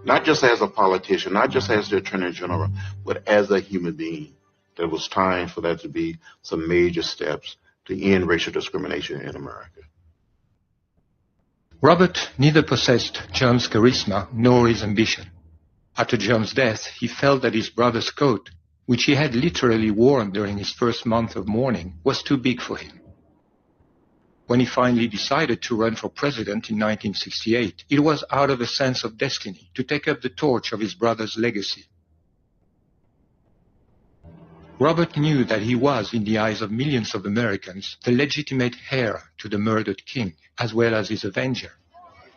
not just as a politician, not just as the Attorney General, but as a human being, that it was time for there to be some major steps to end racial discrimination in America. Robert neither possessed John's charisma nor his ambition. After John's death, he felt that his brother's coat, which he had literally worn during his first month of mourning, was too big for him. When he finally decided to run for president in 1968, it was out of a sense of destiny to take up the torch of his brother's legacy. Robert knew that he was, in the eyes of millions of Americans, the legitimate heir to the murdered king, as well as his avenger.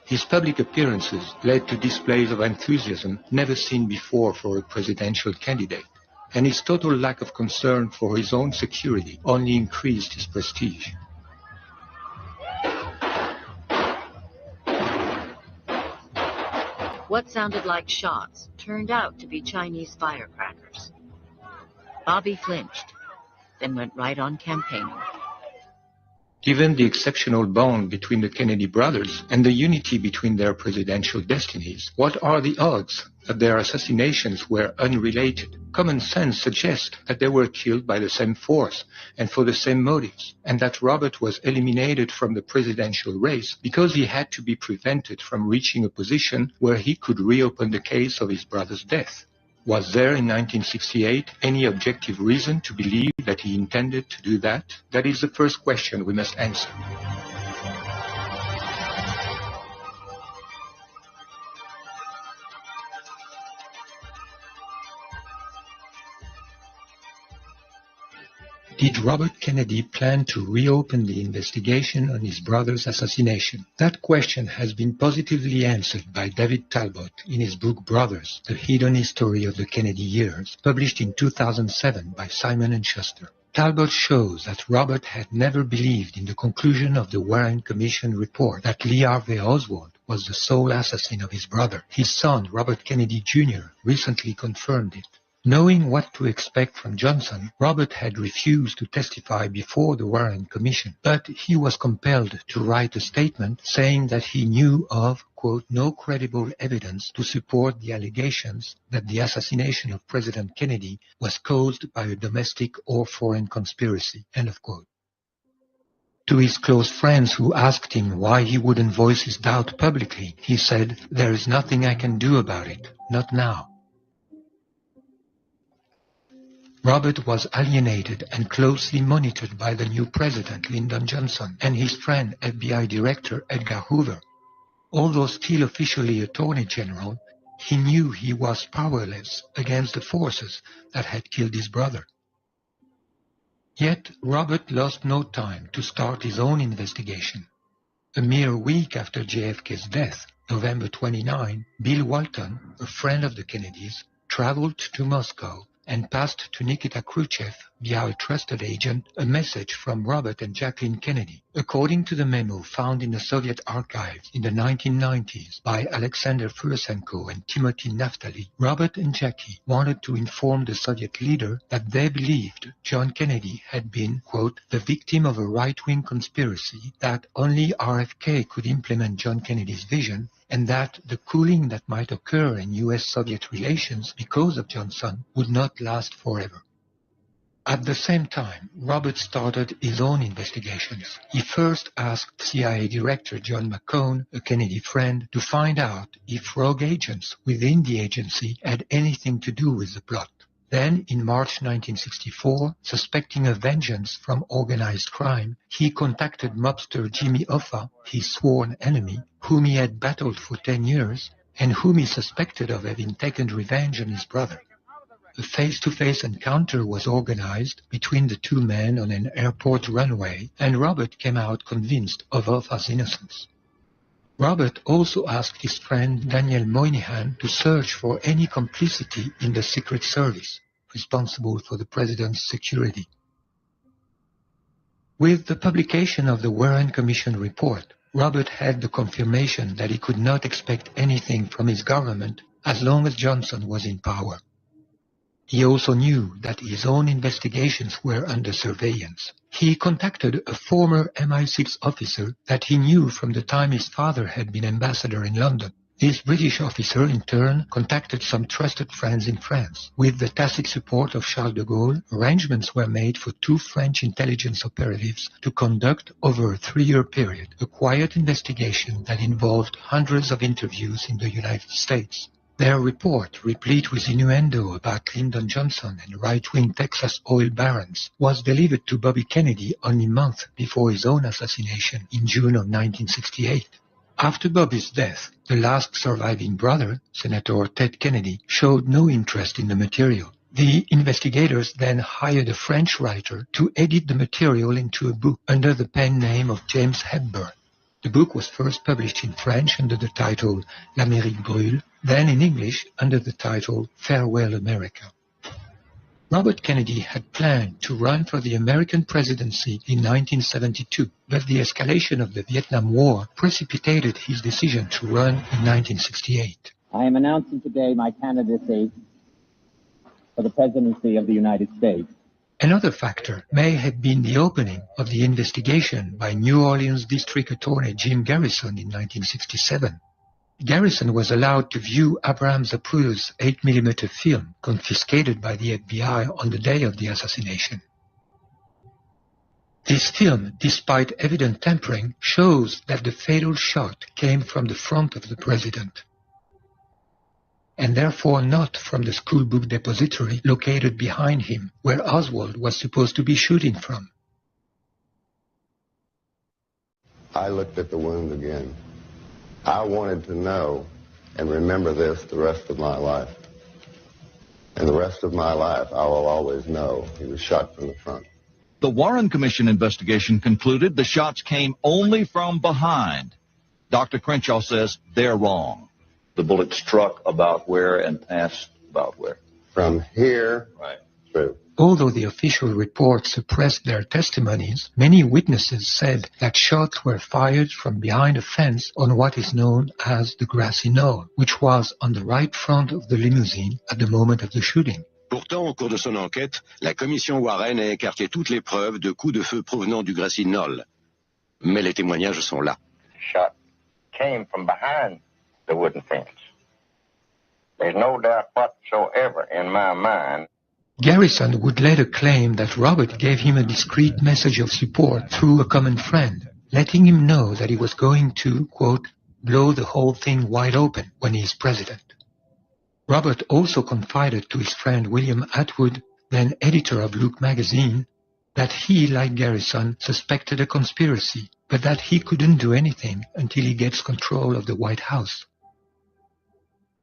His public appearances led to displays of enthusiasm never seen before for a presidential candidate, and his total lack of concern for his own security only increased his prestige. What sounded like shots turned out to be Chinese firecrackers. Bobby flinched, then went right on campaigning. Given the exceptional bond between the Kennedy brothers and the unity between their presidential destinies, what are the odds that their assassinations were unrelated? Common sense suggests that they were killed by the same force and for the same motives, and that Robert was eliminated from the presidential race because he had to be prevented from reaching a position where he could reopen the case of his brother's death. Was there in 1968 any objective reason to believe that he intended to do that? That is the first question we must answer. Did Robert Kennedy plan to reopen the investigation on his brother's assassination? That question has been positively answered by David Talbot in his book Brothers, The Hidden History of the Kennedy Years, published in 2007 by Simon & Schuster. Talbot shows that Robert had never believed in the conclusion of the Warren Commission report that Lee Harvey Oswald was the sole assassin of his brother. His son, Robert Kennedy Jr., recently confirmed it. Knowing what to expect from Johnson, Robert had refused to testify before the Warren Commission, but he was compelled to write a statement saying that he knew of, quote, no credible evidence to support the allegations that the assassination of President Kennedy was caused by a domestic or foreign conspiracy, end of quote. To his close friends who asked him why he wouldn't voice his doubt publicly, he said, "There is nothing I can do about it, not now." Robert was alienated and closely monitored by the new president, Lyndon Johnson, and his friend, FBI Director Edgar Hoover. Although still officially Attorney General, he knew he was powerless against the forces that had killed his brother. Yet Robert lost no time to start his own investigation. A mere week after JFK's death, November 29, Bill Walton, a friend of the Kennedys, traveled to Moscow and passed to Nikita Khrushchev via a trusted agent a message from Robert and Jacqueline Kennedy. According to the memo found in the Soviet archives in the 1990s by Alexander Fursenko and Timothy Naftali, Robert and Jackie wanted to inform the Soviet leader that they believed John Kennedy had been, quote, the victim of a right-wing conspiracy, that only RFK could implement John Kennedy's vision, and that the cooling that might occur in US-Soviet relations because of Johnson would not last forever. At the same time, Robert started his own investigations. He first asked CIA Director John McCone, a Kennedy friend, to find out if rogue agents within the agency had anything to do with the plot. Then, in March 1964, suspecting a vengeance from organized crime, he contacted mobster Jimmy Hoffa, his sworn enemy, whom he had battled for 10 years, and whom he suspected of having taken revenge on his brother. A face-to-face encounter was organized between the two men on an airport runway, and Robert came out convinced of Hoffa's innocence. Robert also asked his friend Daniel Moynihan to search for any complicity in the Secret Service, responsible for the president's security. With the publication of the Warren Commission report, Robert had the confirmation that he could not expect anything from his government as long as Johnson was in power. He also knew that his own investigations were under surveillance. He contacted a former MI6 officer that he knew from the time his father had been ambassador in London. This British officer, in turn, contacted some trusted friends in France. With the tacit support of Charles de Gaulle, arrangements were made for 2 French intelligence operatives to conduct, over a 3-year period, a quiet investigation that involved hundreds of interviews in the United States. Their report, replete with innuendo about Lyndon Johnson and right-wing Texas oil barons, was delivered to Bobby Kennedy only months before his own assassination in June of 1968. After Bobby's death, the last surviving brother, Senator Ted Kennedy, showed no interest in the material. The investigators then hired a French writer to edit the material into a book under the pen name of James Hepburn. The book was first published in French under the title L'Amérique brûle, then in English under the title Farewell America. Robert Kennedy had planned to run for the American presidency in 1972, but the escalation of the Vietnam War precipitated his decision to run in 1968. I am announcing today my candidacy for the presidency of the United States. Another factor may have been the opening of the investigation by New Orleans District Attorney Jim Garrison in 1967. Garrison was allowed to view Abraham Zapruder's 8mm film confiscated by the FBI on the day of the assassination. This film, despite evident tampering, shows that the fatal shot came from the front of the president, and therefore not from the schoolbook depository located behind him, where Oswald was supposed to be shooting from. I looked at the wound again. I wanted to know and remember this the rest of my life. And the rest of my life, I will always know he was shot from the front. The Warren Commission investigation concluded the shots came only from behind. Dr. Crenshaw says they're wrong. The bullet struck about where and passed about where? From here, right, through. Although the official report suppressed their testimonies, many witnesses said that shots were fired from behind a fence on what is known as the grassy knoll, which was on the right front of the limousine at the moment of the shooting. Pourtant, au cours de son enquête, la commission Warren a écarté toutes les preuves de coups de feu provenant du grassy knoll. Mais les témoignages sont là. The shot came from behind the wooden fence. There's no doubt whatsoever in my mind. Garrison would later claim that Robert gave him a discreet message of support through a common friend, letting him know that he was going to, quote, blow the whole thing wide open when he is president. Robert also confided to his friend William Atwood, then editor of Look magazine, that he, like Garrison, suspected a conspiracy, but that he couldn't do anything until he gets control of the White House.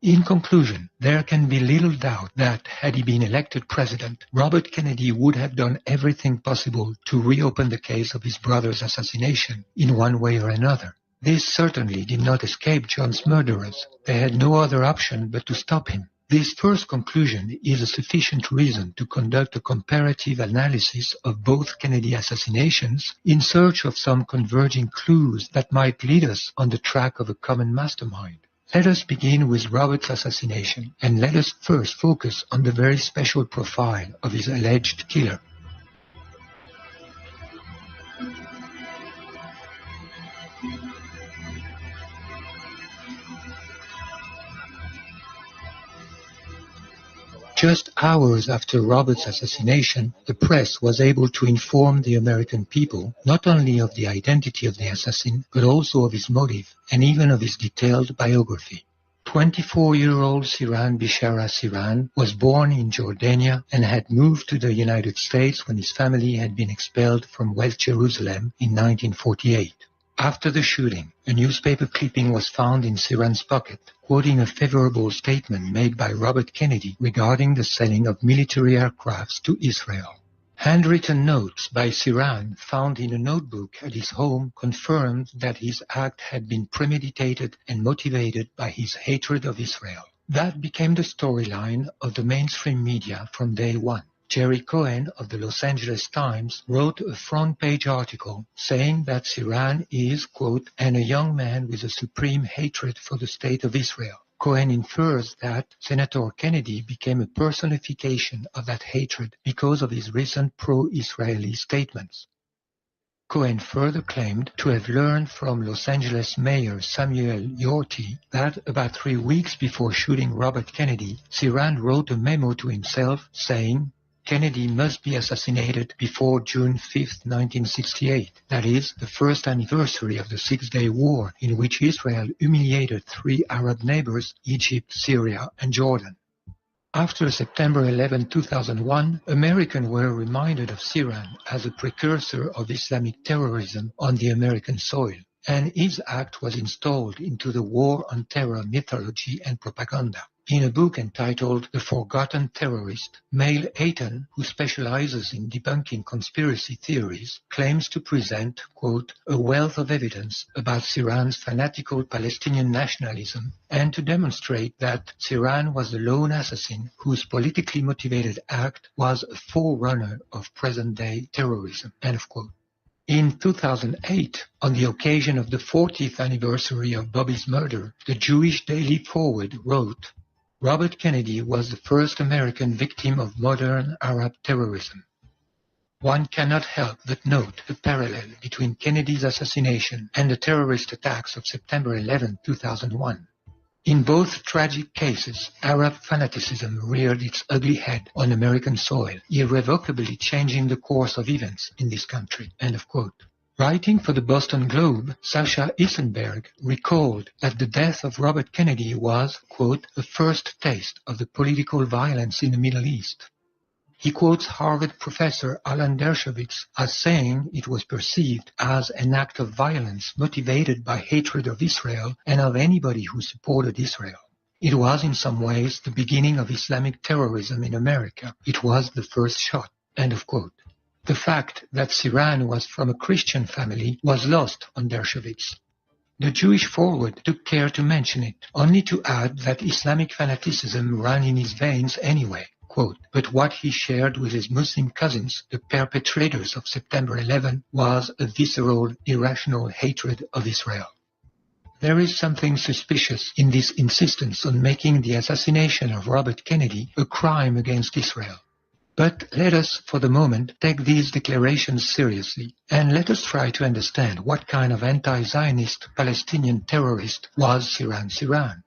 In conclusion, there can be little doubt that, had he been elected president, Robert Kennedy would have done everything possible to reopen the case of his brother's assassination in one way or another. This certainly did not escape John's murderers. They had no other option but to stop him. This first conclusion is a sufficient reason to conduct a comparative analysis of both Kennedy assassinations in search of some converging clues that might lead us on the track of a common mastermind. Let us begin with Robert's assassination, and let us first focus on the very special profile of his alleged killer. Just hours after Robert's assassination, the press was able to inform the American people not only of the identity of the assassin, but also of his motive and even of his detailed biography. 24-year-old Sirhan Bishara Sirhan was born in Jordania and had moved to the United States when his family had been expelled from West Jerusalem in 1948. After the shooting, a newspaper clipping was found in Sirhan's pocket, quoting a favorable statement made by Robert Kennedy regarding the selling of military aircrafts to Israel. Handwritten notes by Sirhan found in a notebook at his home confirmed that his act had been premeditated and motivated by his hatred of Israel. That became the storyline of the mainstream media from day one. Jerry Cohen of the Los Angeles Times wrote a front-page article saying that Sirhan is, quote, and a young man with a supreme hatred for the state of Israel. Cohen infers that Senator Kennedy became a personification of that hatred because of his recent pro-Israeli statements. Cohen further claimed to have learned from Los Angeles Mayor Samuel Yorty that about 3 weeks before shooting Robert Kennedy, Sirhan wrote a memo to himself saying, "Kennedy must be assassinated before June 5, 1968, that is, the first anniversary of the Six-Day War in which Israel humiliated 3 Arab neighbors, Egypt, Syria, and Jordan." After September 11, 2001, Americans were reminded of Sirhan as a precursor of Islamic terrorism on the American soil, and his act was installed into the War on Terror mythology and propaganda. In a book entitled The Forgotten Terrorist, Mail Ayton, who specializes in debunking conspiracy theories, claims to present, quote, "a wealth of evidence about Sirhan's fanatical Palestinian nationalism and to demonstrate that Sirhan was the lone assassin whose politically motivated act was a forerunner of present-day terrorism," end of quote. In 2008, on the occasion of the 40th anniversary of Bobby's murder, the Jewish Daily Forward wrote, "Robert Kennedy was the first American victim of modern Arab terrorism. One cannot help but note the parallel between Kennedy's assassination and the terrorist attacks of September 11, 2001. In both tragic cases, Arab fanaticism reared its ugly head on American soil, irrevocably changing the course of events in this country." End of quote. Writing for the Boston Globe, Sasha Issenberg recalled that the death of Robert Kennedy was, quote, "the first taste of the political violence in the Middle East." He quotes Harvard professor Alan Dershowitz as saying it was perceived as an act of violence motivated by hatred of Israel and of anybody who supported Israel. It was in some ways the beginning of Islamic terrorism in America. It was the first shot. End of quote. The fact that Sirhan was from a Christian family was lost on Dershowitz. The Jewish Forward took care to mention it, only to add that Islamic fanaticism ran in his veins anyway. Quote, "But what he shared with his Muslim cousins, the perpetrators of September 11, was a visceral, irrational hatred of Israel." There is something suspicious in this insistence on making the assassination of Robert Kennedy a crime against Israel. But let us, for the moment, take these declarations seriously, and let us try to understand what kind of anti-Zionist Palestinian terrorist was Sirhan.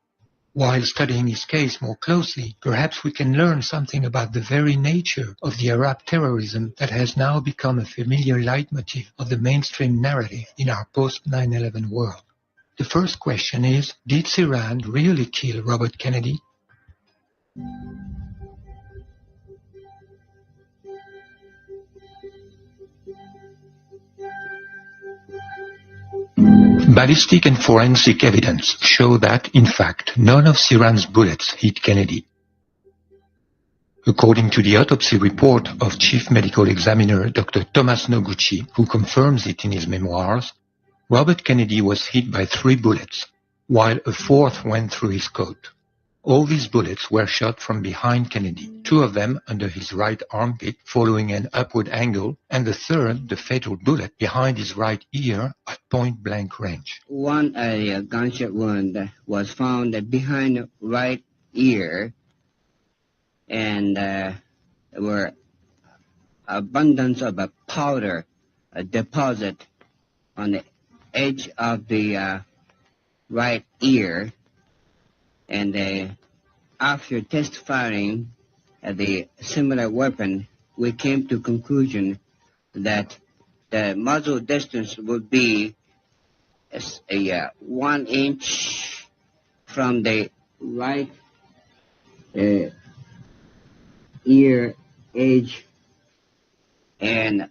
While studying his case more closely, perhaps we can learn something about the very nature of the Arab terrorism that has now become a familiar leitmotif of the mainstream narrative in our post-9/11 world. The first question is, did Sirhan really kill Robert Kennedy? Ballistic and forensic evidence show that, in fact, none of Sirhan's bullets hit Kennedy. According to the autopsy report of Chief Medical Examiner Dr. Thomas Noguchi, who confirms it in his memoirs, Robert Kennedy was hit by 3 bullets, while a 4th went through his coat. All these bullets were shot from behind Kennedy, 2 of them under his right armpit following an upward angle, and the 3rd, the fatal bullet, behind his right ear at point-blank range. One gunshot wound was found behind the right ear, and there were abundance of a powder deposit on the edge of the right ear. And after test firing the similar weapon, we came to conclusion that the muzzle distance would be 1 inch from the right ear edge and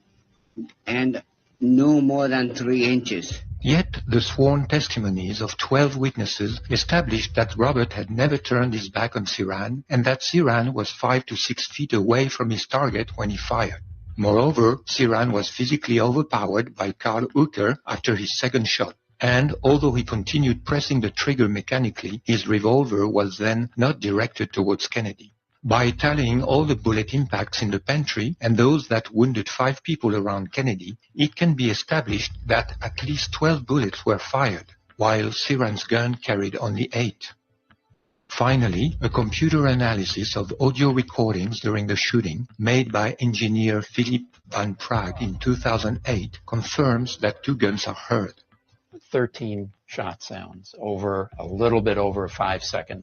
no more than 3 inches. Yet the sworn testimonies of 12 witnesses established that Robert had never turned his back on Sirhan and that Sirhan was 5 to 6 feet away from his target when he fired. Moreover, Sirhan was physically overpowered by Karl Utter after his second shot, and although he continued pressing the trigger mechanically, his revolver was then not directed towards Kennedy. By tallying all the bullet impacts in the pantry and those that wounded 5 people around Kennedy, it can be established that at least 12 bullets were fired, while Sirhan's gun carried only 8. Finally, a computer analysis of audio recordings during the shooting made by engineer Philippe Van Praag in 2008 confirms that 2 guns are heard. 13 shot sounds over a little bit over a 5-second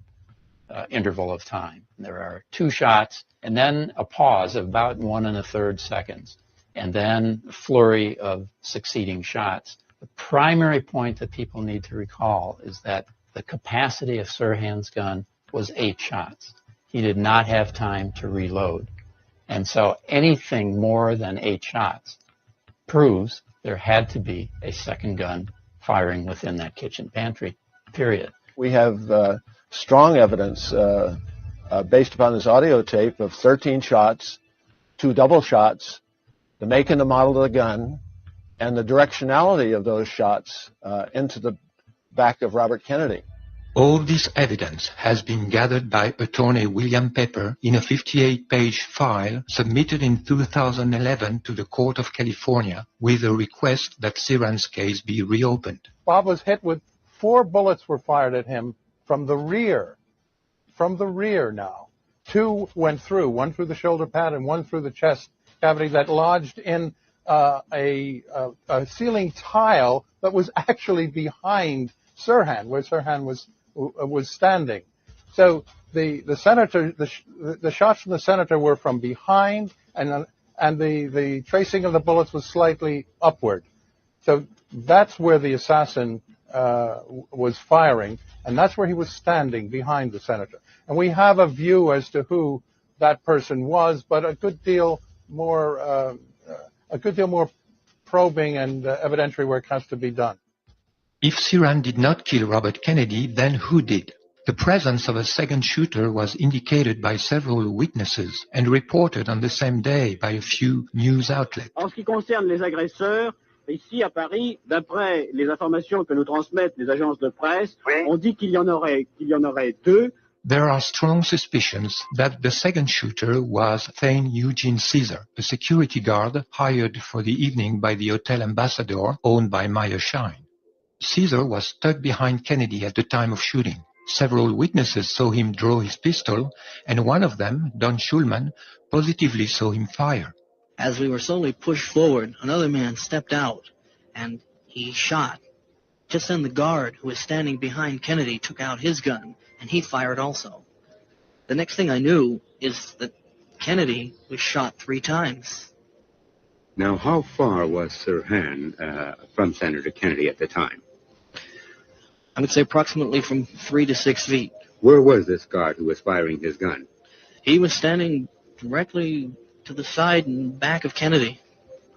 interval of time. There are 2 shots and then a pause of about 1 1/3 seconds, and then a flurry of succeeding shots. The primary point that people need to recall is that the capacity of Sirhan's gun was 8 shots. He did not have time to reload. And so anything more than 8 shots proves there had to be a second gun firing within that kitchen pantry, period. We have strong evidence based upon this audio tape of 13 shots, 2 double shots, the make and the model of the gun, and the directionality of those shots into the back of Robert Kennedy. All this evidence has been gathered by attorney William Pepper in a 58-page file submitted in 2011 to the Court of California with a request that Sirhan's case be reopened. Bob was hit with 4 bullets were fired at him from the rear. From the rear now. 2 went through, 1 through the shoulder pad and 1 through the chest cavity that lodged in a ceiling tile that was actually behind Sirhan, where Sirhan was standing. So the senator, the shots from the senator were from behind, and the tracing of the bullets was slightly upward. So that's where the assassin was firing, and that's where he was standing behind the senator. And we have a view as to who that person was, but a good deal more probing and evidentiary work has to be done. If Sirhan did not kill Robert Kennedy, then who did? The presence of a second shooter was indicated by several witnesses and reported on the same day by a few news outlets. En ce qui concerne les agresseurs, ici à Paris, d'après les informations que nous transmettent les agences de presse, on dit qu'il y en aurait 2. There are strong suspicions that the second shooter was Thane Eugene Caesar, a security guard hired for the evening by the Hotel Ambassador owned by Meyer Shine. Caesar was stuck behind Kennedy at the time of shooting. Several witnesses saw him draw his pistol, and one of them, Don Schulman, positively saw him fire. As we were slowly pushed forward, another man stepped out, and he shot. Just then the guard who was standing behind Kennedy took out his gun, and he fired also. The next thing I knew is that Kennedy was shot 3 times. Now, how far was Sirhan from Senator Kennedy at the time? I would say approximately from 3 to 6 feet. Where was this guard who was firing his gun? He was standing directly to the side and back of Kennedy.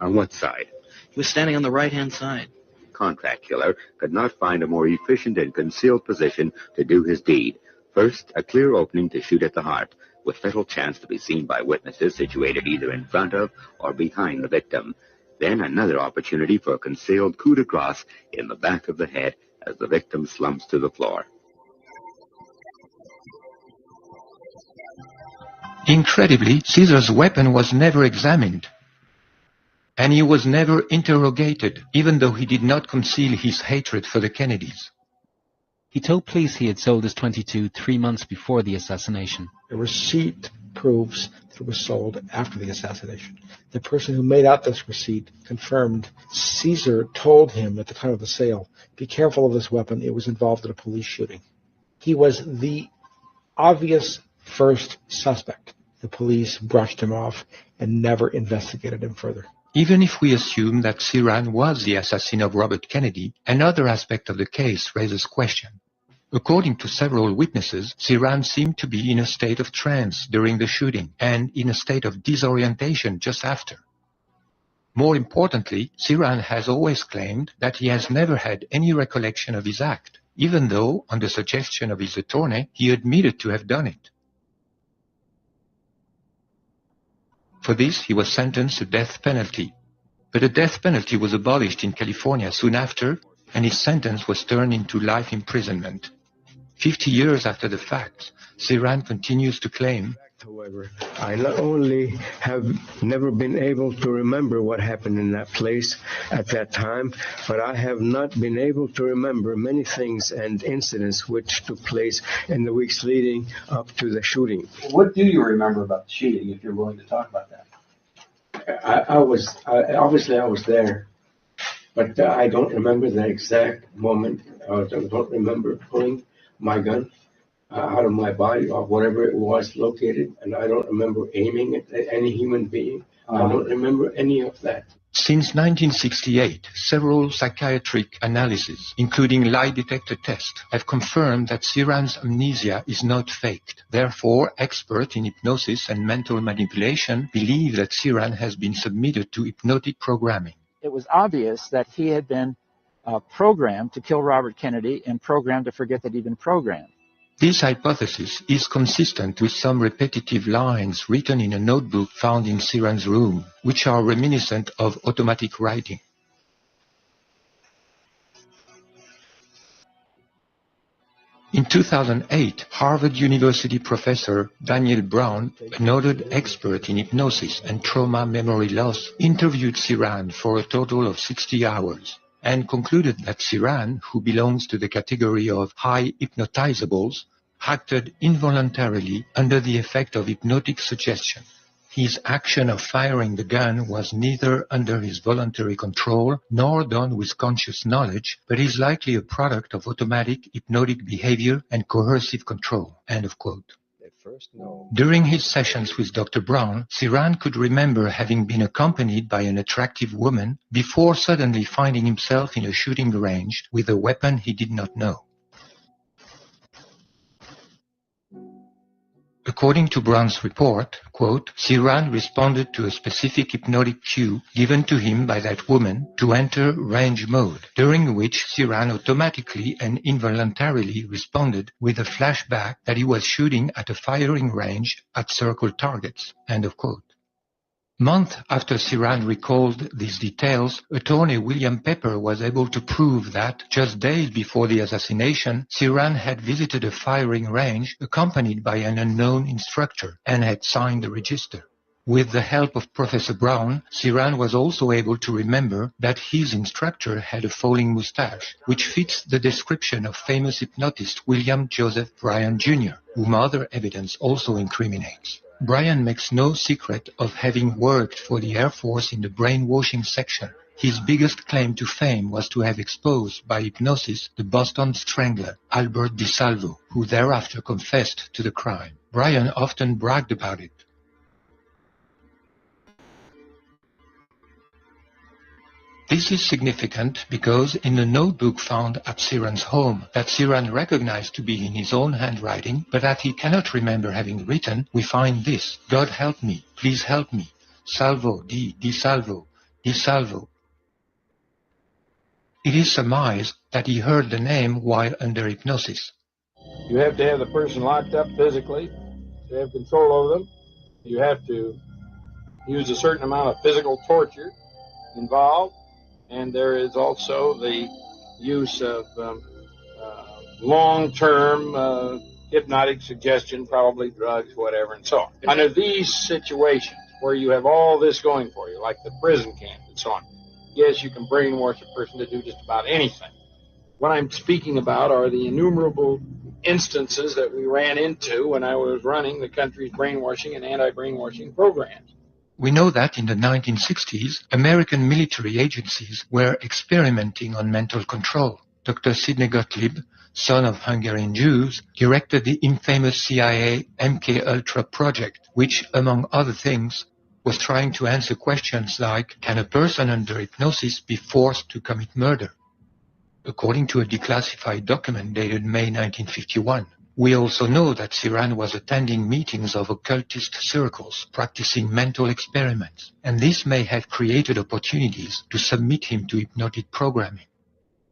On what side? He was standing on the right-hand side. Contract killer could not find a more efficient and concealed position to do his deed. First, a clear opening to shoot at the heart, with little chance to be seen by witnesses situated either in front of or behind the victim. Then another opportunity for a concealed coup de grace in the back of the head as the victim slumps to the floor. Incredibly, Caesar's weapon was never examined, and he was never interrogated, even though he did not conceal his hatred for the Kennedys. He told police he had sold his .22 3 months before the assassination. The receipt proves that it was sold after the assassination. The person who made out this receipt confirmed Caesar told him at the time of the sale, be careful of this weapon, it was involved in a police shooting. He was the obvious first suspect. The police brushed him off and never investigated him further. Even if we assume that Sirhan was the assassin of Robert Kennedy, another aspect of the case raises question. According to several witnesses, Sirhan seemed to be in a state of trance during the shooting and in a state of disorientation just after. More importantly, Sirhan has always claimed that he has never had any recollection of his act, even though, on the suggestion of his attorney, he admitted to have done it. For this, he was sentenced to death penalty. But the death penalty was abolished in California soon after, and his sentence was turned into life imprisonment. 50 years after the fact, Sirhan continues to claim However, I not only have never been able to remember what happened in that place at that time, but I have not been able to remember many things and incidents which took place in the weeks leading up to the shooting. What do you remember about the shooting, if you're willing to talk about that? I was there, but I don't remember the exact moment. I don't remember pulling my gun out of my body or whatever it was located, and I don't remember aiming at any human being. I don't remember any of that. Since 1968, several psychiatric analyses, including lie detector tests, have confirmed that Ciran's amnesia is not faked. Therefore, experts in hypnosis and mental manipulation believe that Ciran has been submitted to hypnotic programming. It was obvious that he had been programmed to kill Robert Kennedy and programmed to forget that he'd been programmed. This hypothesis is consistent with some repetitive lines written in a notebook found in Ciran's room, which are reminiscent of automatic writing. In 2008, Harvard University professor Daniel Brown, a noted expert in hypnosis and trauma memory loss, interviewed Ciran for a total of 60 hours. And concluded that Ciran, who belongs to the category of high hypnotizables, acted involuntarily under the effect of hypnotic suggestion. His action of firing the gun was neither under his voluntary control nor done with conscious knowledge, but is likely a product of automatic hypnotic behavior and coercive control." End of quote. During his sessions with Dr. Brown, Ciran could remember having been accompanied by an attractive woman before suddenly finding himself in a shooting range with a weapon he did not know. According to Brown's report, quote, Ciran responded to a specific hypnotic cue given to him by that woman to enter range mode, during which Ciran automatically and involuntarily responded with a flashback that he was shooting at a firing range at circled targets. End of quote. Months after Ciran recalled these details, attorney William Pepper was able to prove that, just days before the assassination, Ciran had visited a firing range accompanied by an unknown instructor and had signed the register. With the help of Professor Brown, Ciran was also able to remember that his instructor had a falling mustache, which fits the description of famous hypnotist William Joseph Bryan Jr., whom other evidence also incriminates. Bryan makes no secret of having worked for the Air Force in the brainwashing section. His biggest claim to fame was to have exposed by hypnosis the Boston Strangler, Albert DeSalvo, who thereafter confessed to the crime. Bryan often bragged about it. This is significant because in the notebook found at Ciran's home that Ciran recognized to be in his own handwriting, but that he cannot remember having written, we find this: God help me, please help me, salvo, di salvo, di salvo. It is surmised that he heard the name while under hypnosis. You have to have the person locked up physically to have control over them. You have to use a certain amount of physical torture involved. And there is also the use of long-term hypnotic suggestion, probably drugs, whatever, and so on. Under these situations where you have all this going for you, like the prison camp and so on, yes, you can brainwash a person to do just about anything. What I'm speaking about are the innumerable instances that we ran into when I was running the country's brainwashing and anti-brainwashing programs. We know that in the 1960s, American military agencies were experimenting on mental control. Dr. Sidney Gottlieb, son of Hungarian Jews, directed the infamous CIA MK-Ultra project, which, among other things, was trying to answer questions like, can a person under hypnosis be forced to commit murder? According to a declassified document dated May 1951. We also know that Ciran was attending meetings of occultist circles, practicing mental experiments, and this may have created opportunities to submit him to hypnotic programming.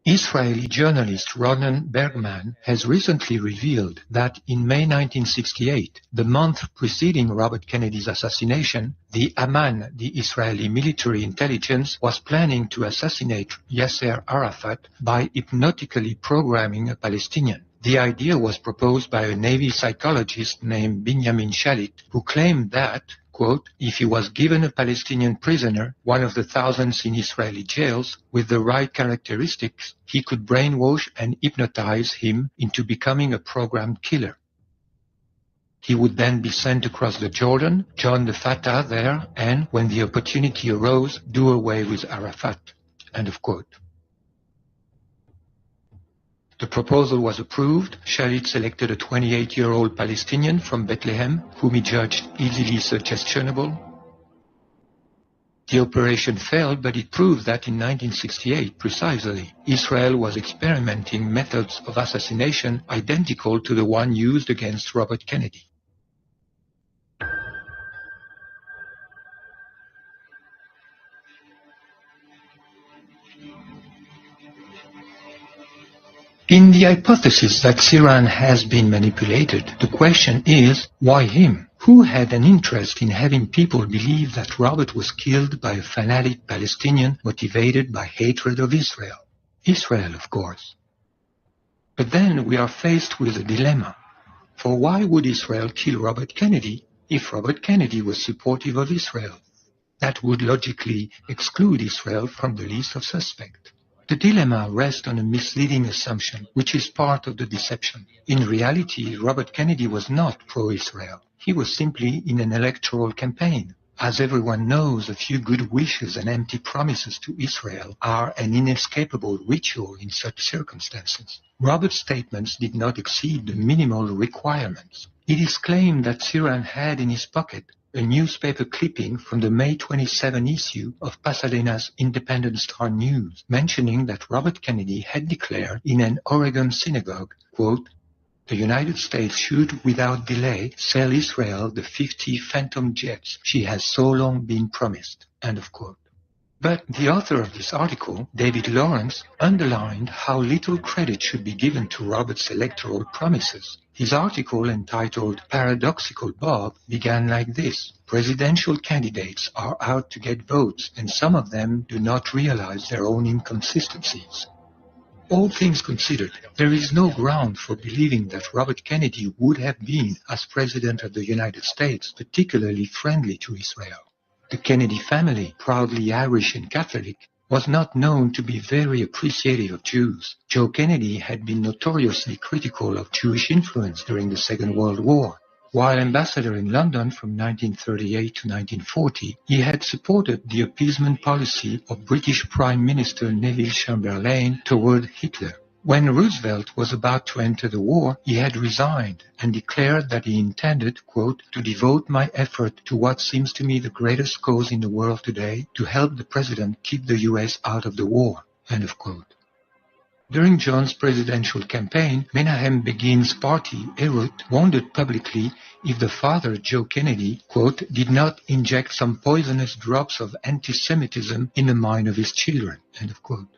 Israeli journalist Ronen Bergman has recently revealed that in May 1968, the month preceding Robert Kennedy's assassination, the Aman, the Israeli military intelligence, was planning to assassinate Yasser Arafat by hypnotically programming a Palestinian. The idea was proposed by a Navy psychologist named Benjamin Shalit, who claimed that, quote, if he was given a Palestinian prisoner, one of the thousands in Israeli jails, with the right characteristics, he could brainwash and hypnotize him into becoming a programmed killer. He would then be sent across the Jordan, join the Fatah there, and, when the opportunity arose, do away with Arafat. End of quote. The proposal was approved. Shalit selected a 28-year-old Palestinian from Bethlehem, whom he judged easily suggestionable. The operation failed, but it proved that in 1968, precisely, Israel was experimenting methods of assassination identical to the one used against Robert Kennedy. In the hypothesis that Iran has been manipulated, the question is, why him? Who had an interest in having people believe that Robert was killed by a fanatic Palestinian motivated by hatred of Israel? Israel, of course. But then we are faced with a dilemma. For why would Israel kill Robert Kennedy if Robert Kennedy was supportive of Israel? That would logically exclude Israel from the list of suspects. The dilemma rests on a misleading assumption, which is part of the deception. In reality, Robert Kennedy was not pro-Israel. He was simply in an electoral campaign. As everyone knows, a few good wishes and empty promises to Israel are an inescapable ritual in such circumstances. Robert's statements did not exceed the minimal requirements. It is claimed that Iran had in his pocket a newspaper clipping from the May 27 issue of Pasadena's Independent Star News, mentioning that Robert Kennedy had declared in an Oregon synagogue, quote, the United States should, without delay, sell Israel the 50 Phantom jets she has so long been promised, end of quote. But the author of this article, David Lawrence, underlined how little credit should be given to Robert's electoral promises. His article, entitled Paradoxical Bob, began like this. Presidential candidates are out to get votes, and some of them do not realize their own inconsistencies. All things considered, there is no ground for believing that Robert Kennedy would have been, as President of the United States, particularly friendly to Israel. The Kennedy family, proudly Irish and Catholic, was not known to be very appreciative of Jews. Joe Kennedy had been notoriously critical of Jewish influence during the Second World War. While ambassador in London from 1938 to 1940, he had supported the appeasement policy of British Prime Minister Neville Chamberlain toward Hitler. When Roosevelt was about to enter the war, he had resigned and declared that he intended, quote, to devote my effort to what seems to me the greatest cause in the world today, to help the president keep the U.S. out of the war, end of quote. During John's presidential campaign, Menahem Begin's party, Erut, wondered publicly if the father, Joe Kennedy, quote, did not inject some poisonous drops of anti-Semitism in the mind of his children, end of quote.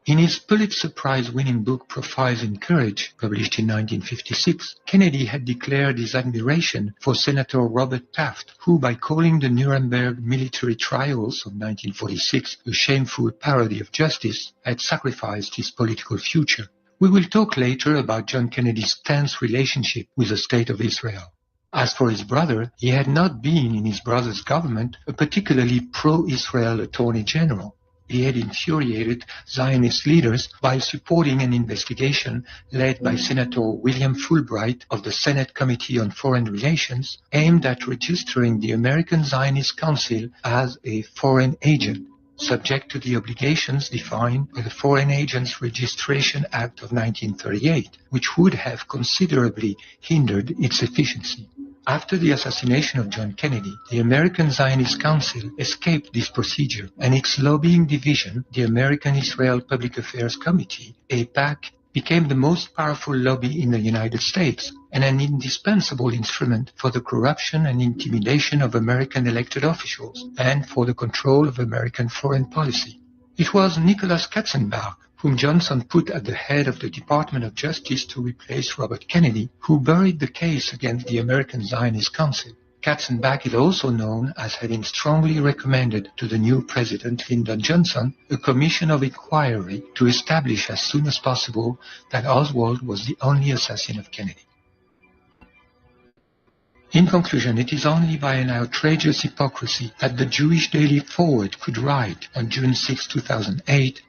In his Pulitzer Prize-winning book Profiles in Courage, published in 1956, Kennedy had declared his admiration for Senator Robert Taft, who, by calling the Nuremberg military trials of 1946 a shameful parody of justice, had sacrificed his political future. We will talk later about John Kennedy's tense relationship with the State of Israel. As for his brother, he had not been in his brother's government a particularly pro-Israel attorney general. He had infuriated Zionist leaders by supporting an investigation led by Senator William Fulbright of the Senate Committee on Foreign Relations aimed at registering the American Zionist Council as a foreign agent, subject to the obligations defined by the Foreign Agents Registration Act of 1938, which would have considerably hindered its efficiency. After the assassination of John Kennedy, the American Zionist Council escaped this procedure, and its lobbying division, the American Israel Public Affairs Committee, AIPAC, became the most powerful lobby in the United States and an indispensable instrument for the corruption and intimidation of American elected officials and for the control of American foreign policy. It was Nicholas Katzenbach, whom Johnson put at the head of the Department of Justice to replace Robert Kennedy, who buried the case against the American Zionist Council. Katzenbach is also known as having strongly recommended to the new president, Lyndon Johnson, a commission of inquiry to establish as soon as possible that Oswald was the only assassin of Kennedy. In conclusion, it is only by an outrageous hypocrisy that the Jewish Daily Forward could write on June 6, 2008,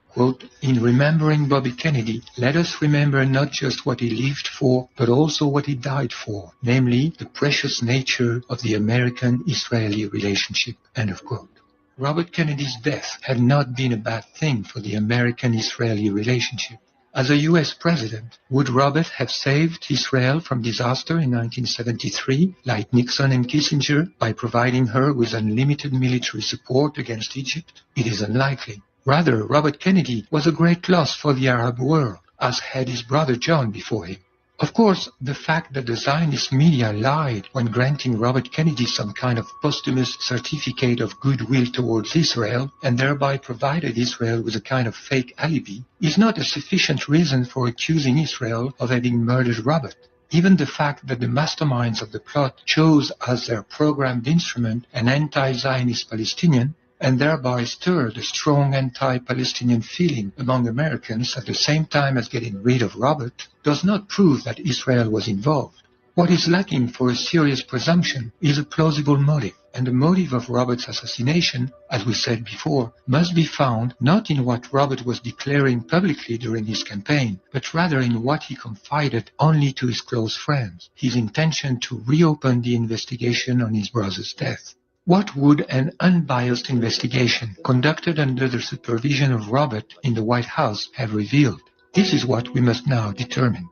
quote, "In remembering Bobby Kennedy, let us remember not just what he lived for, but also what he died for, namely the precious nature of the American-Israeli relationship," end of quote. Robert Kennedy's death had not been a bad thing for the American-Israeli relationship. As a U.S. president, would Robert have saved Israel from disaster in 1973, like Nixon and Kissinger, by providing her with unlimited military support against Egypt? It is unlikely. Rather, Robert Kennedy was a great loss for the Arab world, as had his brother John before him. Of course, the fact that the Zionist media lied when granting Robert Kennedy some kind of posthumous certificate of goodwill towards Israel, and thereby provided Israel with a kind of fake alibi, is not a sufficient reason for accusing Israel of having murdered Robert. Even the fact that the masterminds of the plot chose as their programmed instrument an anti-Zionist Palestinian, and thereby stirred a strong anti-Palestinian feeling among Americans at the same time as getting rid of Robert, does not prove that Israel was involved. What is lacking for a serious presumption is a plausible motive, and the motive of Robert's assassination, as we said before, must be found not in what Robert was declaring publicly during his campaign, but rather in what he confided only to his close friends, his intention to reopen the investigation on his brother's death. What would an unbiased investigation conducted under the supervision of Robert in the White House have revealed? This is what we must now determine.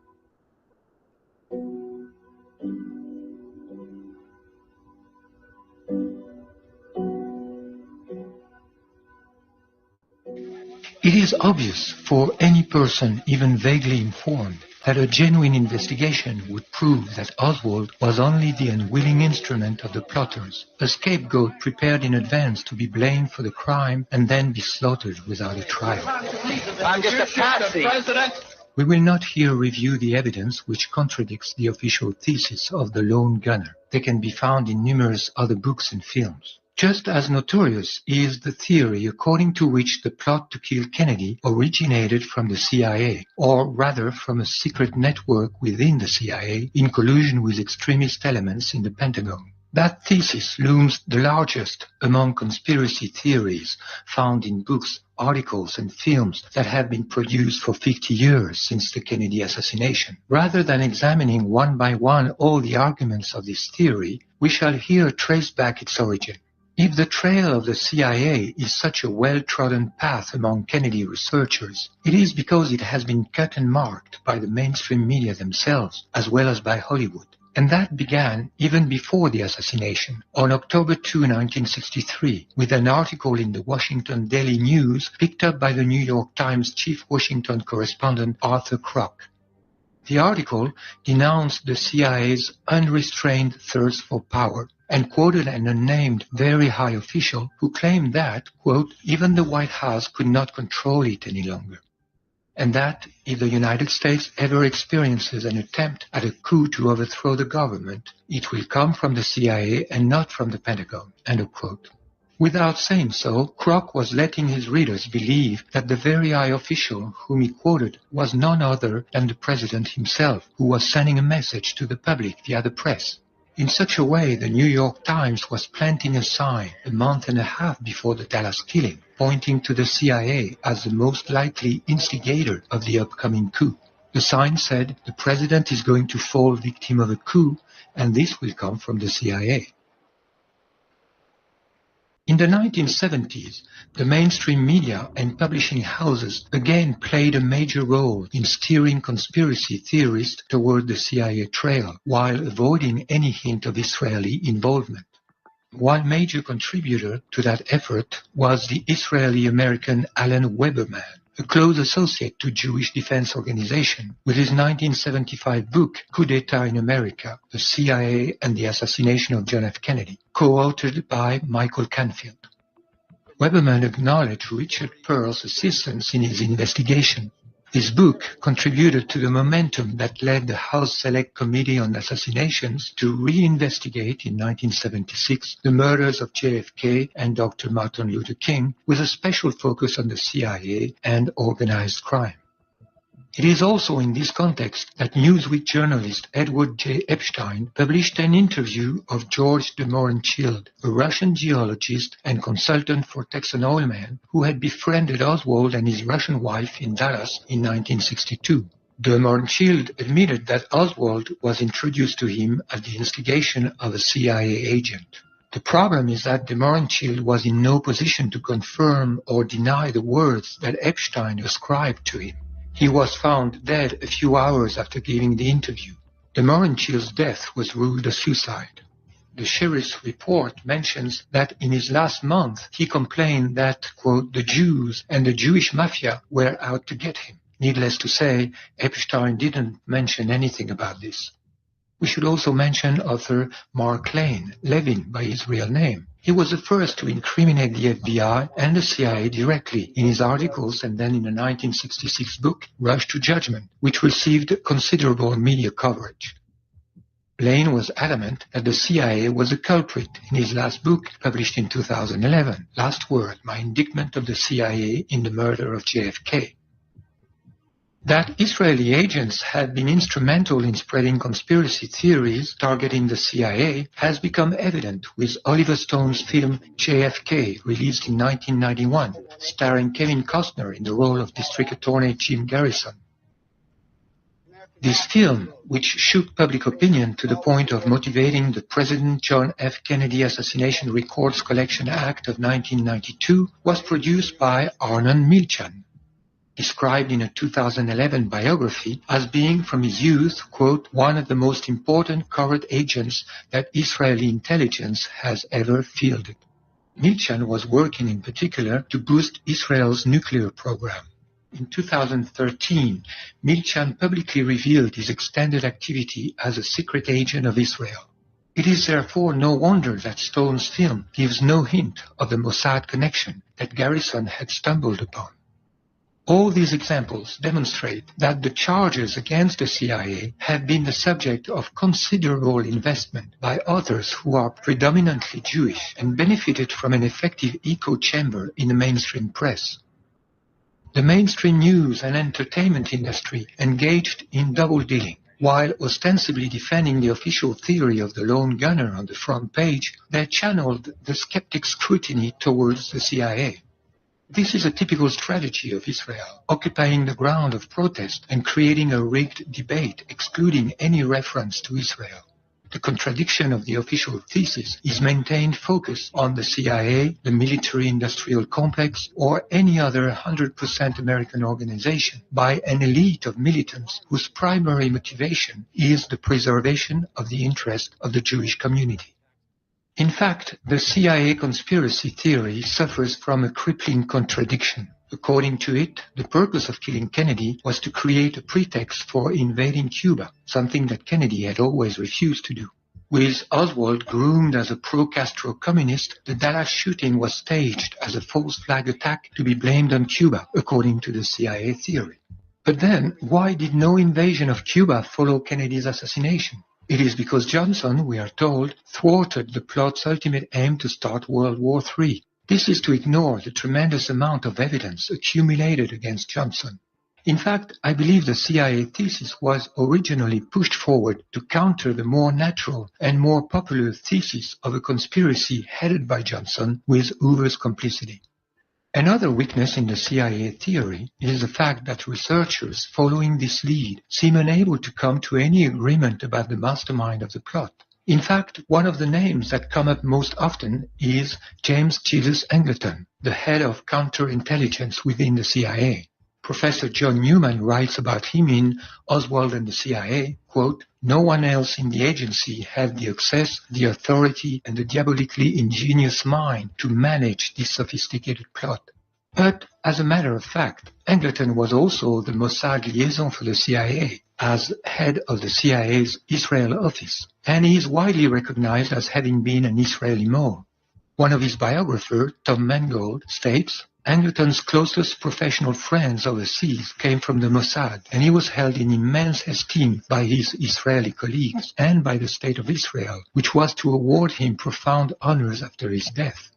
It is obvious for any person even vaguely informed that a genuine investigation would prove that Oswald was only the unwilling instrument of the plotters, a scapegoat prepared in advance to be blamed for the crime and then be slaughtered without a trial. I'm just a patsy. We will not here review the evidence which contradicts the official thesis of the lone gunner. They can be found in numerous other books and films. Just as notorious is the theory according to which the plot to kill Kennedy originated from the CIA, or rather from a secret network within the CIA in collusion with extremist elements in the Pentagon. That thesis looms the largest among conspiracy theories found in books, articles, and films that have been produced for 50 years since the Kennedy assassination. Rather than examining one by one all the arguments of this theory, we shall here trace back its origin. If the trail of the CIA is such a well-trodden path among Kennedy researchers, it is because it has been cut and marked by the mainstream media themselves, as well as by Hollywood. And that began even before the assassination, on October 2, 1963, with an article in the Washington Daily News picked up by the New York Times chief Washington correspondent Arthur Kroc. The article denounced the CIA's unrestrained thirst for power, and quoted an unnamed very high official who claimed that, quote, even the White House could not control it any longer, and that if the United States ever experiences an attempt at a coup to overthrow the government, it will come from the CIA and not from the Pentagon, end of quote. Without saying so, Kroc was letting his readers believe that the very high official whom he quoted was none other than the president himself, who was sending a message to the public via the press. In such a way, the New York Times was planting a sign a month and a half before the Dallas killing, pointing to the CIA as the most likely instigator of the upcoming coup. The sign said, the president is going to fall victim of a coup, and this will come from the CIA. In the 1970s, the mainstream media and publishing houses again played a major role in steering conspiracy theorists toward the CIA trail, while avoiding any hint of Israeli involvement. One major contributor to that effort was the Israeli-American Alan Weberman, a close associate to Jewish Defense Organization, with his 1975 book, Coup d'Etat in America, the CIA and the Assassination of John F. Kennedy, co-authored by Michael Canfield. Weberman acknowledged Richard Pearl's assistance in his investigation. This book contributed to the momentum that led the House Select Committee on Assassinations to reinvestigate in 1976 the murders of JFK and Dr. Martin Luther King, with a special focus on the CIA and organized crime. It is also in this context that Newsweek journalist Edward J. Epstein published an interview of George de Mohrenschildt, a Russian geologist and consultant for Texan oil men who had befriended Oswald and his Russian wife in Dallas in 1962. De Mohrenschildt admitted that Oswald was introduced to him at the instigation of a CIA agent. The problem is that de Mohrenschildt was in no position to confirm or deny the words that Epstein ascribed to him. He was found dead a few hours after giving the interview. De Mohrenschildt's death was ruled a suicide. The sheriff's report mentions that in his last month he complained that, quote, the Jews and the Jewish mafia were out to get him. Needless to say, Epstein didn't mention anything about this. We should also mention author Mark Levin by his real name. He was the first to incriminate the FBI and the CIA directly in his articles and then in the 1966 book, Rush to Judgment, which received considerable media coverage. Lane was adamant that the CIA was the culprit in his last book, published in 2011, Last Word, My Indictment of the CIA in the Murder of JFK. That Israeli agents had been instrumental in spreading conspiracy theories targeting the CIA has become evident with Oliver Stone's film JFK, released in 1991, starring Kevin Costner in the role of District Attorney Jim Garrison. This film, which shook public opinion to the point of motivating the President John F. Kennedy Assassination Records Collection Act of 1992, was produced by Arnon Milchan, described in a 2011 biography as being from his youth, quote, one of the most important covert agents that Israeli intelligence has ever fielded. Milchan was working in particular to boost Israel's nuclear program. In 2013, Milchan publicly revealed his extended activity as a secret agent of Israel. It is therefore no wonder that Stone's film gives no hint of the Mossad connection that Garrison had stumbled upon. All these examples demonstrate that the charges against the CIA have been the subject of considerable investment by others who are predominantly Jewish and benefited from an effective echo chamber in the mainstream press. The mainstream news and entertainment industry engaged in double-dealing. While ostensibly defending the official theory of the lone gunner on the front page, they channeled the skeptic scrutiny towards the CIA. This is a typical strategy of Israel, occupying the ground of protest and creating a rigged debate, excluding any reference to Israel. The contradiction of the official thesis is maintained focus on the CIA, the military-industrial complex, or any other 100% American organization by an elite of militants whose primary motivation is the preservation of the interest of the Jewish community. In fact, the CIA conspiracy theory suffers from a crippling contradiction. According to it, the purpose of killing Kennedy was to create a pretext for invading Cuba, something that Kennedy had always refused to do. With Oswald groomed as a pro-Castro communist, the Dallas shooting was staged as a false flag attack to be blamed on Cuba, according to the CIA theory. But then, why did no invasion of Cuba follow Kennedy's assassination? It is because Johnson, we are told, thwarted the plot's ultimate aim to start World War III. This is to ignore the tremendous amount of evidence accumulated against Johnson. In fact, I believe the CIA thesis was originally pushed forward to counter the more natural and more popular thesis of a conspiracy headed by Johnson with Hoover's complicity. Another weakness in the CIA theory is the fact that researchers following this lead seem unable to come to any agreement about the mastermind of the plot. In fact, one of the names that come up most often is James Jesus Angleton, the head of counterintelligence within the CIA. Professor John Newman writes about him in Oswald and the CIA, quote, no one else in the agency had the access, the authority, and the diabolically ingenious mind to manage this sophisticated plot. But, as a matter of fact, Angleton was also the Mossad liaison for the CIA, as head of the CIA's Israel office, and he is widely recognized as having been an Israeli Mole. One of his biographers, Tom Mangold, states, Angleton's closest professional friends overseas came from the Mossad, and he was held in immense esteem by his Israeli colleagues and by the State of Israel, which was to award him profound honors after his death.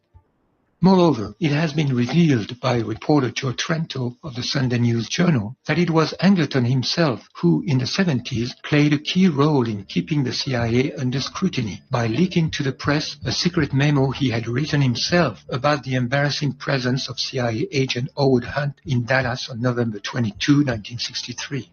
Moreover, it has been revealed by reporter Joe Trento of the Sunday News Journal that it was Angleton himself who, in the 70s, played a key role in keeping the CIA under scrutiny by leaking to the press a secret memo he had written himself about the embarrassing presence of CIA agent Howard Hunt in Dallas on November 22, 1963.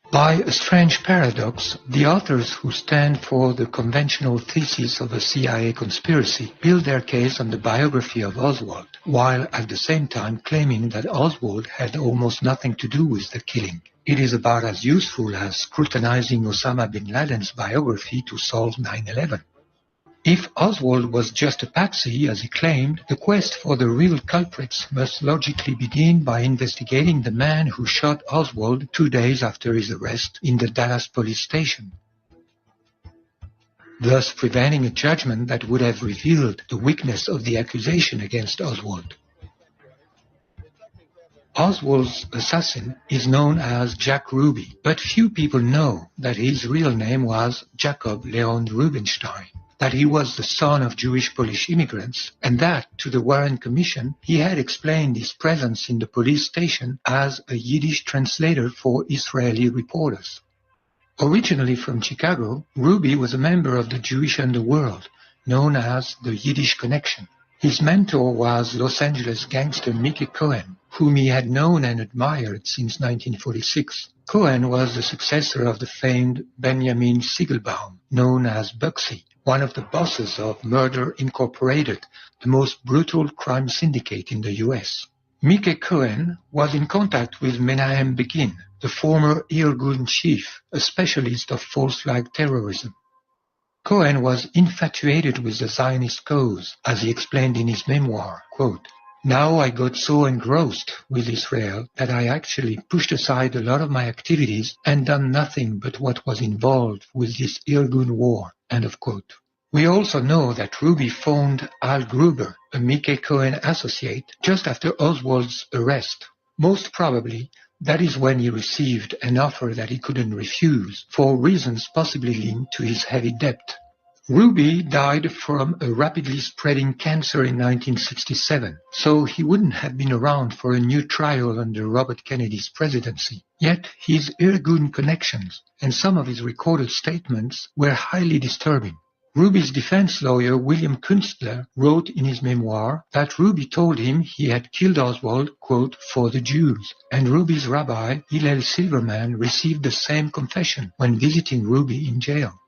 By a strange paradox, the authors who stand for the conventional thesis of a CIA conspiracy build their case on the biography of Oswald, while at the same time claiming that Oswald had almost nothing to do with the killing. It is about as useful as scrutinizing Osama bin Laden's biography to solve 9/11. If Oswald was just a patsy, as he claimed, the quest for the real culprits must logically begin by investigating the man who shot Oswald 2 days after his arrest in the Dallas police station, thus preventing a judgment that would have revealed the weakness of the accusation against Oswald. Oswald's assassin is known as Jack Ruby, but few people know that his real name was Jacob Leon Rubinstein, that he was the son of Jewish Polish immigrants, and that, to the Warren Commission, he had explained his presence in the police station as a Yiddish translator for Israeli reporters. Originally from Chicago, Ruby was a member of the Jewish underworld, known as the Yiddish Connection. His mentor was Los Angeles gangster Mickey Cohen, whom he had known and admired since 1946. Cohen was the successor of the famed Benjamin Siegelbaum, known as Bugsy, one of the bosses of Murder Incorporated, the most brutal crime syndicate in the U.S. Mickey Cohen was in contact with Menahem Begin, the former Irgun chief, a specialist of false flag terrorism. Cohen was infatuated with the Zionist cause, as he explained in his memoir, quote, "Now I got so engrossed with Israel that I actually pushed aside a lot of my activities and done nothing but what was involved with this Irgun war," end of quote. We also know that Ruby phoned Al Gruber, a Mickey Cohen associate, just after Oswald's arrest. Most probably, that is when he received an offer that he couldn't refuse, for reasons possibly linked to his heavy debt. Ruby died from a rapidly spreading cancer in 1967, so he wouldn't have been around for a new trial under Robert Kennedy's presidency. Yet his Irgun connections and some of his recorded statements were highly disturbing. Ruby's defense lawyer, William Kunstler, wrote in his memoir that Ruby told him he had killed Oswald, quote, "for the Jews," and Ruby's rabbi, Hillel Silverman, received the same confession when visiting Ruby in jail.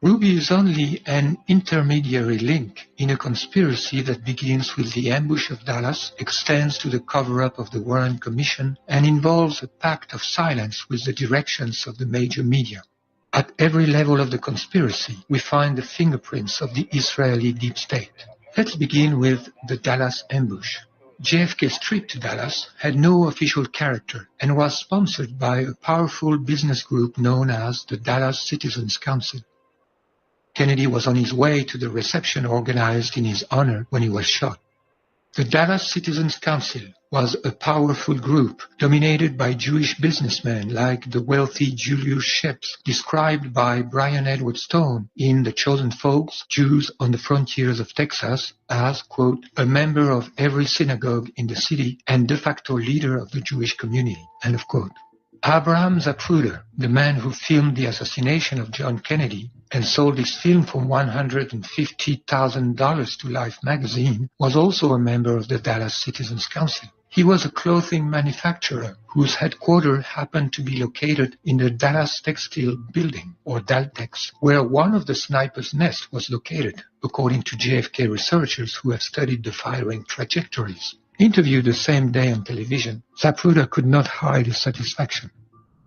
Ruby is only an intermediary link in a conspiracy that begins with the ambush of Dallas, extends to the cover-up of the Warren Commission, and involves a pact of silence with the directions of the major media. At every level of the conspiracy, we find the fingerprints of the Israeli deep state. Let's begin with the Dallas ambush. JFK's trip to Dallas had no official character and was sponsored by a powerful business group known as the Dallas Citizens Council. Kennedy was on his way to the reception organized in his honor when he was shot. The Dallas Citizens Council was a powerful group dominated by Jewish businessmen like the wealthy Julius Sheps, described by Brian Edward Stone in The Chosen Folks, Jews on the Frontiers of Texas, as, quote, "a member of every synagogue in the city and de facto leader of the Jewish community," end of quote. Abraham Zapruder, the man who filmed the assassination of John Kennedy and sold his film for $150,000 to Life magazine, was also a member of the Dallas Citizens Council. He was a clothing manufacturer whose headquarters happened to be located in the Dallas Textile Building, or Daltex, where one of the snipers' nests was located, according to JFK researchers who have studied the firing trajectories. Interviewed the same day on television, Zapruder could not hide his satisfaction.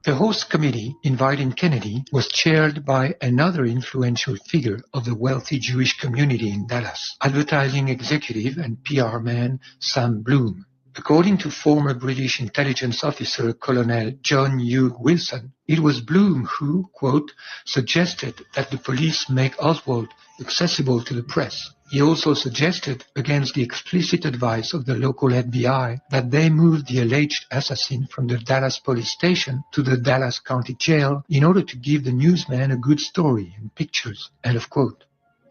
The host committee inviting Kennedy was chaired by another influential figure of the wealthy Jewish community in Dallas, advertising executive and PR man Sam Bloom. According to former British intelligence officer Colonel John Hugh Wilson, it was Bloom who, quote, suggested that the police make Oswald accessible to the press. He also suggested, against the explicit advice of the local FBI, that they move the alleged assassin from the Dallas police station to the Dallas County Jail in order to give the newsman a good story and pictures, end of quote.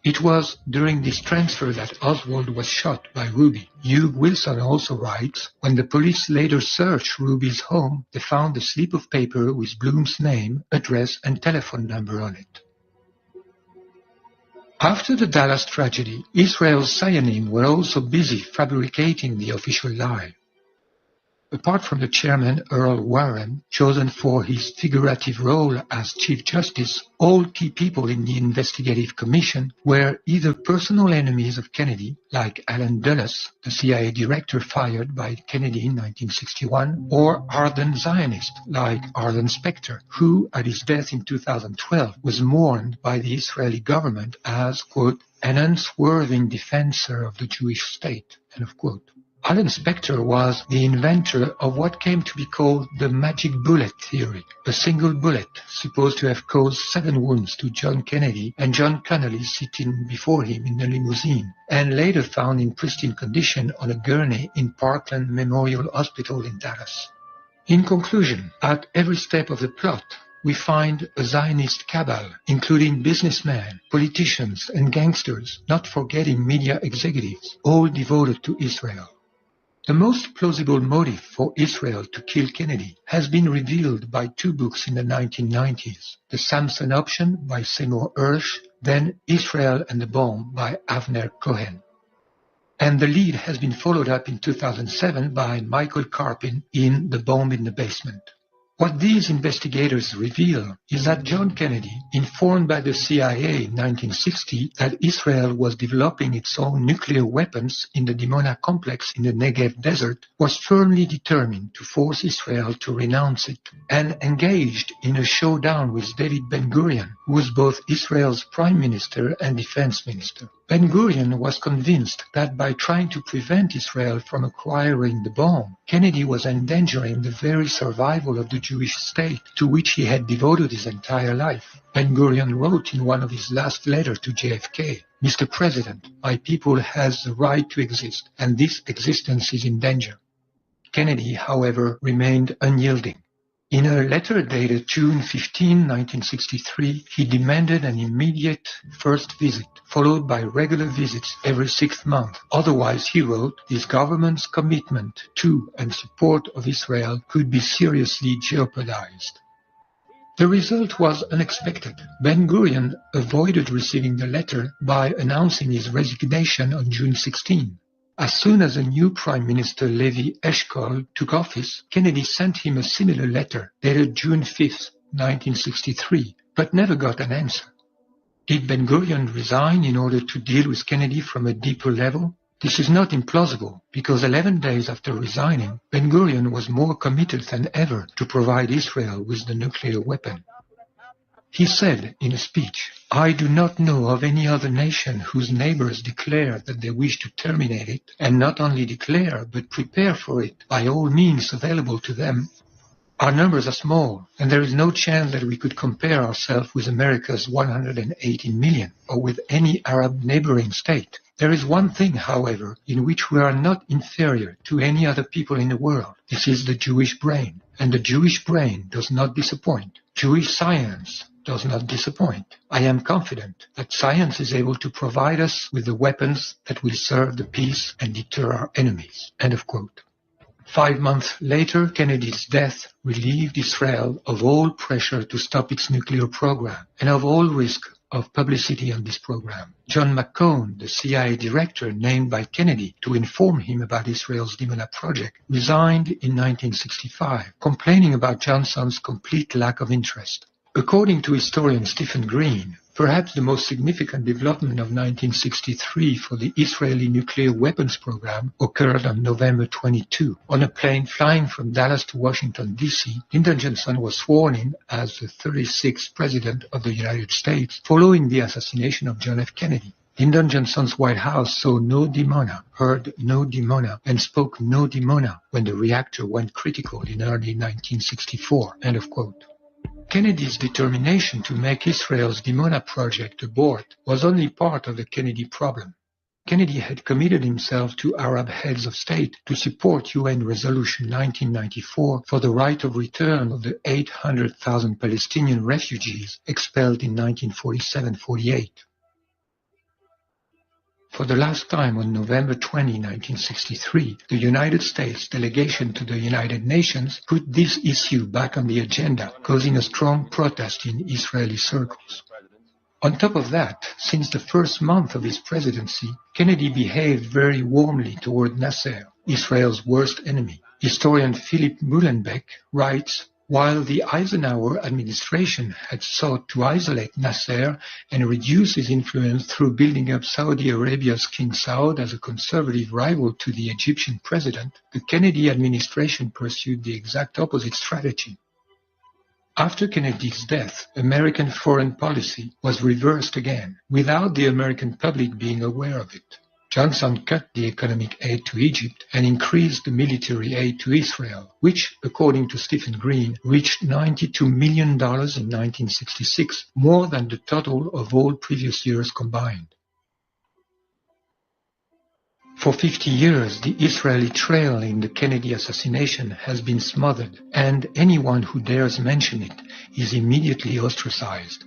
It was during this transfer that Oswald was shot by Ruby. Hugh Wilson also writes, when the police later searched Ruby's home, they found a slip of paper with Bloom's name, address, and telephone number on it. After the Dallas tragedy, Israel's Zionim were also busy fabricating the official lie. Apart from the chairman, Earl Warren, chosen for his figurative role as Chief Justice, all key people in the investigative commission were either personal enemies of Kennedy, like Allen Dulles, the CIA director fired by Kennedy in 1961, or ardent Zionists, like Arlen Specter, who, at his death in 2012, was mourned by the Israeli government as, quote, an unswerving defender of the Jewish state, end of quote. Arlen Specter was the inventor of what came to be called the magic bullet theory, a single bullet supposed to have caused 7 wounds to John Kennedy and John Connolly sitting before him in the limousine, and later found in pristine condition on a gurney in Parkland Memorial Hospital in Dallas. In conclusion, at every step of the plot, we find a Zionist cabal, including businessmen, politicians, and gangsters, not forgetting media executives, all devoted to Israel. The most plausible motive for Israel to kill Kennedy has been revealed by 2 books in the 1990s, The Samson Option by Seymour Hersh, then Israel and the Bomb by Avner Cohen. And the lead has been followed up in 2007 by Michael Karpin in The Bomb in the Basement. What these investigators reveal is that John Kennedy, informed by the CIA in 1960 that Israel was developing its own nuclear weapons in the Dimona complex in the Negev desert, was firmly determined to force Israel to renounce it, and engaged in a showdown with David Ben-Gurion, who was both Israel's prime minister and defense minister. Ben-Gurion was convinced that by trying to prevent Israel from acquiring the bomb, Kennedy was endangering the very survival of the Jewish state to which he had devoted his entire life. Ben-Gurion wrote in one of his last letters to JFK, Mr. President, my people has the right to exist, and this existence is in danger. Kennedy, however, remained unyielding. In a letter dated June 15, 1963, he demanded an immediate first visit, followed by regular visits every 6th month. Otherwise, he wrote, his government's commitment to and support of Israel could be seriously jeopardized. The result was unexpected. Ben-Gurion avoided receiving the letter by announcing his resignation on June 16. As soon as a new Prime Minister Levi Eshkol took office, Kennedy sent him a similar letter dated June 5, 1963, but never got an answer. Did Ben-Gurion resign in order to deal with Kennedy from a deeper level? This is not implausible, because 11 days after resigning, Ben-Gurion was more committed than ever to provide Israel with the nuclear weapon. He said in a speech, I do not know of any other nation whose neighbors declare that they wish to terminate it, and not only declare, but prepare for it by all means available to them. Our numbers are small, and there is no chance that we could compare ourselves with America's 118 million, or with any Arab neighboring state. There is one thing, however, in which we are not inferior to any other people in the world. This is the Jewish brain, and the Jewish brain does not disappoint. Jewish science does not disappoint. I am confident that science is able to provide us with the weapons that will serve the peace and deter our enemies. End of quote. 5 months later, Kennedy's death relieved Israel of all pressure to stop its nuclear program and of all risk of publicity on this program. John McCone, the CIA director named by Kennedy to inform him about Israel's Dimona project, resigned in 1965, complaining about Johnson's complete lack of interest. According to historian Stephen Green, perhaps the most significant development of 1963 for the Israeli nuclear weapons program occurred on November 22. On a plane flying from Dallas to Washington, D.C., Lyndon Johnson was sworn in as the 36th President of the United States following the assassination of John F. Kennedy. Lyndon Johnson's White House saw no demona, heard no demona, and spoke no demona when the reactor went critical in early 1964. End of quote. Kennedy's determination to make Israel's demona project abort was only part of the Kennedy problem. Kennedy had committed himself to Arab heads of state to support UN Resolution 1994 for the right of return of the 800,000 Palestinian refugees expelled in 1947-48. For the last time on November 20, 1963, the United States delegation to the United Nations put this issue back on the agenda, causing a strong protest in Israeli circles. On top of that, since the first month of his presidency, Kennedy behaved very warmly toward Nasser, Israel's worst enemy. Historian Philip Muhlenbeck writes, while the Eisenhower administration had sought to isolate Nasser and reduce his influence through building up Saudi Arabia's King Saud as a conservative rival to the Egyptian president, the Kennedy administration pursued the exact opposite strategy. After Kennedy's death, American foreign policy was reversed again, without the American public being aware of it. Johnson cut the economic aid to Egypt and increased the military aid to Israel, which, according to Stephen Green, reached $92 million in 1966, more than the total of all previous years combined. For 50 years, the Israeli trail in the Kennedy assassination has been smothered, and anyone who dares mention it is immediately ostracized.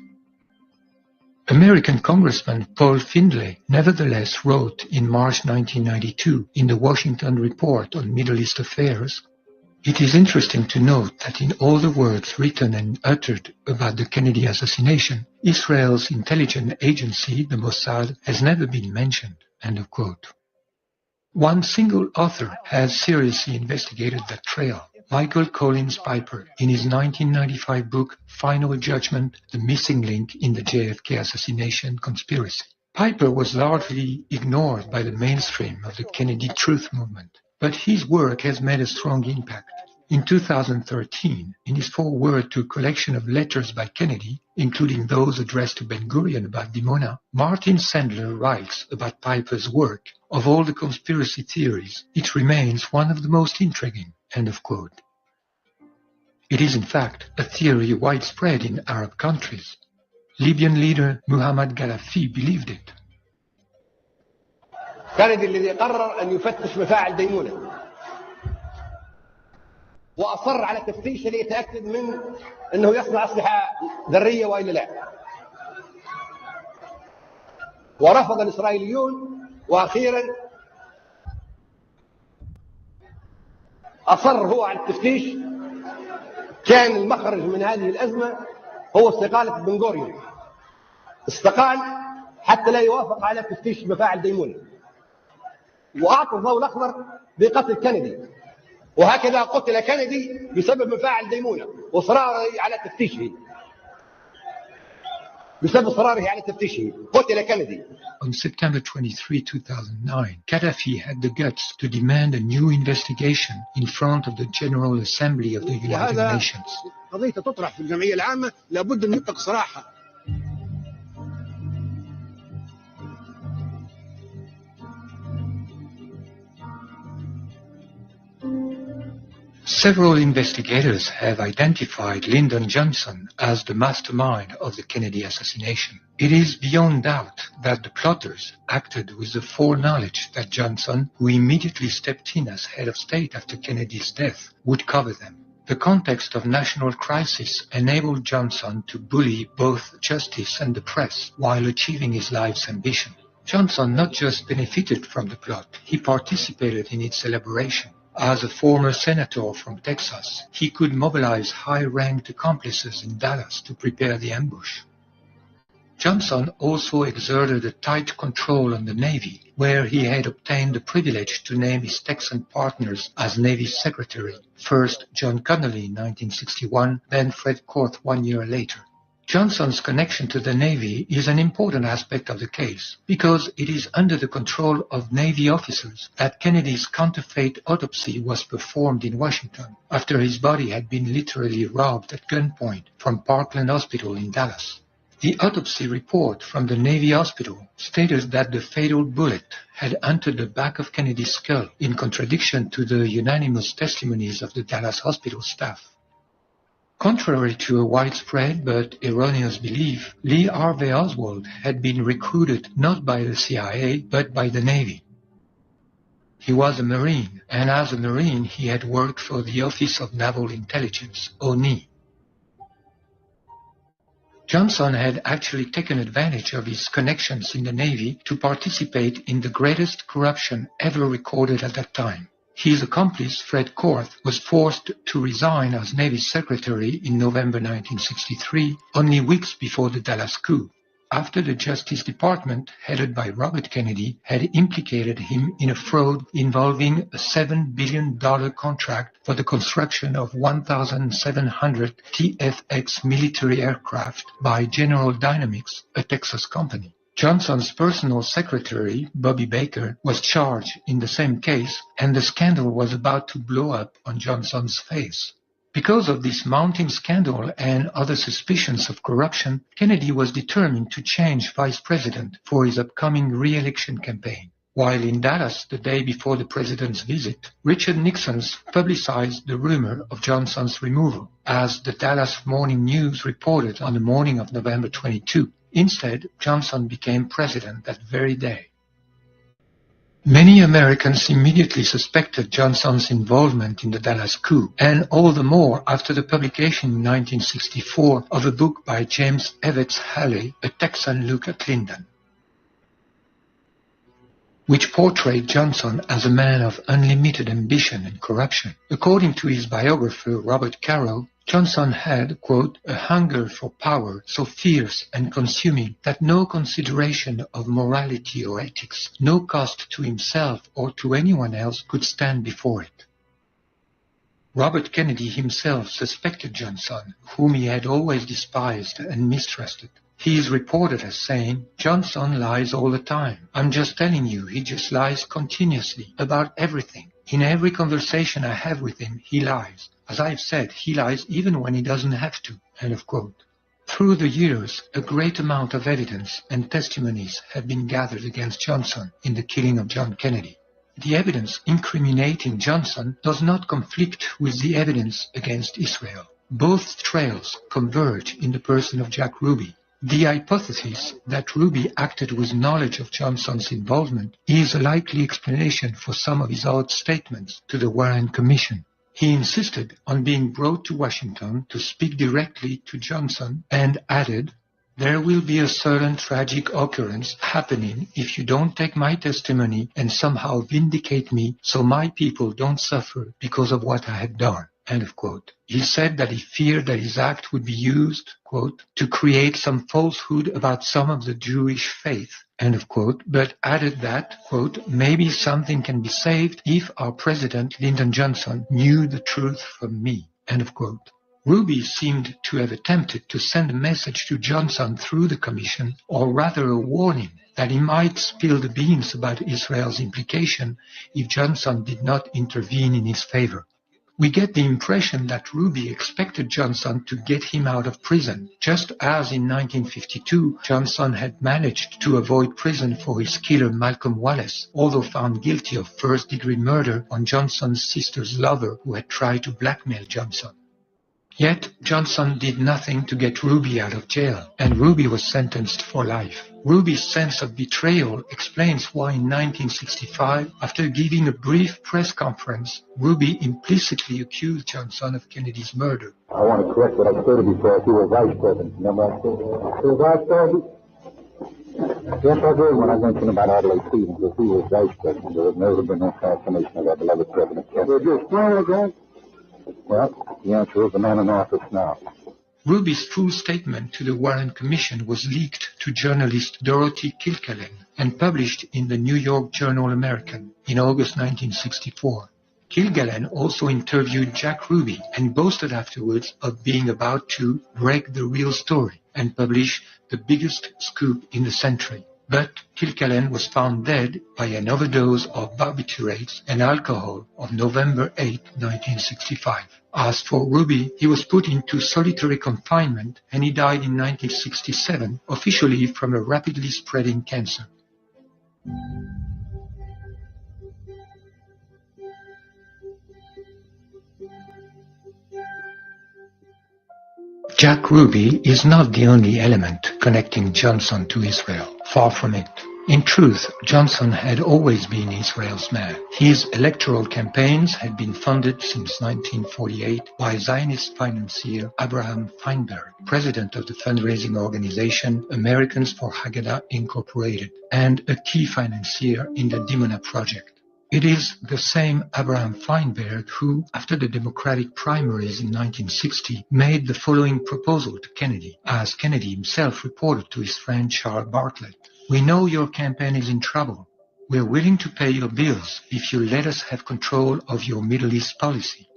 American Congressman Paul Findlay nevertheless wrote in March 1992 in the Washington Report on Middle East Affairs, "It is interesting to note that in all the words written and uttered about the Kennedy assassination, Israel's intelligence agency, the Mossad, has never been mentioned." End of quote. One single author has seriously investigated that trail, Michael Collins Piper, in his 1995 book, Final Judgment, The Missing Link in the JFK Assassination Conspiracy. Piper was largely ignored by the mainstream of the Kennedy Truth Movement, but his work has made a strong impact. In 2013, in his foreword to a collection of letters by Kennedy, including those addressed to Ben-Gurion about Dimona, Martin Sandler writes about Piper's work, "Of all the conspiracy theories, it remains one of the most intriguing." End of quote. It is in fact a theory widespread in Arab countries. Libyan leader Muhammad Gaddafi believed it. كندي الذي قرر أن يفتش مفاعل ديمونة وأصر على تفتيش ليتأكد من أنه يصنع أسلحة ذرية وإلا لا، ورفض الإسرائيليون، وأخيرا أصر هو على التفتيش. كان المخرج من هذه الأزمة هو استقالة بن غوريون، استقال حتى لا يوافق على تفتيش مفاعل ديمونة، وأعطى الضوء الأخضر بقتل كندي، وهكذا قتل كندي بسبب مفاعل ديمونة وإصراره على تفتيشه. بسبب إصراره على تفتيشه قتل كندي. On September 23, 2009, Gaddafi had the guts to demand a new investigation in front of the General Assembly of the United Nations. قضية تطرح في الجمعية العامة لابد أن يطلق صراحة. Several investigators have identified Lyndon Johnson as the mastermind of the Kennedy assassination. It is beyond doubt that the plotters acted with the foreknowledge that Johnson, who immediately stepped in as head of state after Kennedy's death, would cover them. The context of national crisis enabled Johnson to bully both justice and the press while achieving his life's ambition. Johnson not just benefited from the plot, he participated in its elaboration. As a former senator from Texas, he could mobilize high-ranked accomplices in Dallas to prepare the ambush. Johnson also exerted a tight control on the Navy, where he had obtained the privilege to name his Texan partners as Navy Secretary, first John Connolly in 1961, then Fred Korth 1 year later. Johnson's connection to the Navy is an important aspect of the case, because it is under the control of Navy officers that Kennedy's counterfeit autopsy was performed in Washington, after his body had been literally robbed at gunpoint from Parkland Hospital in Dallas. The autopsy report from the Navy hospital stated that the fatal bullet had entered the back of Kennedy's skull, in contradiction to the unanimous testimonies of the Dallas hospital staff. Contrary to a widespread but erroneous belief, Lee Harvey Oswald had been recruited not by the CIA but by the Navy. He was a Marine, and as a Marine he had worked for the Office of Naval Intelligence, ONI. Johnson had actually taken advantage of his connections in the Navy to participate in the greatest corruption ever recorded at that time. His accomplice, Fred Korth, was forced to resign as Navy Secretary in November 1963, only weeks before the Dallas coup, after the Justice Department, headed by Robert Kennedy, had implicated him in a fraud involving a $7 billion contract for the construction of 1,700 TFX military aircraft by General Dynamics, a Texas company. Johnson's personal secretary, Bobby Baker, was charged in the same case, and the scandal was about to blow up on Johnson's face. Because of this mounting scandal and other suspicions of corruption, Kennedy was determined to change vice president for his upcoming re-election campaign. While in Dallas the day before the president's visit, Richard Nixon publicized the rumor of Johnson's removal, as the Dallas Morning News reported on the morning of November 22. Instead, Johnson became president that very day. Many Americans immediately suspected Johnson's involvement in the Dallas coup, and all the more after the publication in 1964 of a book by James Evetts Haley, A Texan Look at Lyndon, which portrayed Johnson as a man of unlimited ambition and corruption. According to his biographer Robert Caro, Johnson had, quote, a hunger for power so fierce and consuming that no consideration of morality or ethics, no cost to himself or to anyone else could stand before it. Robert Kennedy himself suspected Johnson, whom he had always despised and mistrusted. He is reported as saying, "Johnson lies all the time. I'm just telling you, he just lies continuously about everything. In every conversation I have with him, he lies. As I've said, he lies even when he doesn't have to." End of quote. Through the years, a great amount of evidence and testimonies have been gathered against Johnson in the killing of John Kennedy. The evidence incriminating Johnson does not conflict with the evidence against Israel. Both trails converge in the person of Jack Ruby. The hypothesis that Ruby acted with knowledge of Johnson's involvement is a likely explanation for some of his odd statements to the Warren Commission. He insisted on being brought to Washington to speak directly to Johnson and added, "There will be a certain tragic occurrence happening if you don't take my testimony and somehow vindicate me so my people don't suffer because of what I had done." End of quote. He said that he feared that his act would be used, quote, to create some falsehood about some of the Jewish faith, end of quote, but added that, quote, maybe something can be saved if our president, Lyndon Johnson, knew the truth from me, end of quote. Ruby seemed to have attempted to send a message to Johnson through the commission, or rather a warning that he might spill the beans about Israel's implication if Johnson did not intervene in his favor. We get the impression that Ruby expected Johnson to get him out of prison, just as in 1952 Johnson had managed to avoid prison for his killer Malcolm Wallace, although found guilty of first-degree murder on Johnson's sister's lover who had tried to blackmail Johnson. Yet Johnson did nothing to get Ruby out of jail, and Ruby was sentenced for life. Ruby's sense of betrayal explains why in 1965, after giving a brief press conference, Ruby implicitly accused Johnson of Kennedy's murder. I want to correct what I stated before. He was vice president. Remember I said he was vice president? Yes, I did when I mentioned about Adlai Stevens, because he was vice president. There has never been no assassination of our beloved President Kennedy. Did you explain again? Well, the answer is the man in office now. Ruby's full statement to the Warren Commission was leaked to journalist Dorothy Kilgallen and published in the New York Journal American in August 1964. Kilgallen also interviewed Jack Ruby and boasted afterwards of being about to break the real story and publish the biggest scoop in the century. but Kilcullen was found dead by an overdose of barbiturates and alcohol on November 8, 1965. As for Ruby, he was put into solitary confinement and he died in 1967, officially from a rapidly spreading cancer. Jack Ruby is not the only element connecting Johnson to Israel. Far from it. In truth, Johnson had always been Israel's man. His electoral campaigns had been funded since 1948 by Zionist financier Abraham Feinberg, president of the fundraising organization Americans for Haggadah Incorporated, and a key financier in the Dimona Project. It is the same Abraham Feinberg who, after the Democratic primaries in 1960, made the following proposal to Kennedy, as Kennedy himself reported to his friend Charles Bartlett. "We know your campaign is in trouble. We are willing to pay your bills if you let us have control of your Middle East policy."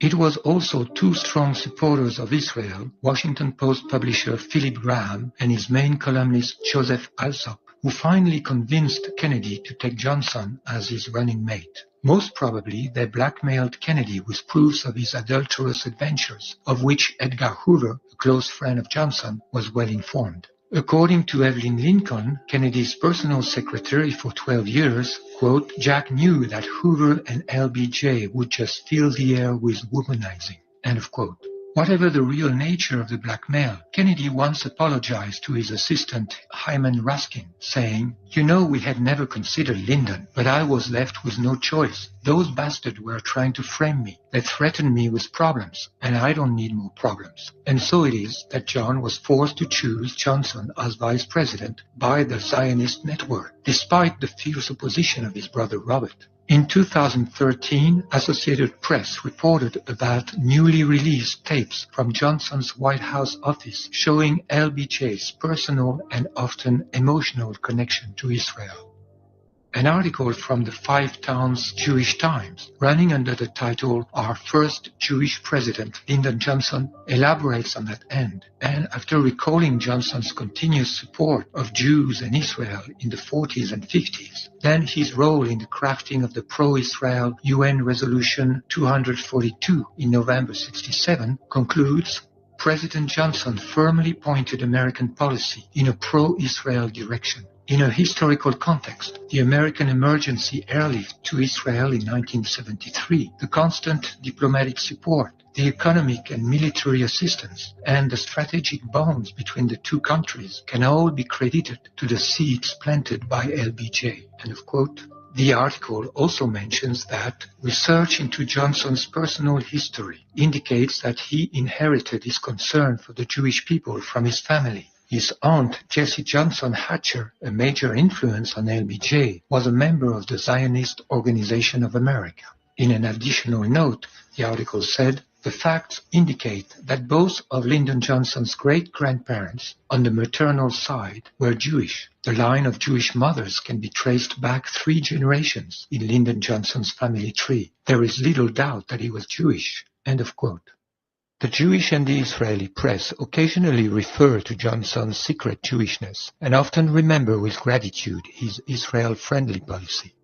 It was also two strong supporters of Israel, Washington Post publisher Philip Graham and his main columnist Joseph Alsop, who finally convinced Kennedy to take Johnson as his running mate. Most probably, they blackmailed Kennedy with proofs of his adulterous adventures, of which Edgar Hoover, a close friend of Johnson, was well informed. According to Evelyn Lincoln, Kennedy's personal secretary for 12 years, quote, "Jack knew that Hoover and LBJ would just fill the air with womanizing," end of quote. Whatever the real nature of the blackmail, Kennedy once apologized to his assistant Hyman Raskin, saying, "You know, we had never considered Lyndon, but I was left with no choice. Those bastards were trying to frame me. They threatened me with problems, and I don't need more problems." And so it is that John was forced to choose Johnson as vice president by the Zionist network, despite the fierce opposition of his brother Robert. In 2013, Associated Press reported about newly released tapes from Johnson's White House office showing LBJ's personal and often emotional connection to Israel. An article from the Five Towns Jewish Times, running under the title "Our First Jewish President, Lyndon Johnson," elaborates on that end, and after recalling Johnson's continuous support of Jews and Israel in the 40s and 50s, then his role in the crafting of the pro-Israel UN Resolution 242 in November 1967, concludes, "President Johnson firmly pointed American policy in a pro-Israel direction. In a historical context, the American emergency airlift to Israel in 1973, the constant diplomatic support, the economic and military assistance, and the strategic bonds between the two countries can all be credited to the seeds planted by LBJ." End of quote. The article also mentions that research into Johnson's personal history indicates that he inherited his concern for the Jewish people from his family. His aunt, Jessie Johnson Hatcher, a major influence on LBJ, was a member of the Zionist Organization of America. In an additional note, the article said, "The facts indicate that both of Lyndon Johnson's great-grandparents on the maternal side were Jewish. The line of Jewish mothers can be traced back 3 generations in Lyndon Johnson's family tree. There is little doubt that he was Jewish." End of quote. The Jewish and the Israeli press occasionally refer to Johnson's secret Jewishness and often remember with gratitude his Israel-friendly policy.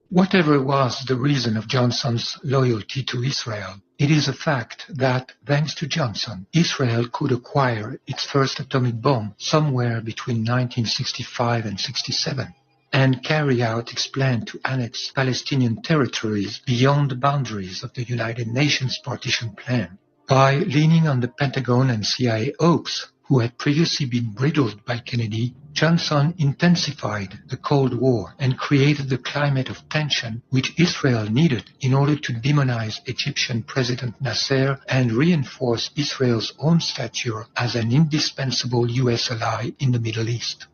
Whatever was the reason of Johnson's loyalty to Israel, it is a fact that, thanks to Johnson, Israel could acquire its first atomic bomb somewhere between 1965 and 67 and carry out its plan to annex Palestinian territories beyond the boundaries of the United Nations partition plan. By leaning on the Pentagon and CIA oaks, who had previously been bridled by Kennedy, Johnson intensified the Cold War and created the climate of tension which Israel needed in order to demonize Egyptian President Nasser and reinforce Israel's own stature as an indispensable U.S. ally in the Middle East.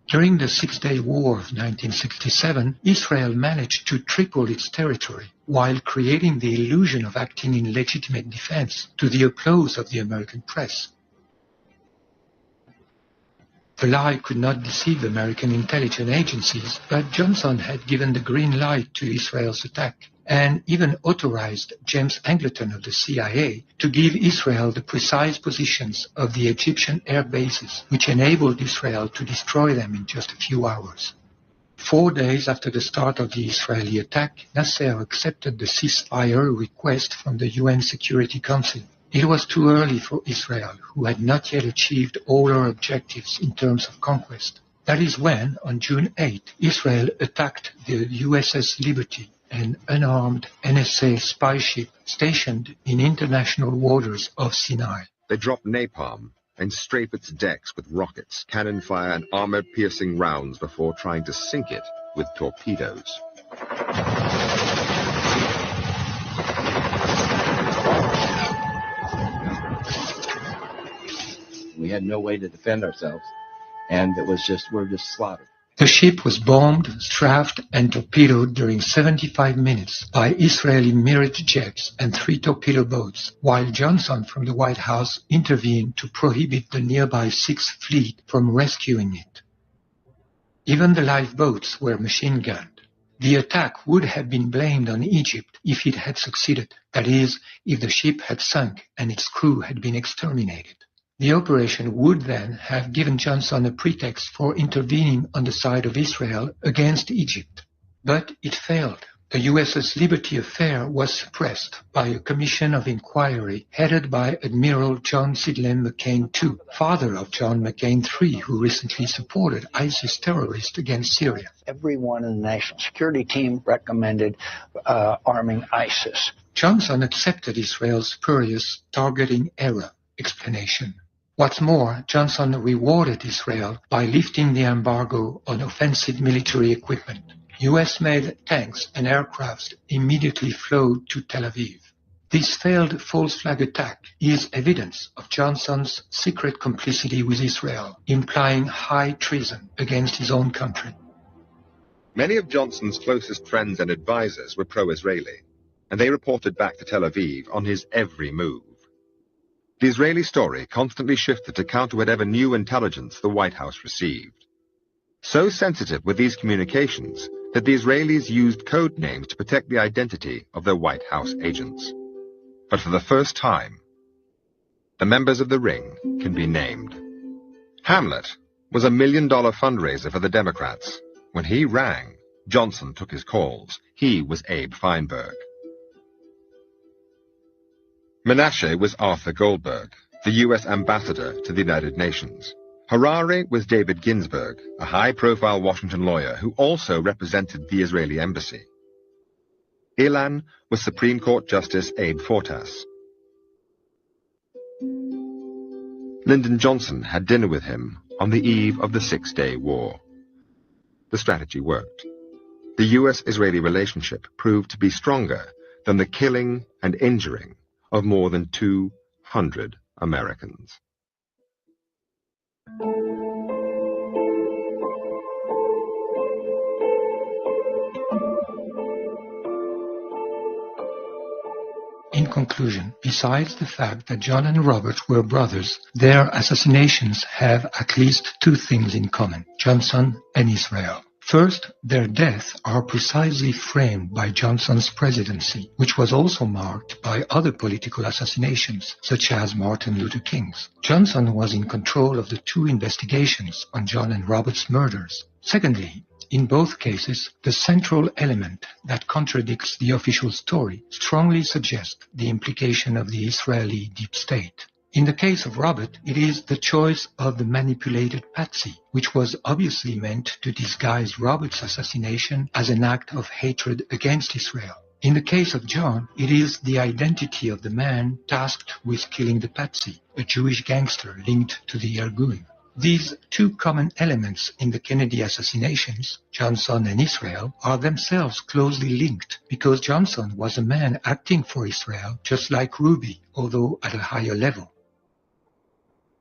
During the Six-Day War of 1967, Israel managed to triple its territory while creating the illusion of acting in legitimate defense to the applause of the American press. The lie could not deceive American intelligence agencies, but Johnson had given the green light to Israel's attack, and even authorized James Angleton of the CIA to give Israel the precise positions of the Egyptian air bases, which enabled Israel to destroy them in just a few hours. 4 days after the start of the Israeli attack, Nasser accepted the ceasefire request from the UN Security Council. It was too early for Israel, who had not yet achieved all her objectives in terms of conquest. That is when, on June 8, Israel attacked the USS Liberty, an unarmed NSA spy ship stationed in international waters of Sinai. They dropped napalm and strafe its decks with rockets, cannon fire, and armor-piercing rounds before trying to sink it with torpedoes. We had no way to defend ourselves, and we're just slaughtered. The ship was bombed, strafed, and torpedoed during 75 minutes by Israeli Mirage jets and 3 torpedo boats, while Johnson from the White House intervened to prohibit the nearby 6th Fleet from rescuing it. Even the lifeboats were machine-gunned. The attack would have been blamed on Egypt if it had succeeded, that is, if the ship had sunk and its crew had been exterminated. The operation would then have given Johnson a pretext for intervening on the side of Israel against Egypt. But it failed. The USS Liberty affair was suppressed by a commission of inquiry headed by Admiral John Sidney McCain II, father of John McCain III, who recently supported ISIS terrorists against Syria. Everyone in the national security team recommended arming ISIS. Johnson accepted Israel's spurious targeting error explanation. What's more, Johnson rewarded Israel by lifting the embargo on offensive military equipment. US-made tanks and aircraft immediately flowed to Tel Aviv. This failed false flag attack is evidence of Johnson's secret complicity with Israel, implying high treason against his own country. Many of Johnson's closest friends and advisors were pro-Israeli, and they reported back to Tel Aviv on his every move. The Israeli story constantly shifted to counter whatever new intelligence the White House received. So sensitive were these communications that the Israelis used code names to protect the identity of their White House agents. But for the first time, the members of the ring can be named. Hamlet was a $1 million fundraiser for the Democrats. When he rang, Johnson took his calls. He was Abe Feinberg. Menashe was Arthur Goldberg, the U.S. ambassador to the United Nations. Harare was David Ginsburg, a high-profile Washington lawyer who also represented the Israeli embassy. Ilan was Supreme Court Justice Abe Fortas. Lyndon Johnson had dinner with him on the eve of the Six-Day War. The strategy worked. The U.S.-Israeli relationship proved to be stronger than the killing and injuring of more than 200 Americans. In conclusion, besides the fact that John and Robert were brothers, their assassinations have at least 2 things in common: Johnson and Israel. First, their deaths are precisely framed by Johnson's presidency, which was also marked by other political assassinations, such as Martin Luther King's. Johnson was in control of the 2 investigations on John and Robert's murders. Secondly, in both cases, the central element that contradicts the official story strongly suggests the implication of the Israeli deep state. In the case of Robert, it is the choice of the manipulated patsy, which was obviously meant to disguise Robert's assassination as an act of hatred against Israel. In the case of John, it is the identity of the man tasked with killing the patsy, a Jewish gangster linked to the Irgun. These 2 common elements in the Kennedy assassinations, Johnson and Israel, are themselves closely linked because Johnson was a man acting for Israel, just like Ruby, although at a higher level.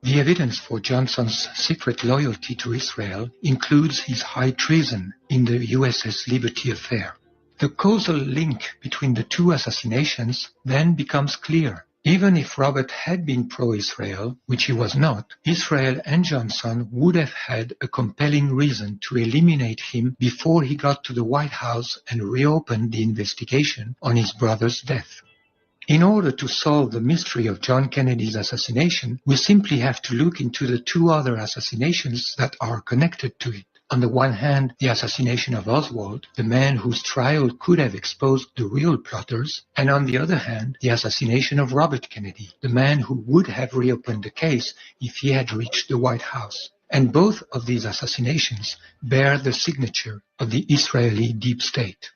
The evidence for Johnson's secret loyalty to Israel includes his high treason in the USS Liberty affair. The causal link between the 2 assassinations then becomes clear. Even if Robert had been pro-Israel, which he was not, Israel and Johnson would have had a compelling reason to eliminate him before he got to the White House and reopened the investigation on his brother's death. In order to solve the mystery of John Kennedy's assassination, we simply have to look into the two other assassinations that are connected to it. On the one hand, the assassination of Oswald, the man whose trial could have exposed the real plotters, and on the other hand, the assassination of Robert Kennedy, the man who would have reopened the case if he had reached the White House. And both of these assassinations bear the signature of the Israeli deep state.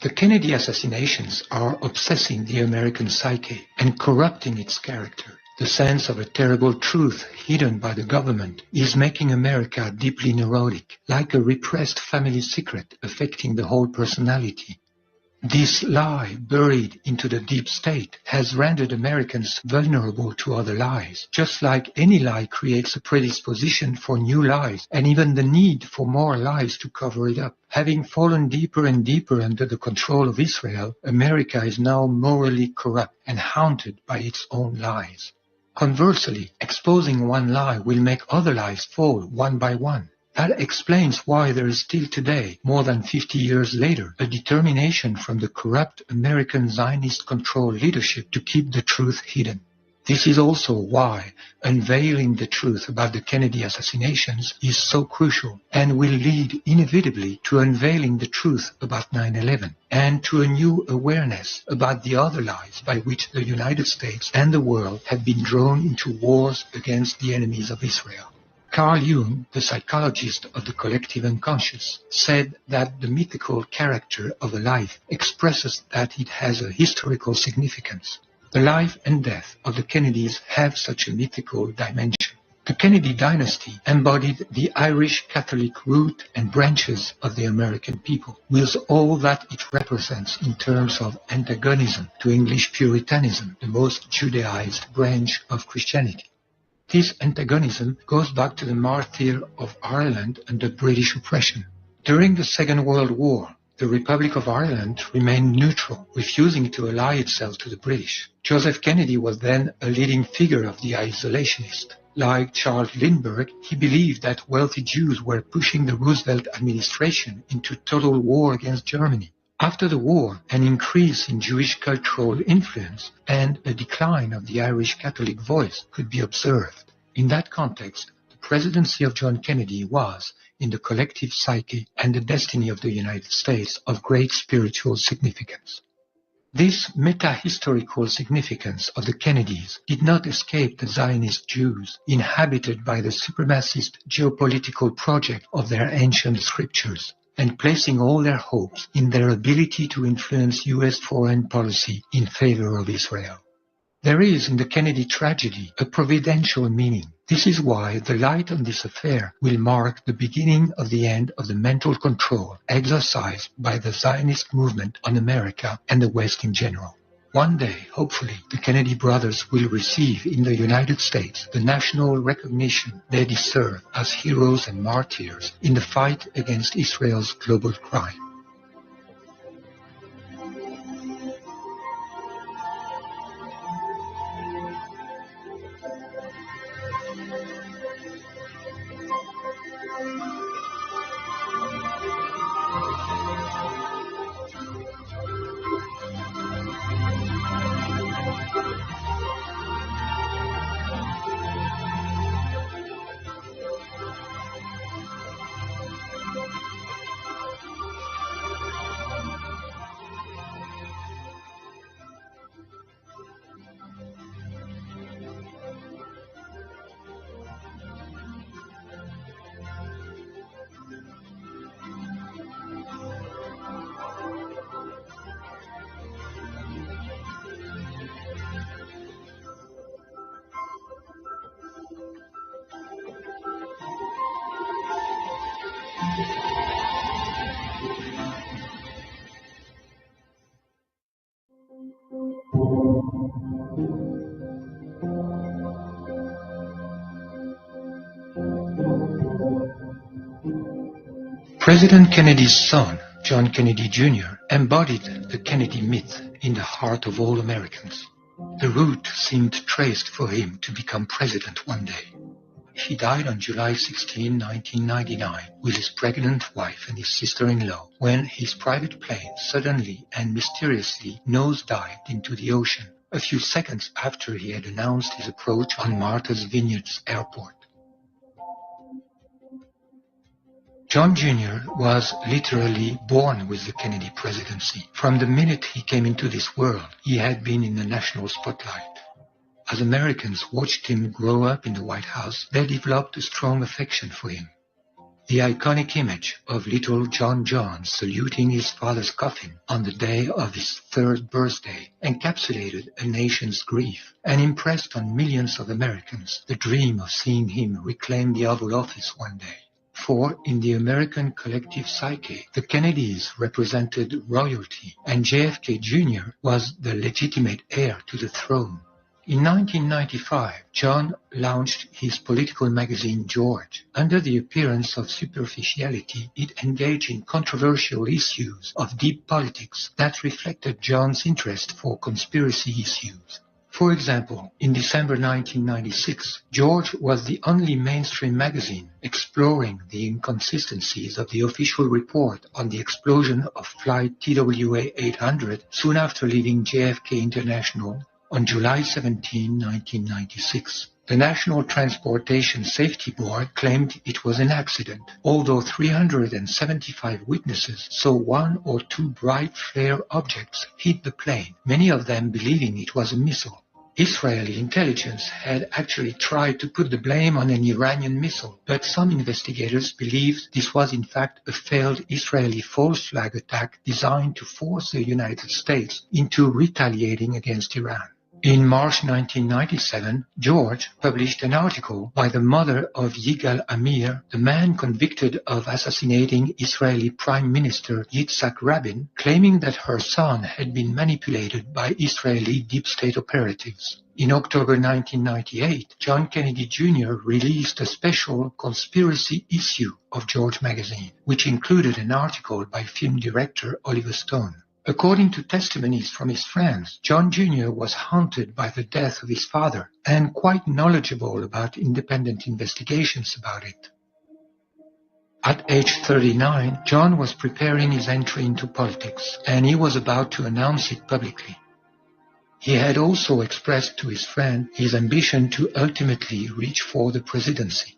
The Kennedy assassinations are obsessing the American psyche and corrupting its character. The sense of a terrible truth hidden by the government is making America deeply neurotic, like a repressed family secret affecting the whole personality. This lie, buried into the deep state, has rendered Americans vulnerable to other lies, just like any lie creates a predisposition for new lies, and even the need for more lies to cover it up. Having fallen deeper and deeper under the control of Israel, America is now morally corrupt and haunted by its own lies. Conversely, exposing one lie will make other lies fall one by one. That explains why there is still today, more than 50 years later, a determination from the corrupt American Zionist-controlled leadership to keep the truth hidden. This is also why unveiling the truth about the Kennedy assassinations is so crucial and will lead inevitably to unveiling the truth about 9/11 and to a new awareness about the other lies by which the United States and the world have been drawn into wars against the enemies of Israel. Carl Jung, the psychologist of the collective unconscious, said that the mythical character of a life expresses that it has a historical significance. The life and death of the Kennedys have such a mythical dimension. The Kennedy dynasty embodied the Irish Catholic root and branches of the American people, with all that it represents in terms of antagonism to English Puritanism, the most Judaized branch of Christianity. This antagonism goes back to the martyr of Ireland under British oppression. During the Second World War, the Republic of Ireland remained neutral, refusing to ally itself to the British. Joseph Kennedy was then a leading figure of the isolationist. Like Charles Lindbergh, he believed that wealthy Jews were pushing the Roosevelt administration into total war against Germany. After the war, an increase in Jewish cultural influence and a decline of the Irish Catholic voice could be observed. In that context, the presidency of John Kennedy was, in the collective psyche and the destiny of the United States, of great spiritual significance. This meta-historical significance of the Kennedys did not escape the Zionist Jews, inhabited by the supremacist geopolitical project of their ancient scriptures, and placing all their hopes in their ability to influence U.S. foreign policy in favor of Israel. There is in the Kennedy tragedy a providential meaning. This is why the light on this affair will mark the beginning of the end of the mental control exercised by the Zionist movement on America and the West in general. One day, hopefully, the Kennedy brothers will receive in the United States the national recognition they deserve as heroes and martyrs in the fight against Israel's global crime. President Kennedy's son, John Kennedy Jr., embodied the Kennedy myth in the heart of all Americans. The route seemed traced for him to become president one day. He died on July 16, 1999, with his pregnant wife and his sister-in-law, when his private plane suddenly and mysteriously nosedived into the ocean, a few seconds after he had announced his approach on Martha's Vineyards Airport. John Jr. was literally born with the Kennedy presidency. From the minute he came into this world, he had been in the national spotlight. As Americans watched him grow up in the White House, they developed a strong affection for him. The iconic image of little John John saluting his father's coffin on the day of his 3rd birthday encapsulated a nation's grief and impressed on millions of Americans the dream of seeing him reclaim the Oval Office one day. For in the American collective psyche, the Kennedys represented royalty, and JFK Jr. was the legitimate heir to the throne. In 1995, John launched his political magazine George. Under the appearance of superficiality, it engaged in controversial issues of deep politics that reflected John's interest for conspiracy issues. For example, in December 1996, George was the only mainstream magazine exploring the inconsistencies of the official report on the explosion of flight TWA 800 soon after leaving JFK International on July 17, 1996. The National Transportation Safety Board claimed it was an accident, although 375 witnesses saw 1 or 2 bright flare objects hit the plane, many of them believing it was a missile. Israeli intelligence had actually tried to put the blame on an Iranian missile, but some investigators believed this was in fact a failed Israeli false flag attack designed to force the United States into retaliating against Iran. In March 1997, George published an article by the mother of Yigal Amir, the man convicted of assassinating Israeli Prime Minister Yitzhak Rabin, claiming that her son had been manipulated by Israeli deep state operatives. In October 1998, John Kennedy Jr. released a special conspiracy issue of George magazine, which included an article by film director Oliver Stone. According to testimonies from his friends, John Jr. was haunted by the death of his father and quite knowledgeable about independent investigations about it. At age 39, John was preparing his entry into politics, and he was about to announce it publicly. He had also expressed to his friend his ambition to ultimately reach for the presidency.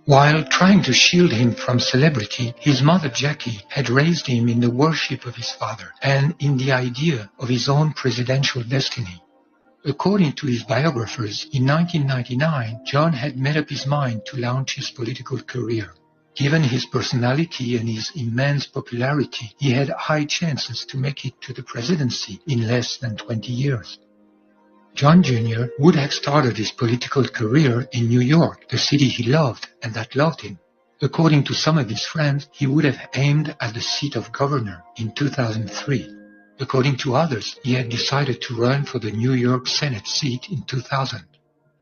While trying to shield him from celebrity, his mother Jackie had raised him in the worship of his father and in the idea of his own presidential destiny. According to his biographers, in 1999, John had made up his mind to launch his political career. Given his personality and his immense popularity, he had high chances to make it to the presidency in less than 20 years. John Jr. would have started his political career in New York, the city he loved and that loved him. According to some of his friends, he would have aimed at the seat of governor in 2003. According to others, he had decided to run for the New York Senate seat in 2000.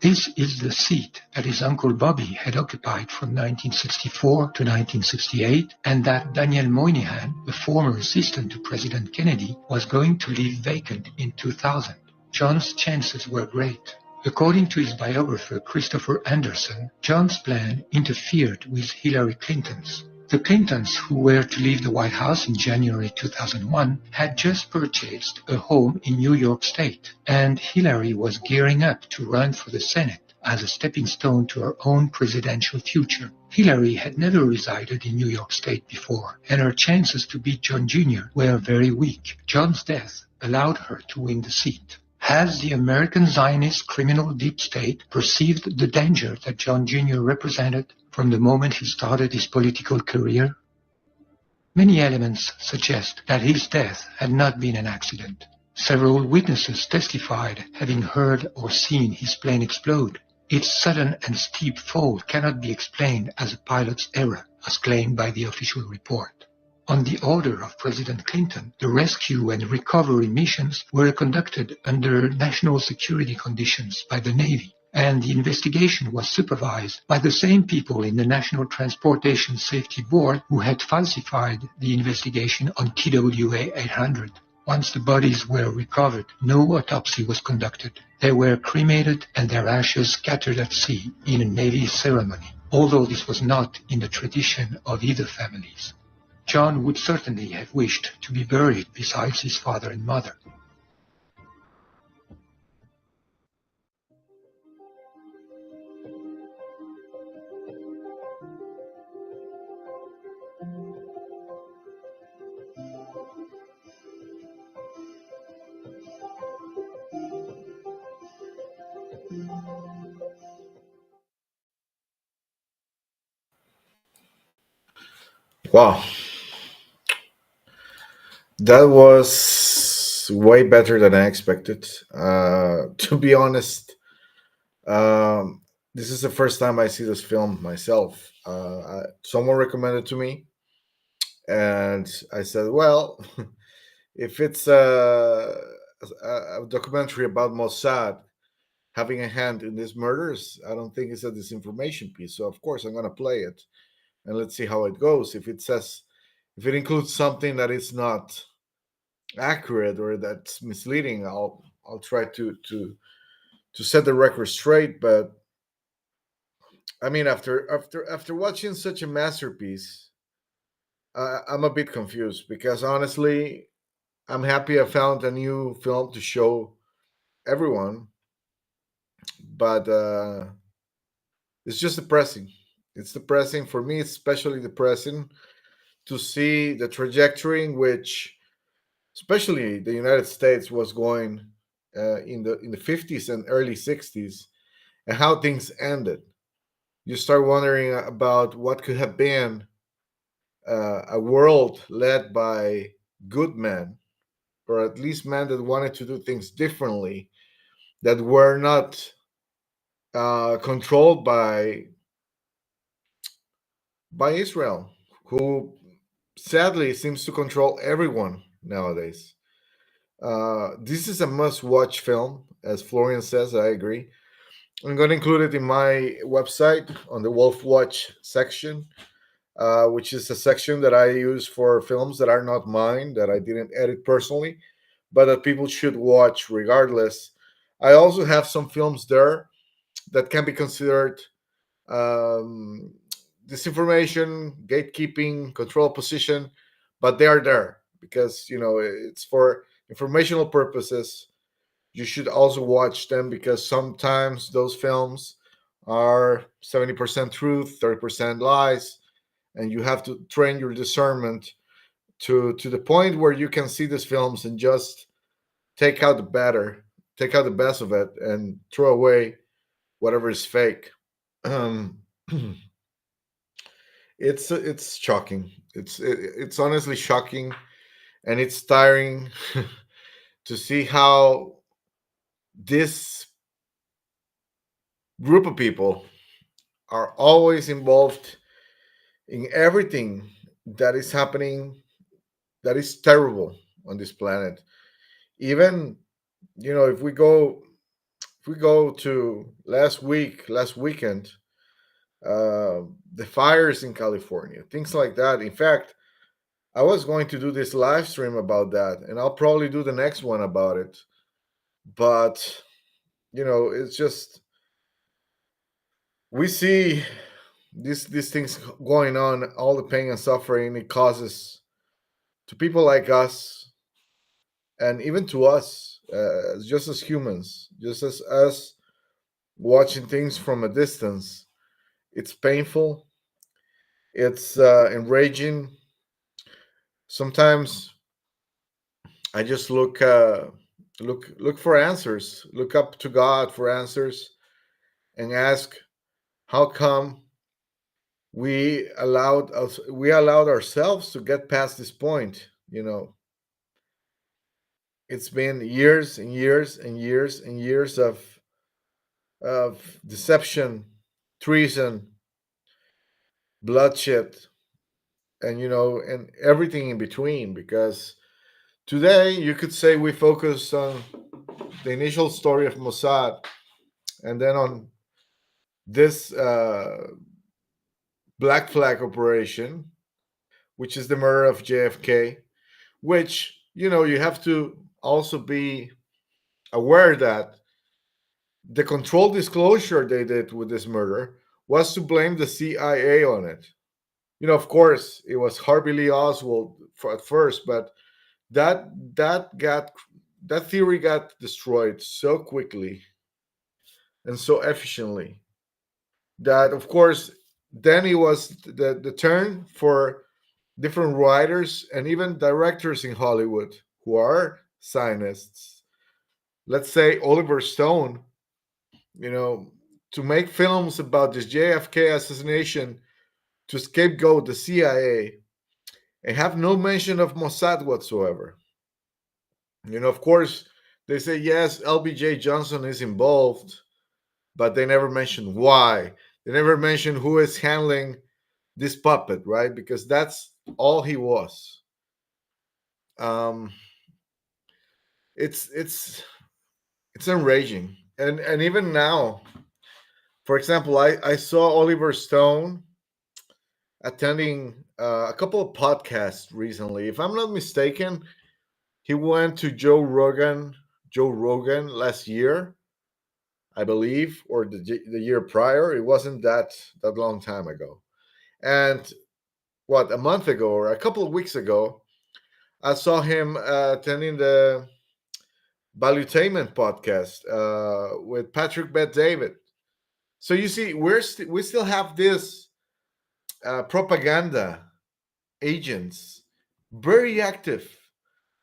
This is the seat that his uncle Bobby had occupied from 1964 to 1968, and that Daniel Moynihan, a former assistant to President Kennedy, was going to leave vacant in 2000. John's chances were great. According to his biographer Christopher Anderson, John's plan interfered with Hillary Clinton's. The Clintons, who were to leave the White House in January 2001, had just purchased a home in New York State, and Hillary was gearing up to run for the Senate as a stepping stone to her own presidential future. Hillary had never resided in New York State before, and her chances to beat John Jr. were very weak. John's death allowed her to win the seat. Has the American Zionist criminal deep state perceived the danger that John Jr. represented from the moment he started his political career? Many elements suggest that his death had not been an accident. Several witnesses testified having heard or seen his plane explode. Its sudden and steep fall cannot be explained as a pilot's error, as claimed by the official report. On the order of President Clinton, the rescue and recovery missions were conducted under national security conditions by the Navy, and the investigation was supervised by the same people in the National Transportation Safety Board who had falsified the investigation on TWA 800. Once the bodies were recovered, no autopsy was conducted. They were cremated and their ashes scattered at sea in a Navy ceremony, although this was not in the tradition of either families. John would certainly have wished to be buried beside his father and mother. Wow, that was way better than I expected. To be honest, this is the first time I see this film myself. Someone recommended to me, and I said, "Well, if it's a documentary about Mossad having a hand in these murders, I don't think it's a disinformation piece. So of course I'm going to play it, and let's see how it goes. If it includes something that is not accurate or that's misleading, I'll try to set the record straight. But I mean, after watching such a masterpiece, I'm a bit confused because honestly, I'm happy I found a new film to show everyone, but it's just depressing. It's depressing for me. It's especially depressing to see the trajectory in which, especially the United States, was going in the 50s and early 60s, and how things ended. You start wondering about what could have been a world led by good men, or at least men that wanted to do things differently, that were not controlled by Israel, who sadly seems to control everyone nowadays. This is a must-watch film, as Florian says. I agree. I'm going to include it in my website on the Wolf Watch section, which is a section that I use for films that are not mine, that I didn't edit personally, but that people should watch regardless. I also have some films there that can be considered disinformation, gatekeeping, control position, but they are there because it's for informational purposes. You should also watch them because sometimes those films are 70% truth, 30% lies, and you have to train your discernment to the point where you can see these films and just take out the best of it, and throw away whatever is fake. Um, it's shocking. It's honestly shocking, and it's tiring to see how this group of people are always involved in everything that is happening that is terrible on this planet. Even if we go to last weekend, the fires in California, things like that. In fact, I was going to do this live stream about that, and I'll probably do the next one about it. But it's just, we see these things going on, all the pain and suffering it causes to people like us, and even to us, just as humans, just as us watching things from a distance. It's painful. It's enraging. Sometimes I just look for answers, look up to God for answers, and ask, how come we allowed ourselves to get past this point? It's been years and years and years and years of deception, treason, bloodshed, and everything in between. Because today you could say we focus on the initial story of Mossad, and then on this Black Flag operation, which is the murder of JFK, which you have to also be aware that the controlled disclosure they did with this murder was to blame the CIA on it. Of course, it was Harvey Lee Oswald at first, but that theory got destroyed so quickly and so efficiently that, of course, then it was the turn for different writers and even directors in Hollywood who are Zionists. Let's say Oliver Stone, to make films about this JFK assassination to scapegoat the CIA and have no mention of Mossad whatsoever. Of course, they say, yes, LBJ Johnson is involved, but they never mention why. They never mention who is handling this puppet, right? Because that's all he was. It's enraging. And even now, for example, I saw Oliver Stone attending a couple of podcasts recently. If I'm not mistaken, he went to Joe Rogan last year, I believe, or the year prior. It wasn't that long time ago. And a month ago or a couple of weeks ago, I saw him attending the Valuetainment podcast with Patrick Bet-David. So you see, we still have this propaganda agents very active.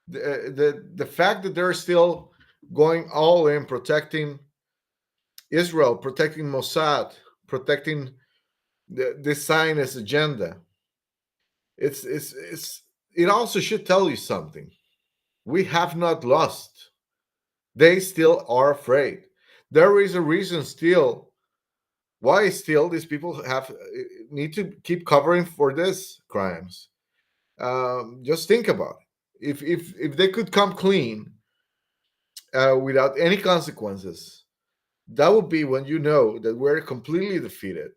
The fact that they're still going all in, protecting Israel, protecting Mossad, protecting this Zionist agenda, it also should tell you something. We have not lost. They still are afraid. There is a reason still why still these people need to keep covering for these crimes. Just think about it. If they could come clean without any consequences, that would be when you know that we're completely defeated.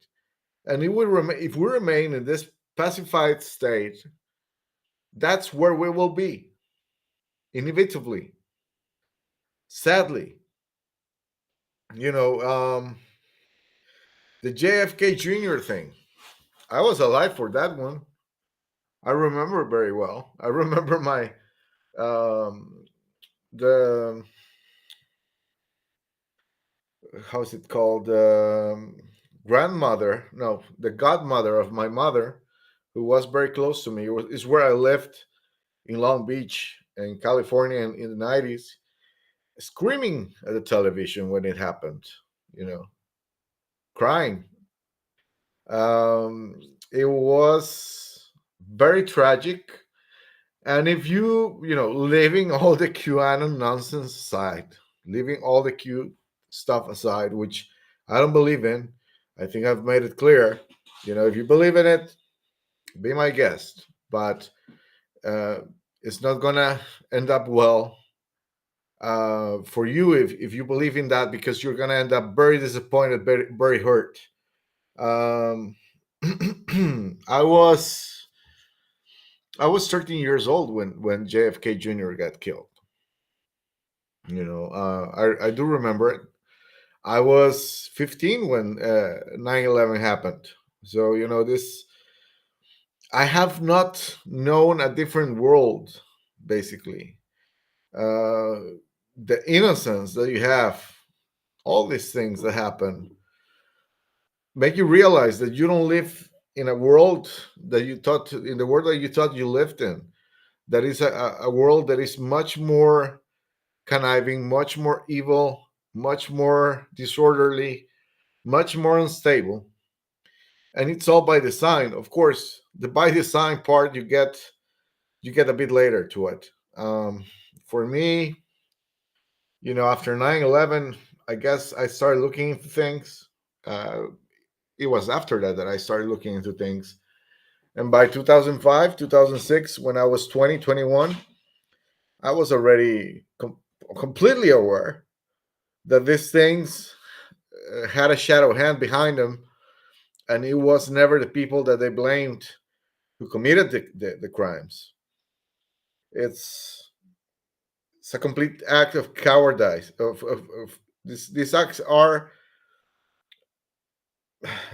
And if we remain in this pacified state, that's where we will be, inevitably. Sadly, the JFK Jr. thing. I was alive for that one. I remember very well. I remember my the how's it called, grandmother, no, the godmother of my mother, who was very close to me, is where I lived in Long Beach in California in the 90s, screaming at the television when it happened, crying. It was very tragic. And if leaving all the QAnon nonsense aside, leaving all the Q stuff aside, which I don't believe in, I think I've made it clear. If you believe in it, be my guest. But it's not gonna end up well for you if you believe in that, because you're gonna end up very disappointed, very, very hurt. I was 13 years old when JFK Jr. got killed. I do remember it. I was 15 when 9/11 happened. So, I have not known a different world, basically. The innocence that you have, all these things that happen, make you realize that you don't live in a world that you thought you lived in. That is a world that is much more conniving, much more evil, much more disorderly, much more unstable. And it's all by design. Of course, the by design part you get a bit later to it. For me, after 9/11, I guess I started looking into things. It was after that I started looking into things. And by 2005, 2006, when I was 20, 21, I was already completely aware that these things had a shadow hand behind them, and it was never the people that they blamed who committed the crimes. It's it's a complete act of cowardice. Of these acts are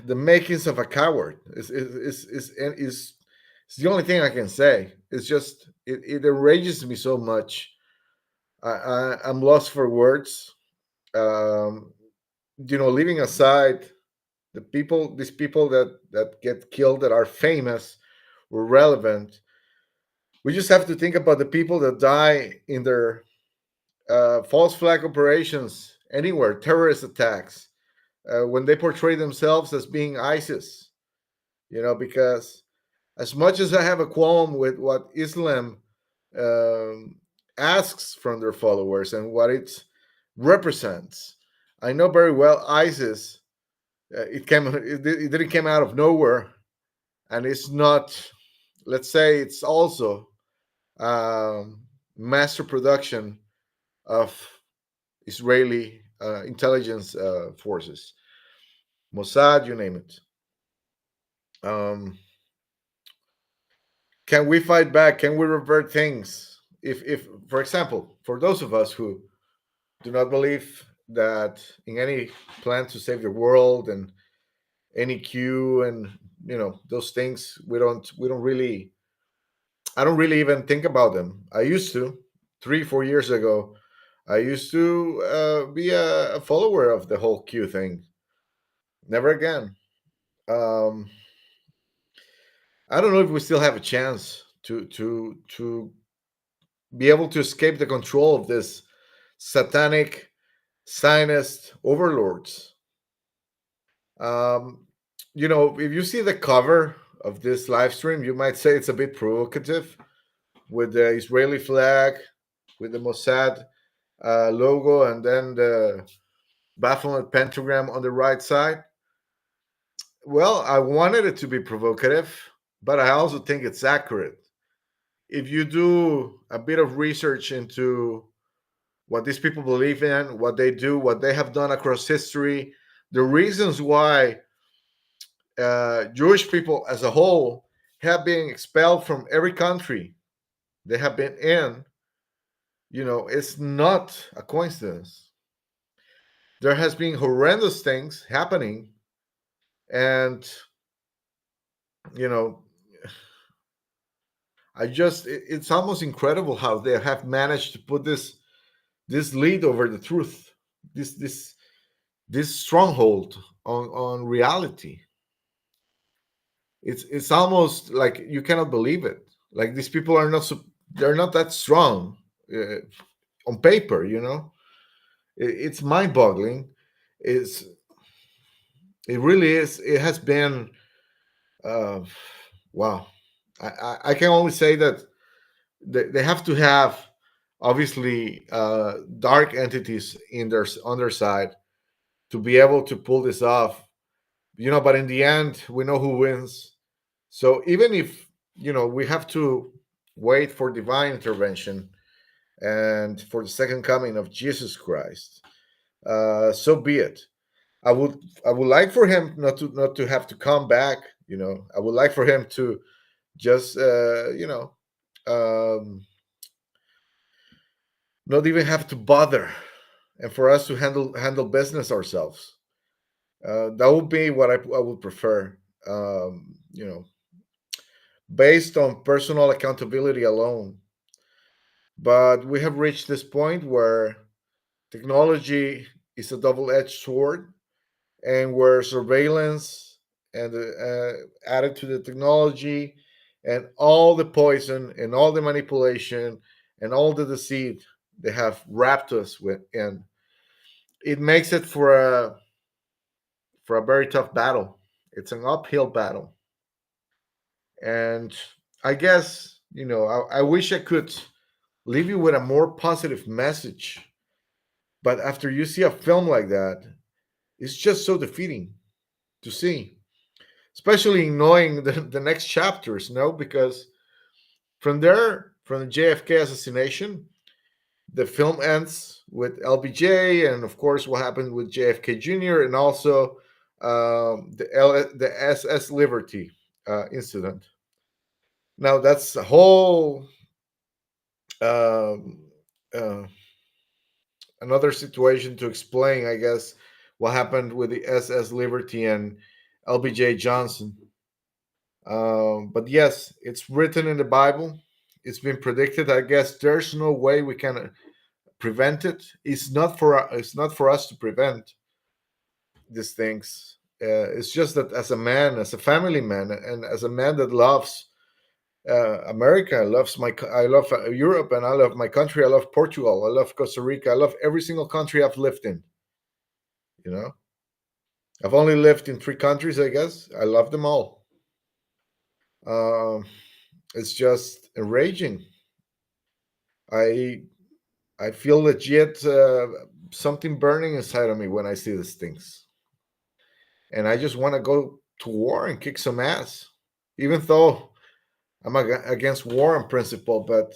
the makings of a coward. It's the only thing I can say. It's just it enrages me so much. I'm lost for words. Um, leaving aside these people that get killed, that are famous or relevant, we just have to think about the people that die in their false flag operations anywhere, terrorist attacks, when they portray themselves as being ISIS. Because as much as I have a qualm with what Islam um, asks from their followers and what it represents, I know very well ISIS. It didn't come out of nowhere, and it's not. Let's say it's also master production of Israeli intelligence forces, Mossad, you name it. Can we fight back? Can we revert things? If, for example, for those of us who do not believe that in any plan to save the world and any Q and those things, we don't really. I don't really even think about them. I used to 3-4 years ago. I used to be a follower of the whole Q thing. Never again. Um, I don't know if we still have a chance to be able to escape the control of this satanic Zionist overlords. If you see the cover of this live stream, you might say it's a bit provocative, with the Israeli flag, with the Mossad logo, and then the Baphomet pentagram on the right side. Well, I wanted it to be provocative, but I also think it's accurate. If you do a bit of research into what these people believe in, what they do, what they have done across history, the reasons why Jewish people as a whole have been expelled from every country they have been in, it's not a coincidence. There has been horrendous things happening, and you know it's almost incredible how they have managed to put this lead over the truth, this stronghold on reality. It's almost like you cannot believe it. Like, these people are not they're not that strong on paper. It's mind-boggling. It really is. It has been wow. I can only say that they have to have, obviously, dark entities on their side to be able to pull this off. But in the end, we know who wins. So even if we have to wait for divine intervention and for the second coming of Jesus Christ, so be it. I would like for him not to have to come back. I would like for him to just not even have to bother, and for us to handle business ourselves. That would be what I would prefer. Based on personal accountability alone. But we have reached this point where technology is a double-edged sword, and where surveillance and added to the technology, and all the poison and all the manipulation and all the deceit they have wrapped us with, and it makes it for a very tough battle. It's an uphill battle, and I guess I wish I could leave you with a more positive message, but after you see a film like that, it's just so defeating to see, especially knowing the next chapters. Because from there, from the JFK assassination, the film ends with LBJ, and of course what happened with JFK Jr., and also the SS Liberty incident. Now that's a whole uh, another situation to explain, I guess, what happened with the SS Liberty and LBJ Johnson. But yes, it's written in the Bible. It's been predicted. I guess there's no way we can prevent it. It's not for us to prevent these things. It's just that as a man, as a family man, and as a man that loves America, I love Europe, and I love my country. I love Portugal. I love Costa Rica. I love every single country I've lived in. You know, I've only lived in 3 countries. I guess I love them all. It's just enraging. I I feel legit something burning inside of me when I see these things, and I just want to go to war and kick some ass. Even though I'm against war in principle, but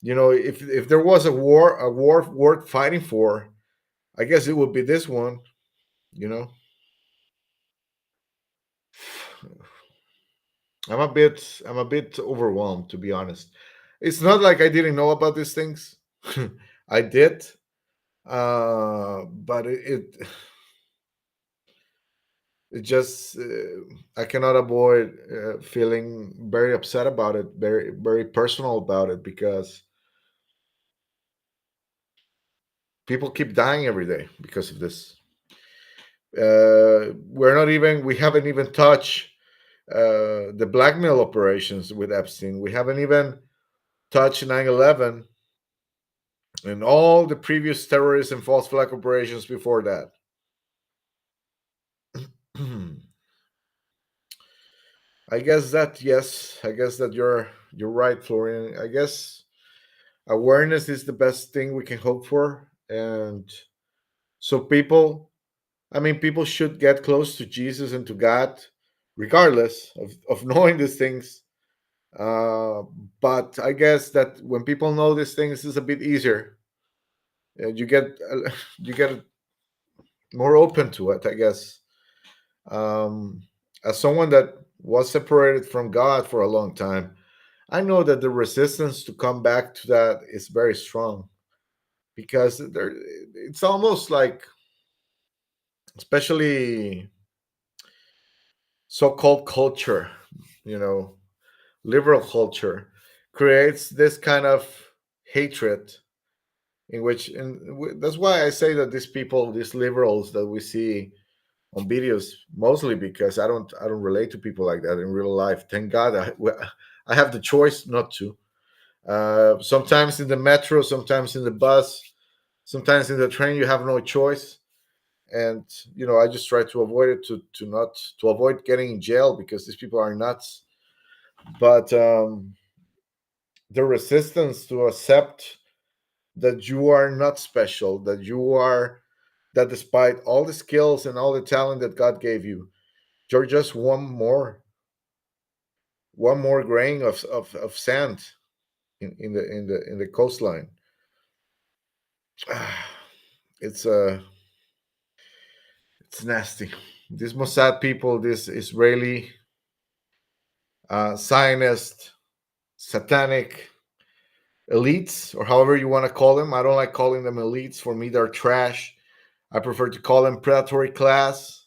if there was a war worth fighting for, I guess it would be this one. You know, I'm a bit overwhelmed, to be honest. It's not like I didn't know about these things. I did, but it just I cannot avoid feeling very upset about it, very very personal about it, because people keep dying every day because of this. We haven't even touched the blackmail operations with Epstein. We haven't even touched 9/11 and all the previous terrorist and false flag operations before that. I guess that yes, I guess that you're right, Florian. I guess awareness is the best thing we can hope for, and so people should get close to Jesus and to God, regardless of knowing these things. Uh, but I guess that when people know these things, it's a bit easier. You get you get more open to it, I guess. Um, as someone that was separated from God for a long time, I know that the resistance to come back to that is very strong, because it's almost like, especially so-called culture, you know, liberal culture, creates this kind of hatred in which, and that's why I say that these people, these liberals that we see on videos, mostly because I don't relate to people like that in real life. Thank God I have the choice not to. Sometimes in the metro, sometimes in the bus, sometimes in the train, you have no choice. And I just try to avoid it, to not to avoid getting in jail, because these people are nuts. But the resistance to accept that you are not special, that despite all the skills and all the talent that God gave you, you're just one more grain of sand in the coastline. It's it's nasty. These Mossad people, this Israeli Zionist satanic elites, or however you want to call them. I don't like calling them elites. For me, they're trash. I prefer to call them predatory class.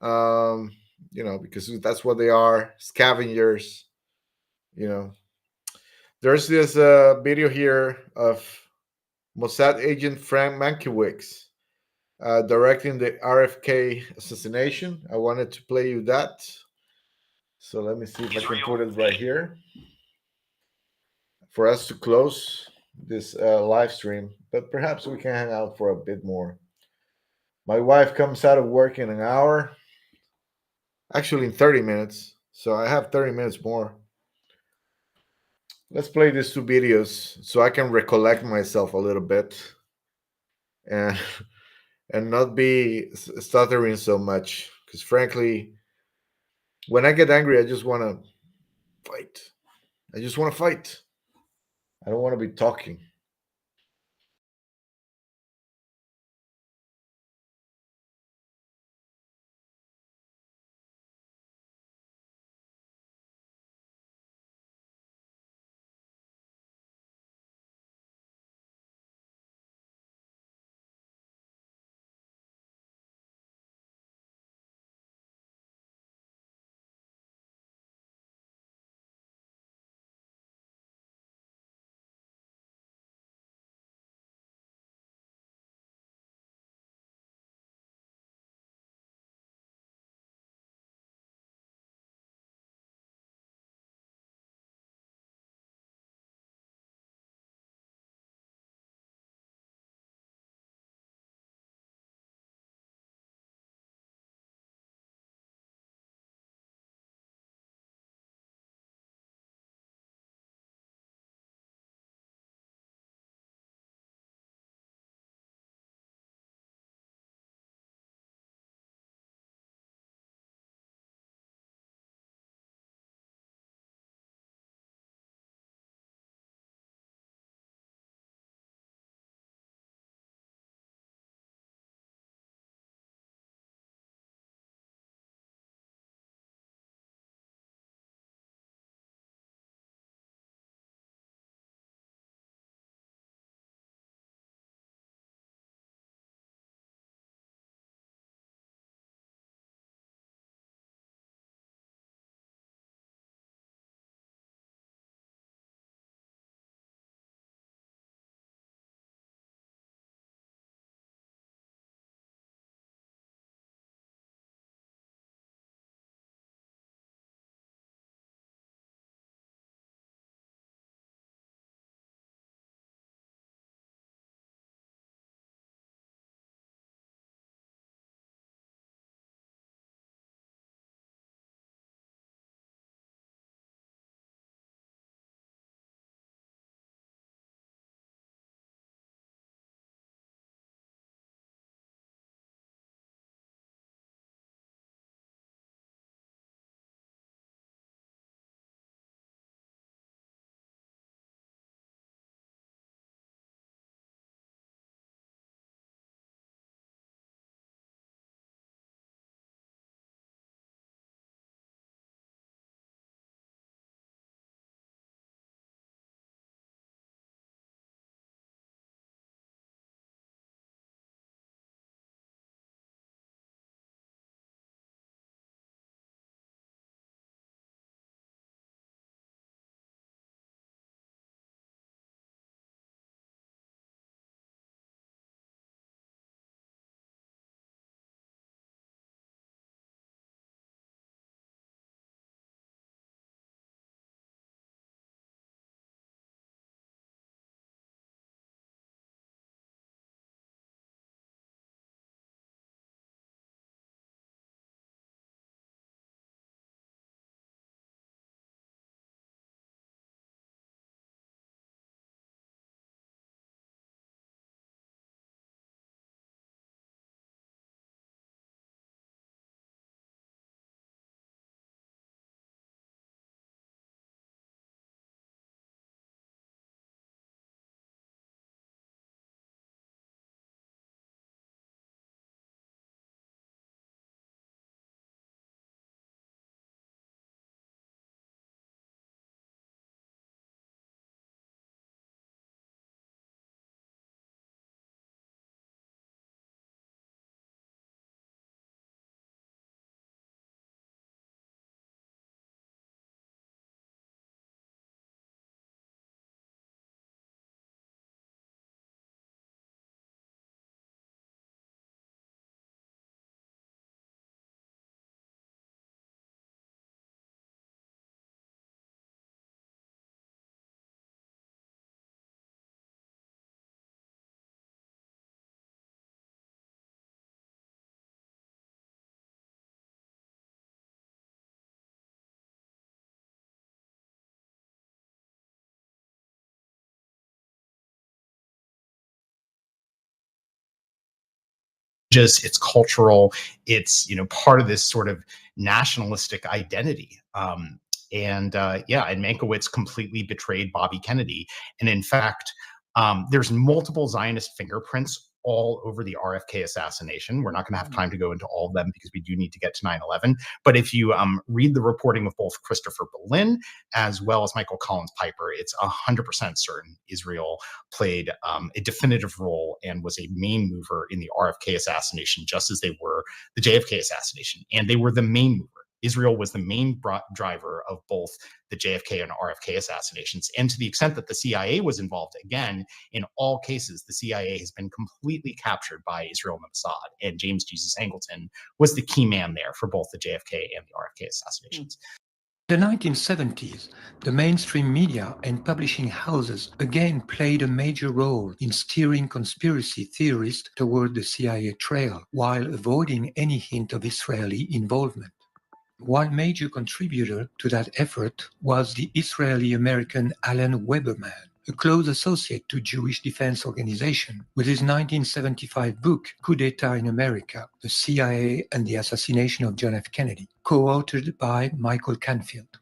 Um, because that's what they are, scavengers. You know, there's this video here of Mossad agent Frank Mankiewicz directing the RFK assassination. I wanted to play you that. So let me see if I can put it right here for us to close this live stream. But perhaps we can hang out for a bit more. My wife comes out of work in an hour, actually in 30 minutes. So I have 30 minutes more. Let's play these 2 videos so I can recollect myself a little bit and and not be stuttering so much. Because frankly, when I get angry, I just want to fight. I just want to fight. I don't want to be talking. religious, it's cultural, it's, part of this sort of nationalistic identity. And Mankiewicz completely betrayed Bobby Kennedy. And in fact, there's multiple Zionist fingerprints all over the RFK assassination. We're not going to have time to go into all of them because we do need to get to 9/11. But if you read the reporting of both Christopher Berlin as well as Michael Collins Piper, it's 100% certain Israel played a definitive role and was a main mover in the RFK assassination, just as they were the JFK assassination. And they were the main mover. Israel was the main driver of both the JFK and RFK assassinations. And to the extent that the CIA was involved, again, in all cases, the CIA has been completely captured by Israel and Mossad. And James Jesus Angleton was the key man there for both the JFK and the RFK assassinations. In the 1970s, the mainstream media and publishing houses again played a major role in steering conspiracy theorists toward the CIA trail, while avoiding any hint of Israeli involvement. One major contributor to that effort was the Israeli-American Alan Weberman, a close associate to Jewish Defense Organization, with his 1975 book, Coup d'etat in America, The CIA and the Assassination of John F. Kennedy, co-authored by Michael Canfield.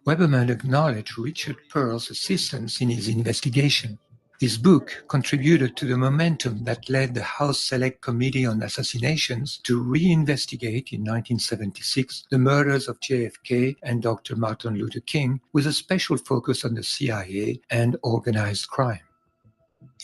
Weberman acknowledged Richard Pearl's assistance in his investigation. This book contributed to the momentum that led the House Select Committee on Assassinations to reinvestigate in 1976 the murders of JFK and Dr. Martin Luther King, with a special focus on the CIA and organized crime.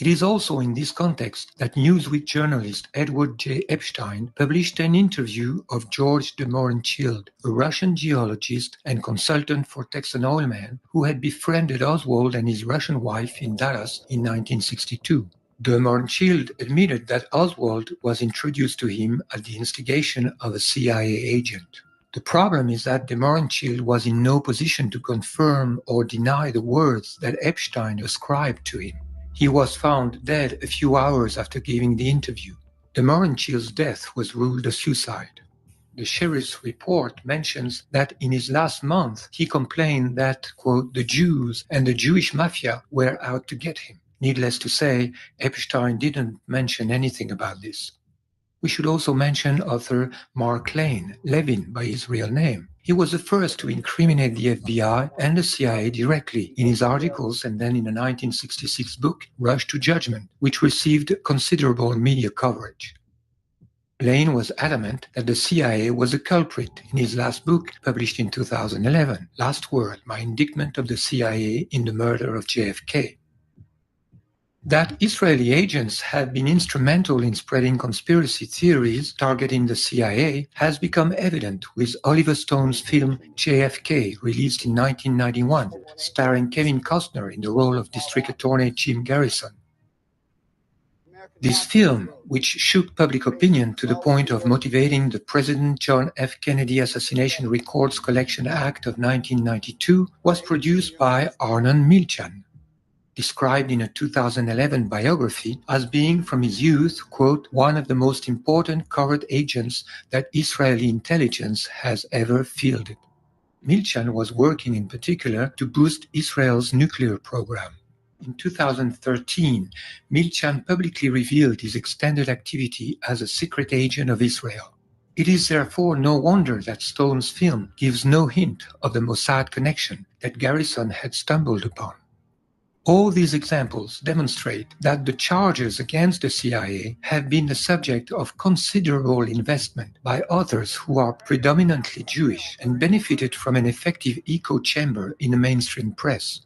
It is also in this context that Newsweek journalist Edward J. Epstein published an interview of George de Mohrenschildt, a Russian geologist and consultant for Texan oilmen who had befriended Oswald and his Russian wife in Dallas in 1962. De Mohrenschildt admitted that Oswald was introduced to him at the instigation of a CIA agent. The problem is that de Mohrenschildt was in no position to confirm or deny the words that Epstein ascribed to him. He was found dead a few hours after giving the interview. De Mohrenschildt's death was ruled a suicide. The sheriff's report mentions that in his last month, he complained that, quote, the Jews and the Jewish mafia were out to get him. Needless to say, Epstein didn't mention anything about this. We should also mention author Mark Levin by his real name. He was the first to incriminate the FBI and the CIA directly in his articles and then in a 1966 book, Rush to Judgment, which received considerable media coverage. Lane was adamant that the CIA was a culprit in his last book, published in 2011, Last Word, My Indictment of the CIA in the Murder of JFK. That Israeli agents have been instrumental in spreading conspiracy theories targeting the CIA has become evident with Oliver Stone's film JFK, released in 1991, starring Kevin Costner in the role of District Attorney Jim Garrison. This film, which shook public opinion to the point of motivating the President John F. Kennedy Assassination Records Collection Act of 1992, was produced by Arnon Milchan, described in a 2011 biography as being from his youth, quote, one of the most important covert agents that Israeli intelligence has ever fielded. Milchan was working in particular to boost Israel's nuclear program. In 2013, Milchan publicly revealed his extended activity as a secret agent of Israel. It is therefore no wonder that Stone's film gives no hint of the Mossad connection that Garrison had stumbled upon. All these examples demonstrate that the charges against the CIA have been the subject of considerable investment by others who are predominantly Jewish and benefited from an effective echo chamber in the mainstream press.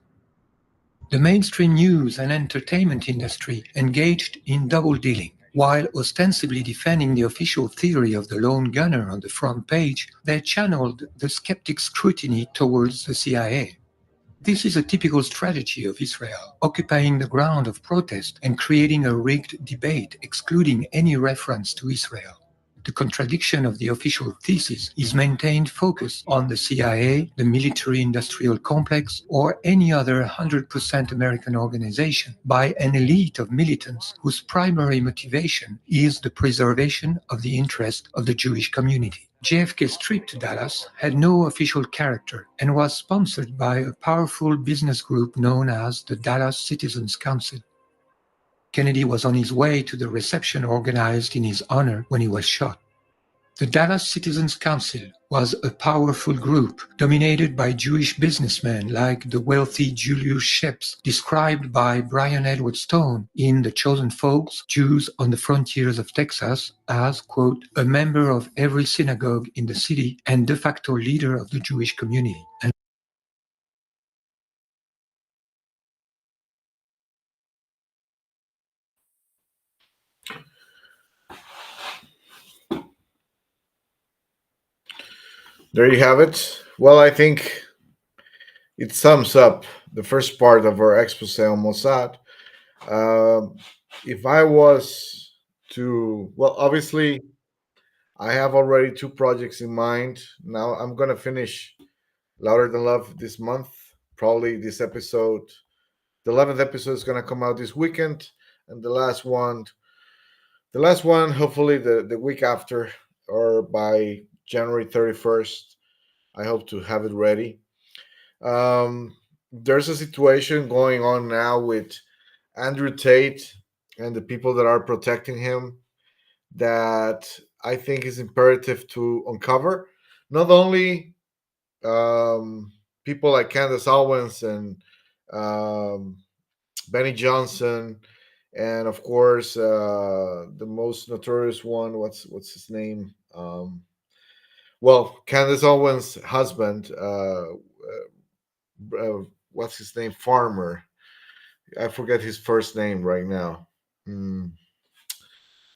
The mainstream news and entertainment industry engaged in double-dealing. While ostensibly defending the official theory of the lone gunner on the front page, they channeled the skeptic's scrutiny towards the CIA. This is a typical strategy of Israel, occupying the ground of protest and creating a rigged debate excluding any reference to Israel. The contradiction of the official thesis is maintained focus on the CIA, the military-industrial complex, or any other 100% American organization by an elite of militants whose primary motivation is the preservation of the interest of the Jewish community. JFK's trip to Dallas had no official character and was sponsored by a powerful business group known as the Dallas Citizens Council. Kennedy was on his way to the reception organized in his honor when he was shot. The Dallas Citizens Council was a powerful group dominated by Jewish businessmen like the wealthy Julius Shepps, described by Brian Edward Stone in The Chosen Folks, Jews on the Frontiers of Texas as, quote, a member of every synagogue in the city and de facto leader of the Jewish community. There you have it. Well, I think it sums up the first part of our expose on Mossad. If I was to, well, obviously, I have already two projects in mind. Now I'm going to finish Louder Than Love this month. Probably this episode, the 11th episode is going to come out this weekend. And the last one, hopefully the week after or by January 31st. I hope to have it ready. There's a situation going on now with Andrew Tate and the people that are protecting him that I think is imperative to uncover. Not only people like Candace Owens and Benny Johnson, and of course the most notorious one. What's his name? Well, Candace Owens' husband. What's his name? Farmer. I forget his first name right now.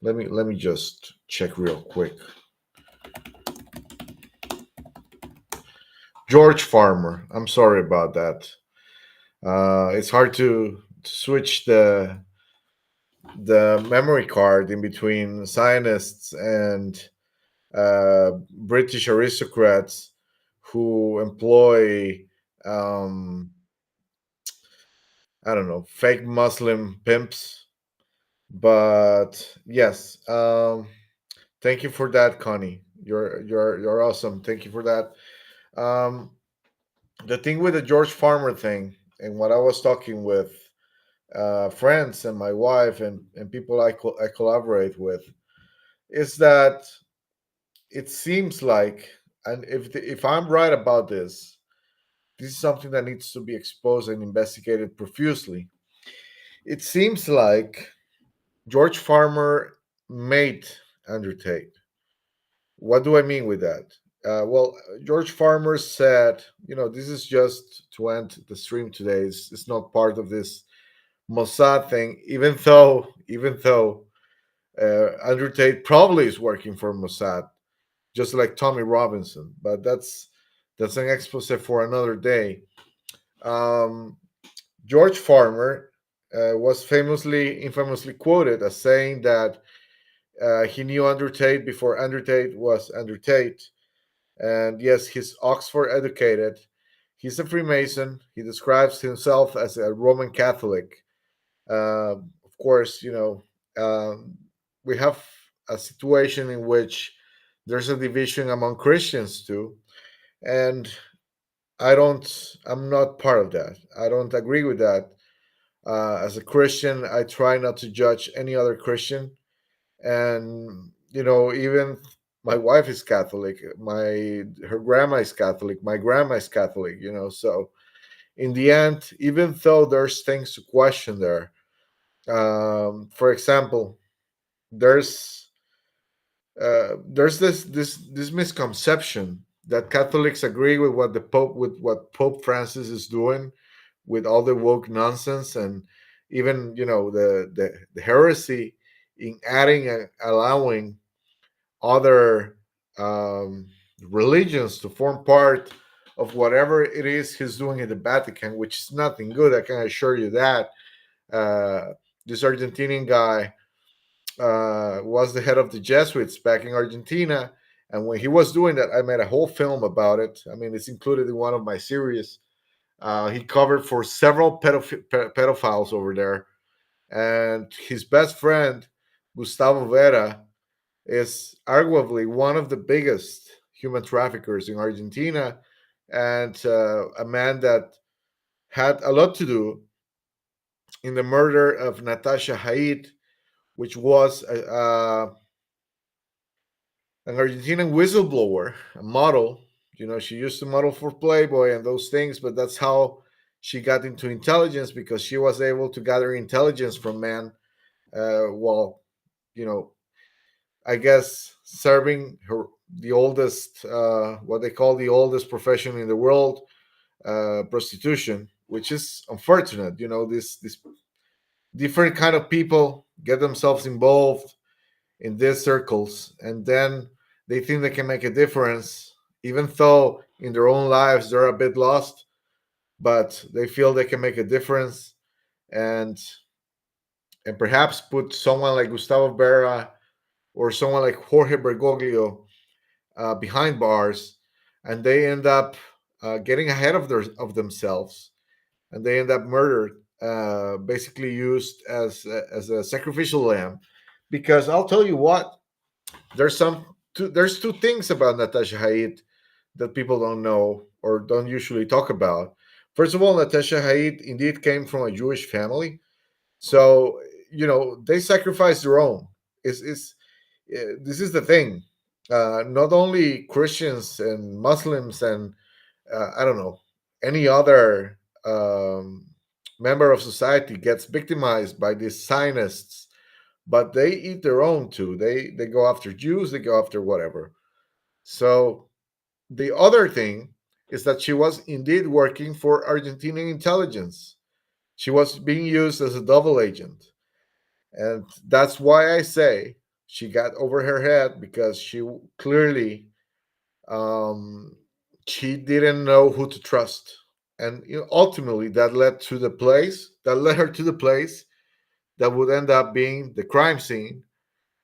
Let me just check real quick. George Farmer. I'm sorry about that. It's hard to switch the memory card in between Zionists and British aristocrats who employ I don't know, fake Muslim pimps. But yes, thank you for that, Connie. You're awesome. Thank you for that. The thing with the George Farmer thing, and what I was talking with friends and my wife and people I collaborate with, is that it seems like, and if I'm right about this is something that needs to be exposed and investigated profusely. It seems like George Farmer made Andrew Tate. What do I mean with that? Well, George Farmer said, this is just to end the stream today. It's not part of this Mossad thing, even though Andrew Tate probably is working for Mossad, just like Tommy Robinson. But that's an expose for another day. George Farmer was infamously quoted as saying that he knew Andrew Tate before Andrew Tate was Andrew Tate. And yes, he's Oxford educated. He's a Freemason. He describes himself as a Roman Catholic. Of course, we have a situation in which there's a division among Christians too. And I'm not part of that. I don't agree with that. As a Christian, I try not to judge any other Christian. And, even my wife is Catholic. Her grandma is Catholic. My grandma is Catholic, so in the end, even though there's things to question there, for example, there's this misconception that Catholics agree with what Pope Francis is doing with all the woke nonsense, and even the heresy in adding and allowing other religions to form part of whatever it is he's doing in the Vatican, which is nothing good. I can assure you that. This Argentinian guy was the head of the Jesuits back in Argentina. And when he was doing that, I made a whole film about it. I mean, it's included in one of my series. He covered for several pedophiles over there. And his best friend, Gustavo Vera, is arguably one of the biggest human traffickers in Argentina, and a man that had a lot to do in the murder of Natasha Haidt, which was an Argentinian whistleblower, a model. She used to model for Playboy and those things, but that's how she got into intelligence, because she was able to gather intelligence from men while, I guess, serving the oldest, what they call the oldest profession in the world, prostitution, which is unfortunate. This different kind of people get themselves involved in these circles, and then they think they can make a difference, even though in their own lives they're a bit lost, but they feel they can make a difference, and perhaps put someone like Gustavo Berra or someone like Jorge Bergoglio behind bars, and they end up getting ahead of themselves, and they end up murdered, basically used as a sacrificial lamb. Because I'll tell you what, there's two things about Natasha Haidt that people don't know or don't usually talk about. First of all, Natasha Haidt indeed came from a Jewish family, so they sacrificed their own. This is the thing. Not only Christians and Muslims and I don't know, any other member of society gets victimized by these Zionists, but they eat their own too. They go after Jews, they go after whatever. So the other thing is that she was indeed working for Argentinian intelligence. She was being used as a double agent. And that's why I say she got over her head, because she clearly she didn't know who to trust. And ultimately that led her to the place that would end up being the crime scene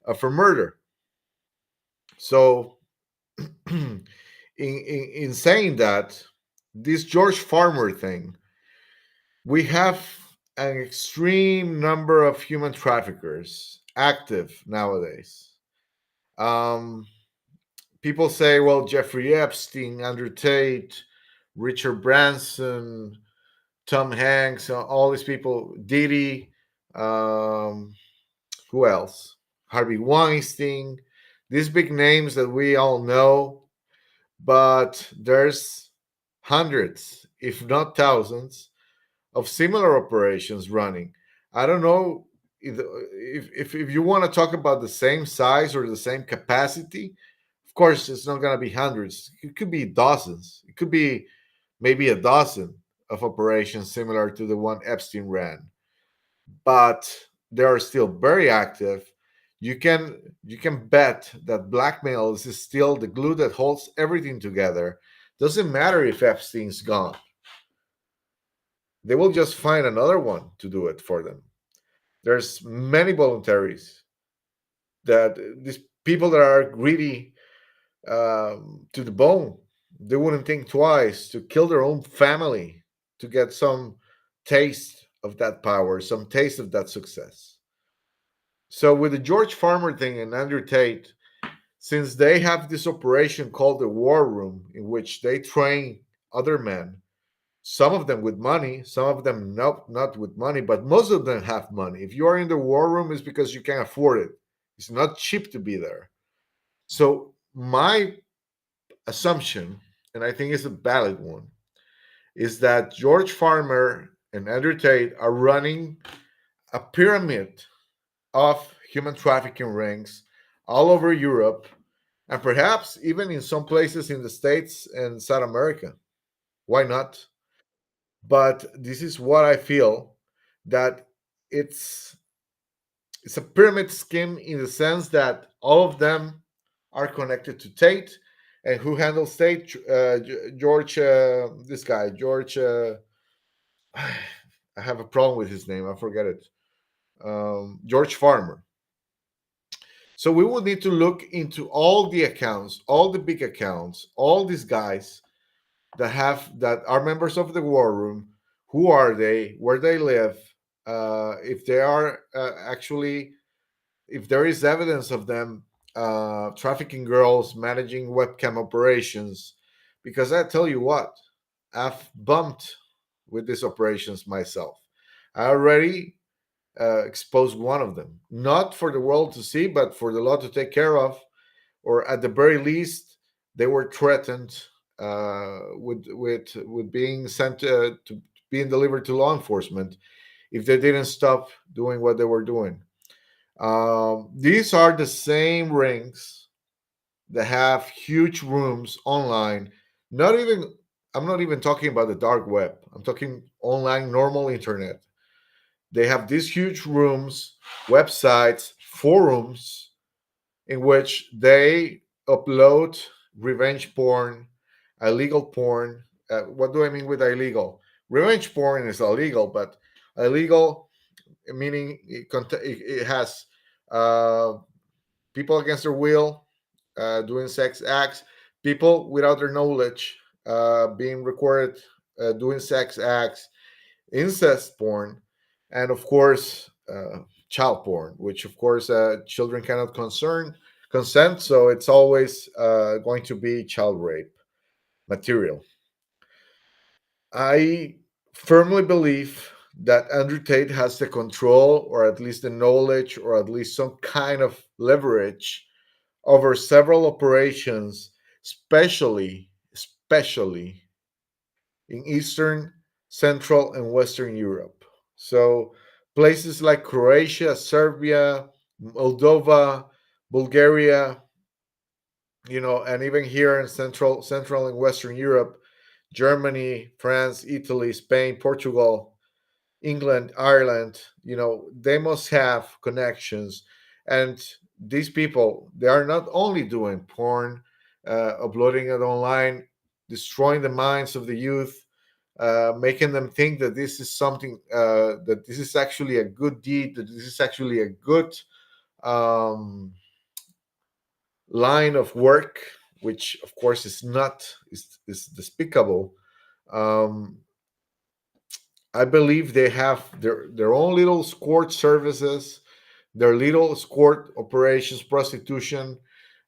of her murder. So in saying that, this George Farmer thing, we have an extreme number of human traffickers active nowadays. People say, well, Jeffrey Epstein, Andrew Tate, Richard Branson, Tom Hanks, all these people, Diddy, who else? Harvey Weinstein, these big names that we all know, but there's hundreds, if not thousands, of similar operations running. I don't know if you want to talk about the same size or the same capacity. Of course, it's not going to be hundreds. It could be dozens. It could be maybe a dozen of operations similar to the one Epstein ran. But they are still very active. You can bet that blackmail is still the glue that holds everything together. Doesn't matter if Epstein's gone. They will just find another one to do it for them. There's many voluntaries that these people that are greedy to the bone, they wouldn't think twice to kill their own family to get some taste of that power, some taste of that success. So with the George Farmer thing and Andrew Tate, since they have this operation called the War Room, in which they train other men, some of them with money, some of them not with money, but most of them have money. If you are in the War Room, it's because you can afford it. It's not cheap to be there. So my assumption, and I think it's a valid one, is that George Farmer and Andrew Tate are running a pyramid of human trafficking rings all over Europe, and perhaps even in some places in the States and South America. Why not? But this is what I feel, that it's a pyramid scheme in the sense that all of them are connected to Tate. And who handles Tate? George, this guy, George. I have a problem with his name. I forget it. George Farmer. So we will need to look into all the accounts, all the big accounts, all these guys that are members of the War Room. Who are they? Where they live? If they are actually, if there is evidence of them trafficking girls, managing webcam operations, because I tell you what, I've bumped with these operations myself. I already exposed one of them, not for the world to see, but for the law to take care of, or at the very least, they were threatened with being sent to being delivered to law enforcement if they didn't stop doing what they were doing. These are the same rings that have huge rooms online. I'm not even talking about the dark web. I'm talking online, normal internet. They have these huge rooms, websites, forums in which they upload revenge porn, illegal porn. What do I mean with illegal? Revenge porn is illegal, but illegal meaning it has people against their will doing sex acts, people without their knowledge being recorded doing sex acts, incest porn, and of course child porn, which of course children cannot consent, so it's always going to be child rape material. I firmly believe that Andrew Tate has the control, or at least the knowledge, or at least some kind of leverage over several operations, especially in Eastern, Central, and Western Europe. So places like Croatia, Serbia, Moldova, Bulgaria, and even here in Central and Western Europe, Germany, France, Italy, Spain, Portugal, England, Ireland, they must have connections. And these people, they are not only doing porn, uploading it online, destroying the minds of the youth, making them think that this is something, that this is actually a good deed, that this is actually a good line of work, which of course is not, is despicable. I believe they have their own little escort services, their little escort operations, prostitution,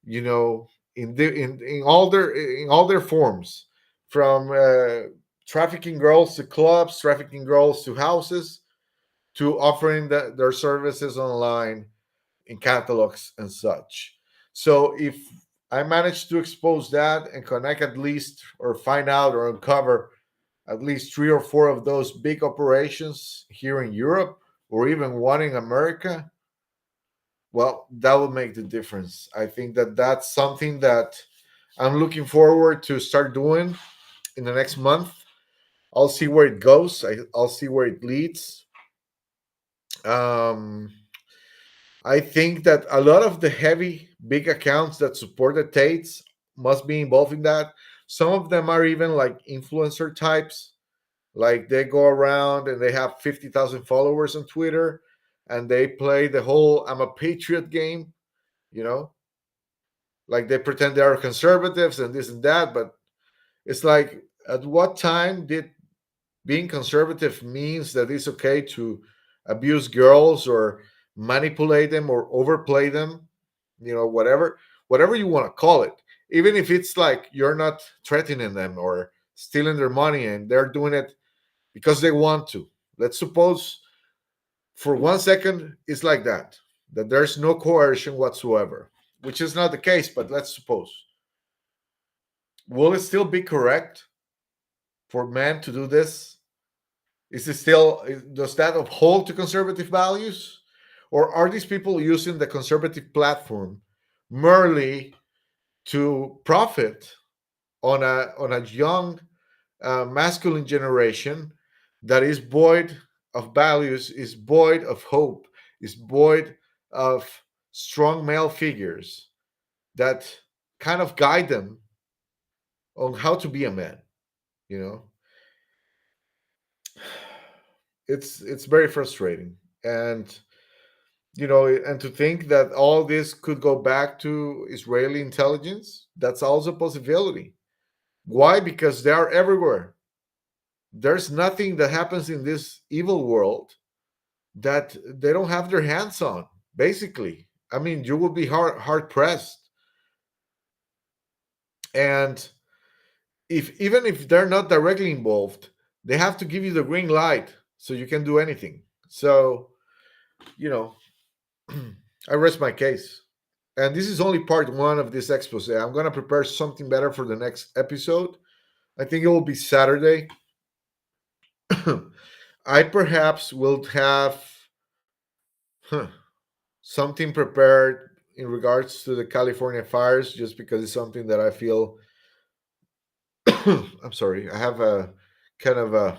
in all their forms, from trafficking girls to clubs, trafficking girls to houses, to offering their services online in catalogs and such. So if I manage to expose that and connect at least, or find out or uncover at least 3 or 4 of those big operations here in Europe, or even one in America, well, that will make the difference. I think that that's something that I'm looking forward to start doing in the next month. I'll see where it goes. I'll see where it leads. I think that a lot of the heavy, big accounts that support the Tates must be involved in that. Some of them are even like influencer types. Like they go around and they have 50,000 followers on Twitter, and they play the whole "I'm a patriot" game, like they pretend they are conservatives and this and that. But it's like, at what time did being conservative means that it's okay to abuse girls or manipulate them or overplay them, whatever you want to call it, even if it's like you're not threatening them or stealing their money and they're doing it because they want to. Let's suppose for 1 second it's like that there's no coercion whatsoever, which is not the case, but let's suppose. Will it still be correct for men to do this? Does that uphold to conservative values? Or are these people using the conservative platform merely to profit on a young masculine generation that is void of values, is void of hope, is void of strong male figures that kind of guide them on how to be a man? It's very frustrating. And and to think that all this could go back to Israeli intelligence, that's also a possibility. Why? Because they are everywhere. There's nothing that happens in this evil world that they don't have their hands on, basically. I mean, you would be hard pressed. And even if they're not directly involved, they have to give you the green light so you can do anything. So, you know, I rest my case. And this is only part one of this expose. I'm going to prepare something better for the next episode. I think it will be Saturday. I perhaps will have something prepared in regards to the California fires, just because it's something that I feel. I'm sorry, I have a kind of a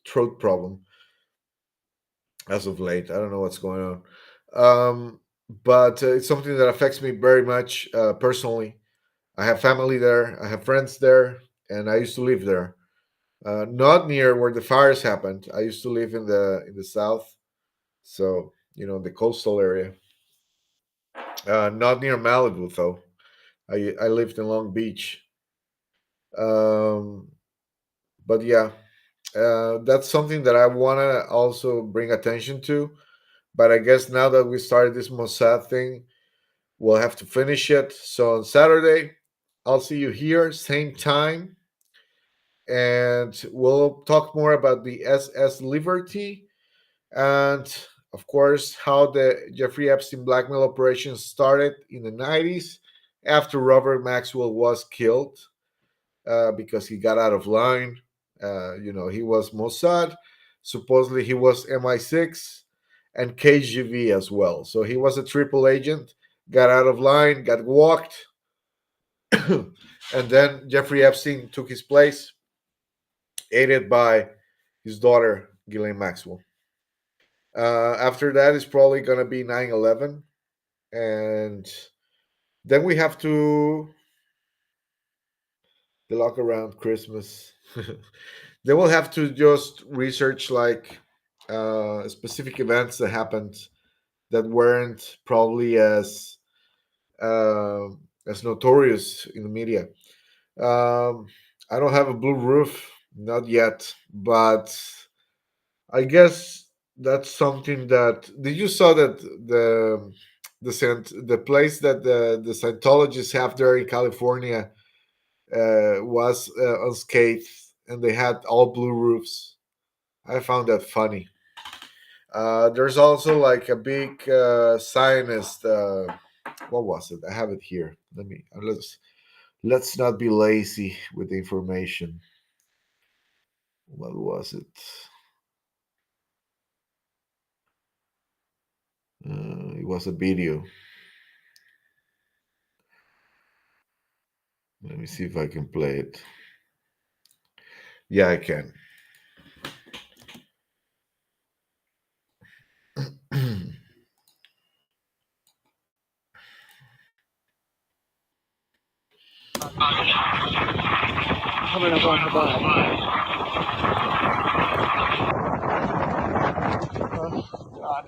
throat problem as of late. I don't know what's going on. But it's something that affects me very much personally. I have family there, I have friends there, and I used to live there. Not near where the fires happened. I used to live in the south, so the coastal area. Not near Malibu though. I lived in Long Beach. Um, but yeah, that's something that I want to also bring attention to. But I guess now that we started this Mossad thing, we'll have to finish it. So on Saturday, I'll see you here, same time, and we'll talk more about the SS Liberty and, of course, how the Jeffrey Epstein blackmail operation started in the 90s after Robert Maxwell was killed because he got out of line. He was Mossad. Supposedly, he was MI6 and KGB as well. So he was a triple agent, got out of line, got walked, and then Jeffrey Epstein took his place, aided by his daughter, Ghislaine Maxwell. After that is probably going to be 9/11. And then we have to the look around Christmas. Then we'll have to just research like specific events that happened that weren't probably as notorious in the media. I don't have a blue roof, not yet, but I guess that's something that. Did you saw that the place that the Scientologists have there in California was unscathed, and they had all blue roofs? I found that funny. There's also like a big Zionist. What was it? I have it here. Let's not be lazy with the information. What was it? It was a video. Let me see if I can play it. Yeah, I can. Coming up on the bottom. Oh, God.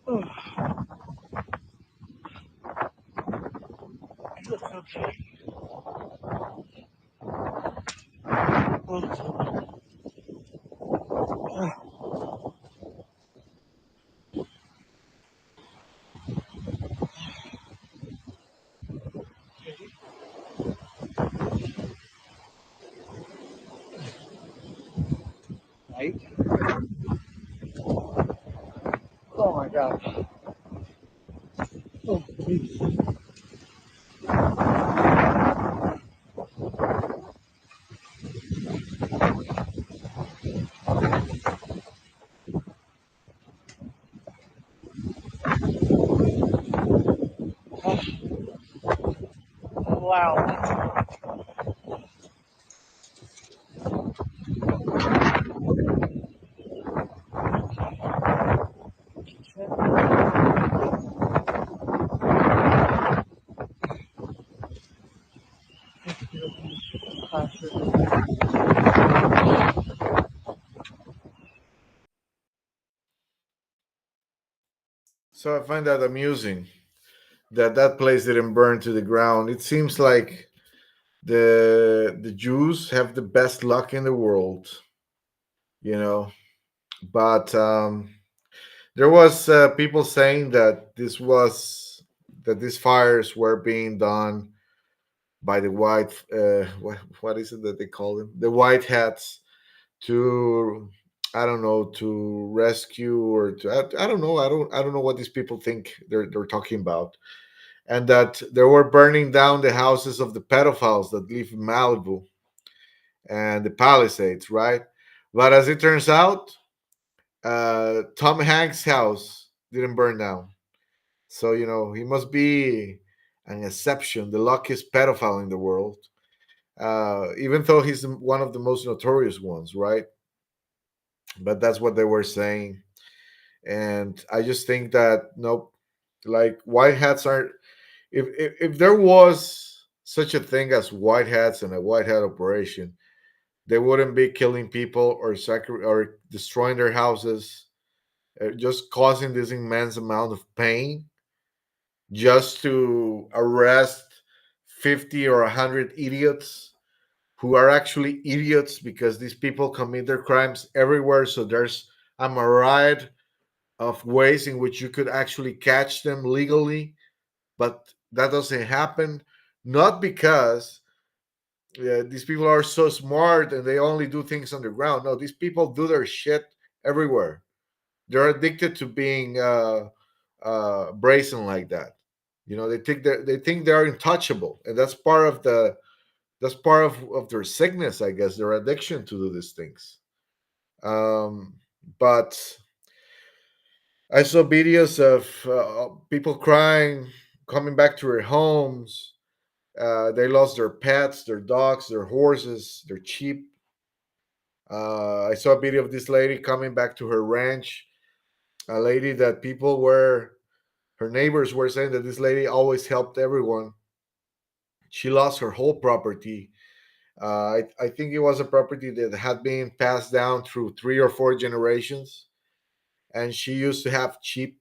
Oh. Okay. Right? Oh my God. Oh, geez. Oh, wow. So I find that amusing that place didn't burn to the ground. It seems like the Jews have the best luck in the world, you know. But there was people saying that that these fires were being done by the white what is it that they call them, the white hats, to I don't know, to rescue or to I don't know, I don't know what these people think they're talking about, and that they were burning down the houses of the pedophiles that live in Malibu and the Palisades, right? But as it turns out, Tom Hanks' house didn't burn down. So, he must be an exception, the luckiest pedophile in the world, even though he's one of the most notorious ones, right? But that's what they were saying. And I just think that, nope, like white hats aren't, if there was such a thing as white hats and a white hat operation, they wouldn't be killing people or destroying their houses, just causing this immense amount of pain just to arrest 50 or 100 idiots who are actually idiots because these people commit their crimes everywhere. So there's a myriad of ways in which you could actually catch them legally, but that doesn't happen. Not because these people are so smart and they only do things underground. No, these people do their shit everywhere. They're addicted to being brazen like that. They think they're untouchable, and that's part of of their sickness, I guess, their addiction to do these things. But I saw videos of people crying, coming back to their homes. They lost their pets, their dogs, their horses, their sheep. I saw a video of this lady coming back to her ranch. A lady that her neighbors were saying that this lady always helped everyone. She lost her whole property. I think it was a property that had been passed down through 3 or 4 generations. And she used to have sheep.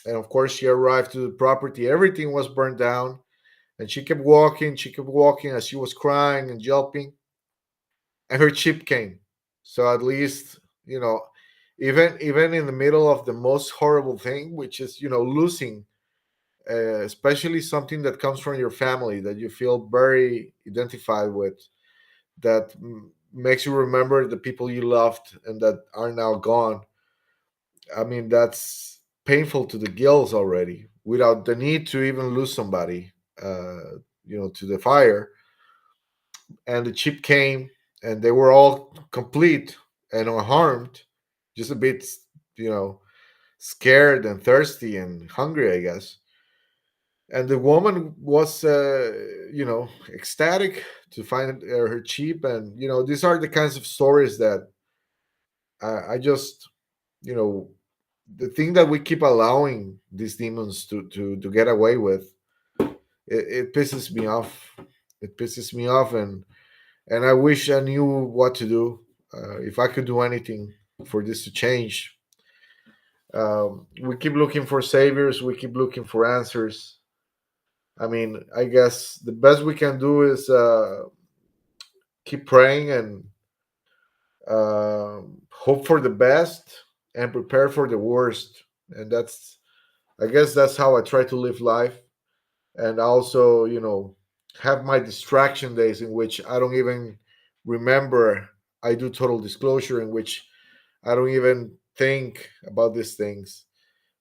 And of course, she arrived to the property. Everything was burned down. And she kept walking. She kept walking as she was crying and yelping. And her sheep came. So at least, even in the middle of the most horrible thing, which is, losing, especially something that comes from your family that you feel very identified with, that makes you remember the people you loved and that are now gone. I mean, that's painful to the gills already, without the need to even lose somebody, to the fire. And the ship came, and they were all complete and unharmed, just a bit, scared and thirsty and hungry, I guess. And the woman was, ecstatic to find her sheep. And these are the kinds of stories that I just, the thing that we keep allowing these demons to get away with, it pisses me off. It pisses me off, and I wish I knew what to do. If I could do anything for this to change. We keep looking for saviors. We keep looking for answers. I mean, I guess the best we can do is keep praying and hope for the best and prepare for the worst. And I guess that's how I try to live life. And also, have my distraction days in which I don't even remember. I do total disclosure, in which I don't even think about these things.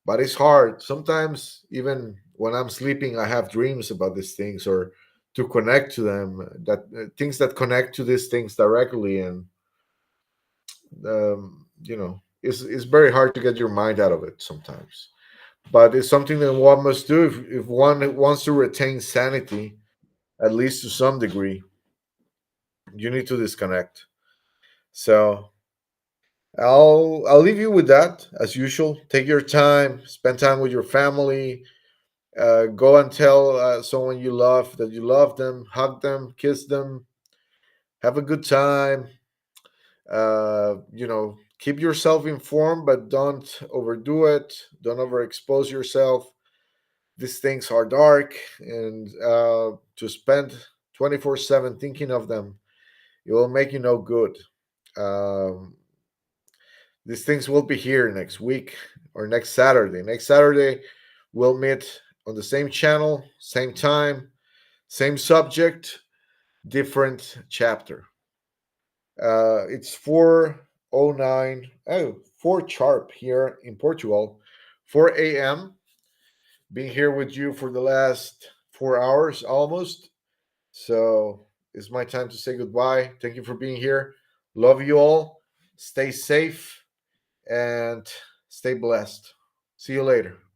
But it's hard. Sometimes, even when I'm sleeping, I have dreams about these things, or to connect to them, that things that connect to these things directly. And, it's very hard to get your mind out of it sometimes. But it's something that one must do if one wants to retain sanity, at least to some degree. You need to disconnect. So I'll leave you with that as usual. Take your time, spend time with your family. Go and tell someone you love that you love them, hug them, kiss them, have a good time. Keep yourself informed, but don't overdo it. Don't overexpose yourself. These things are dark, and to spend 24/7 thinking of them, it will make you no good. Um, these things will be here next week or next Saturday. Next Saturday, we'll meet on the same channel, same time, same subject, different chapter. It's 4:09, 4 sharp here in Portugal, 4 a.m. Being here with you for the last 4 hours almost. So it's my time to say goodbye. Thank you for being here. Love you all. Stay safe and stay blessed. See you later.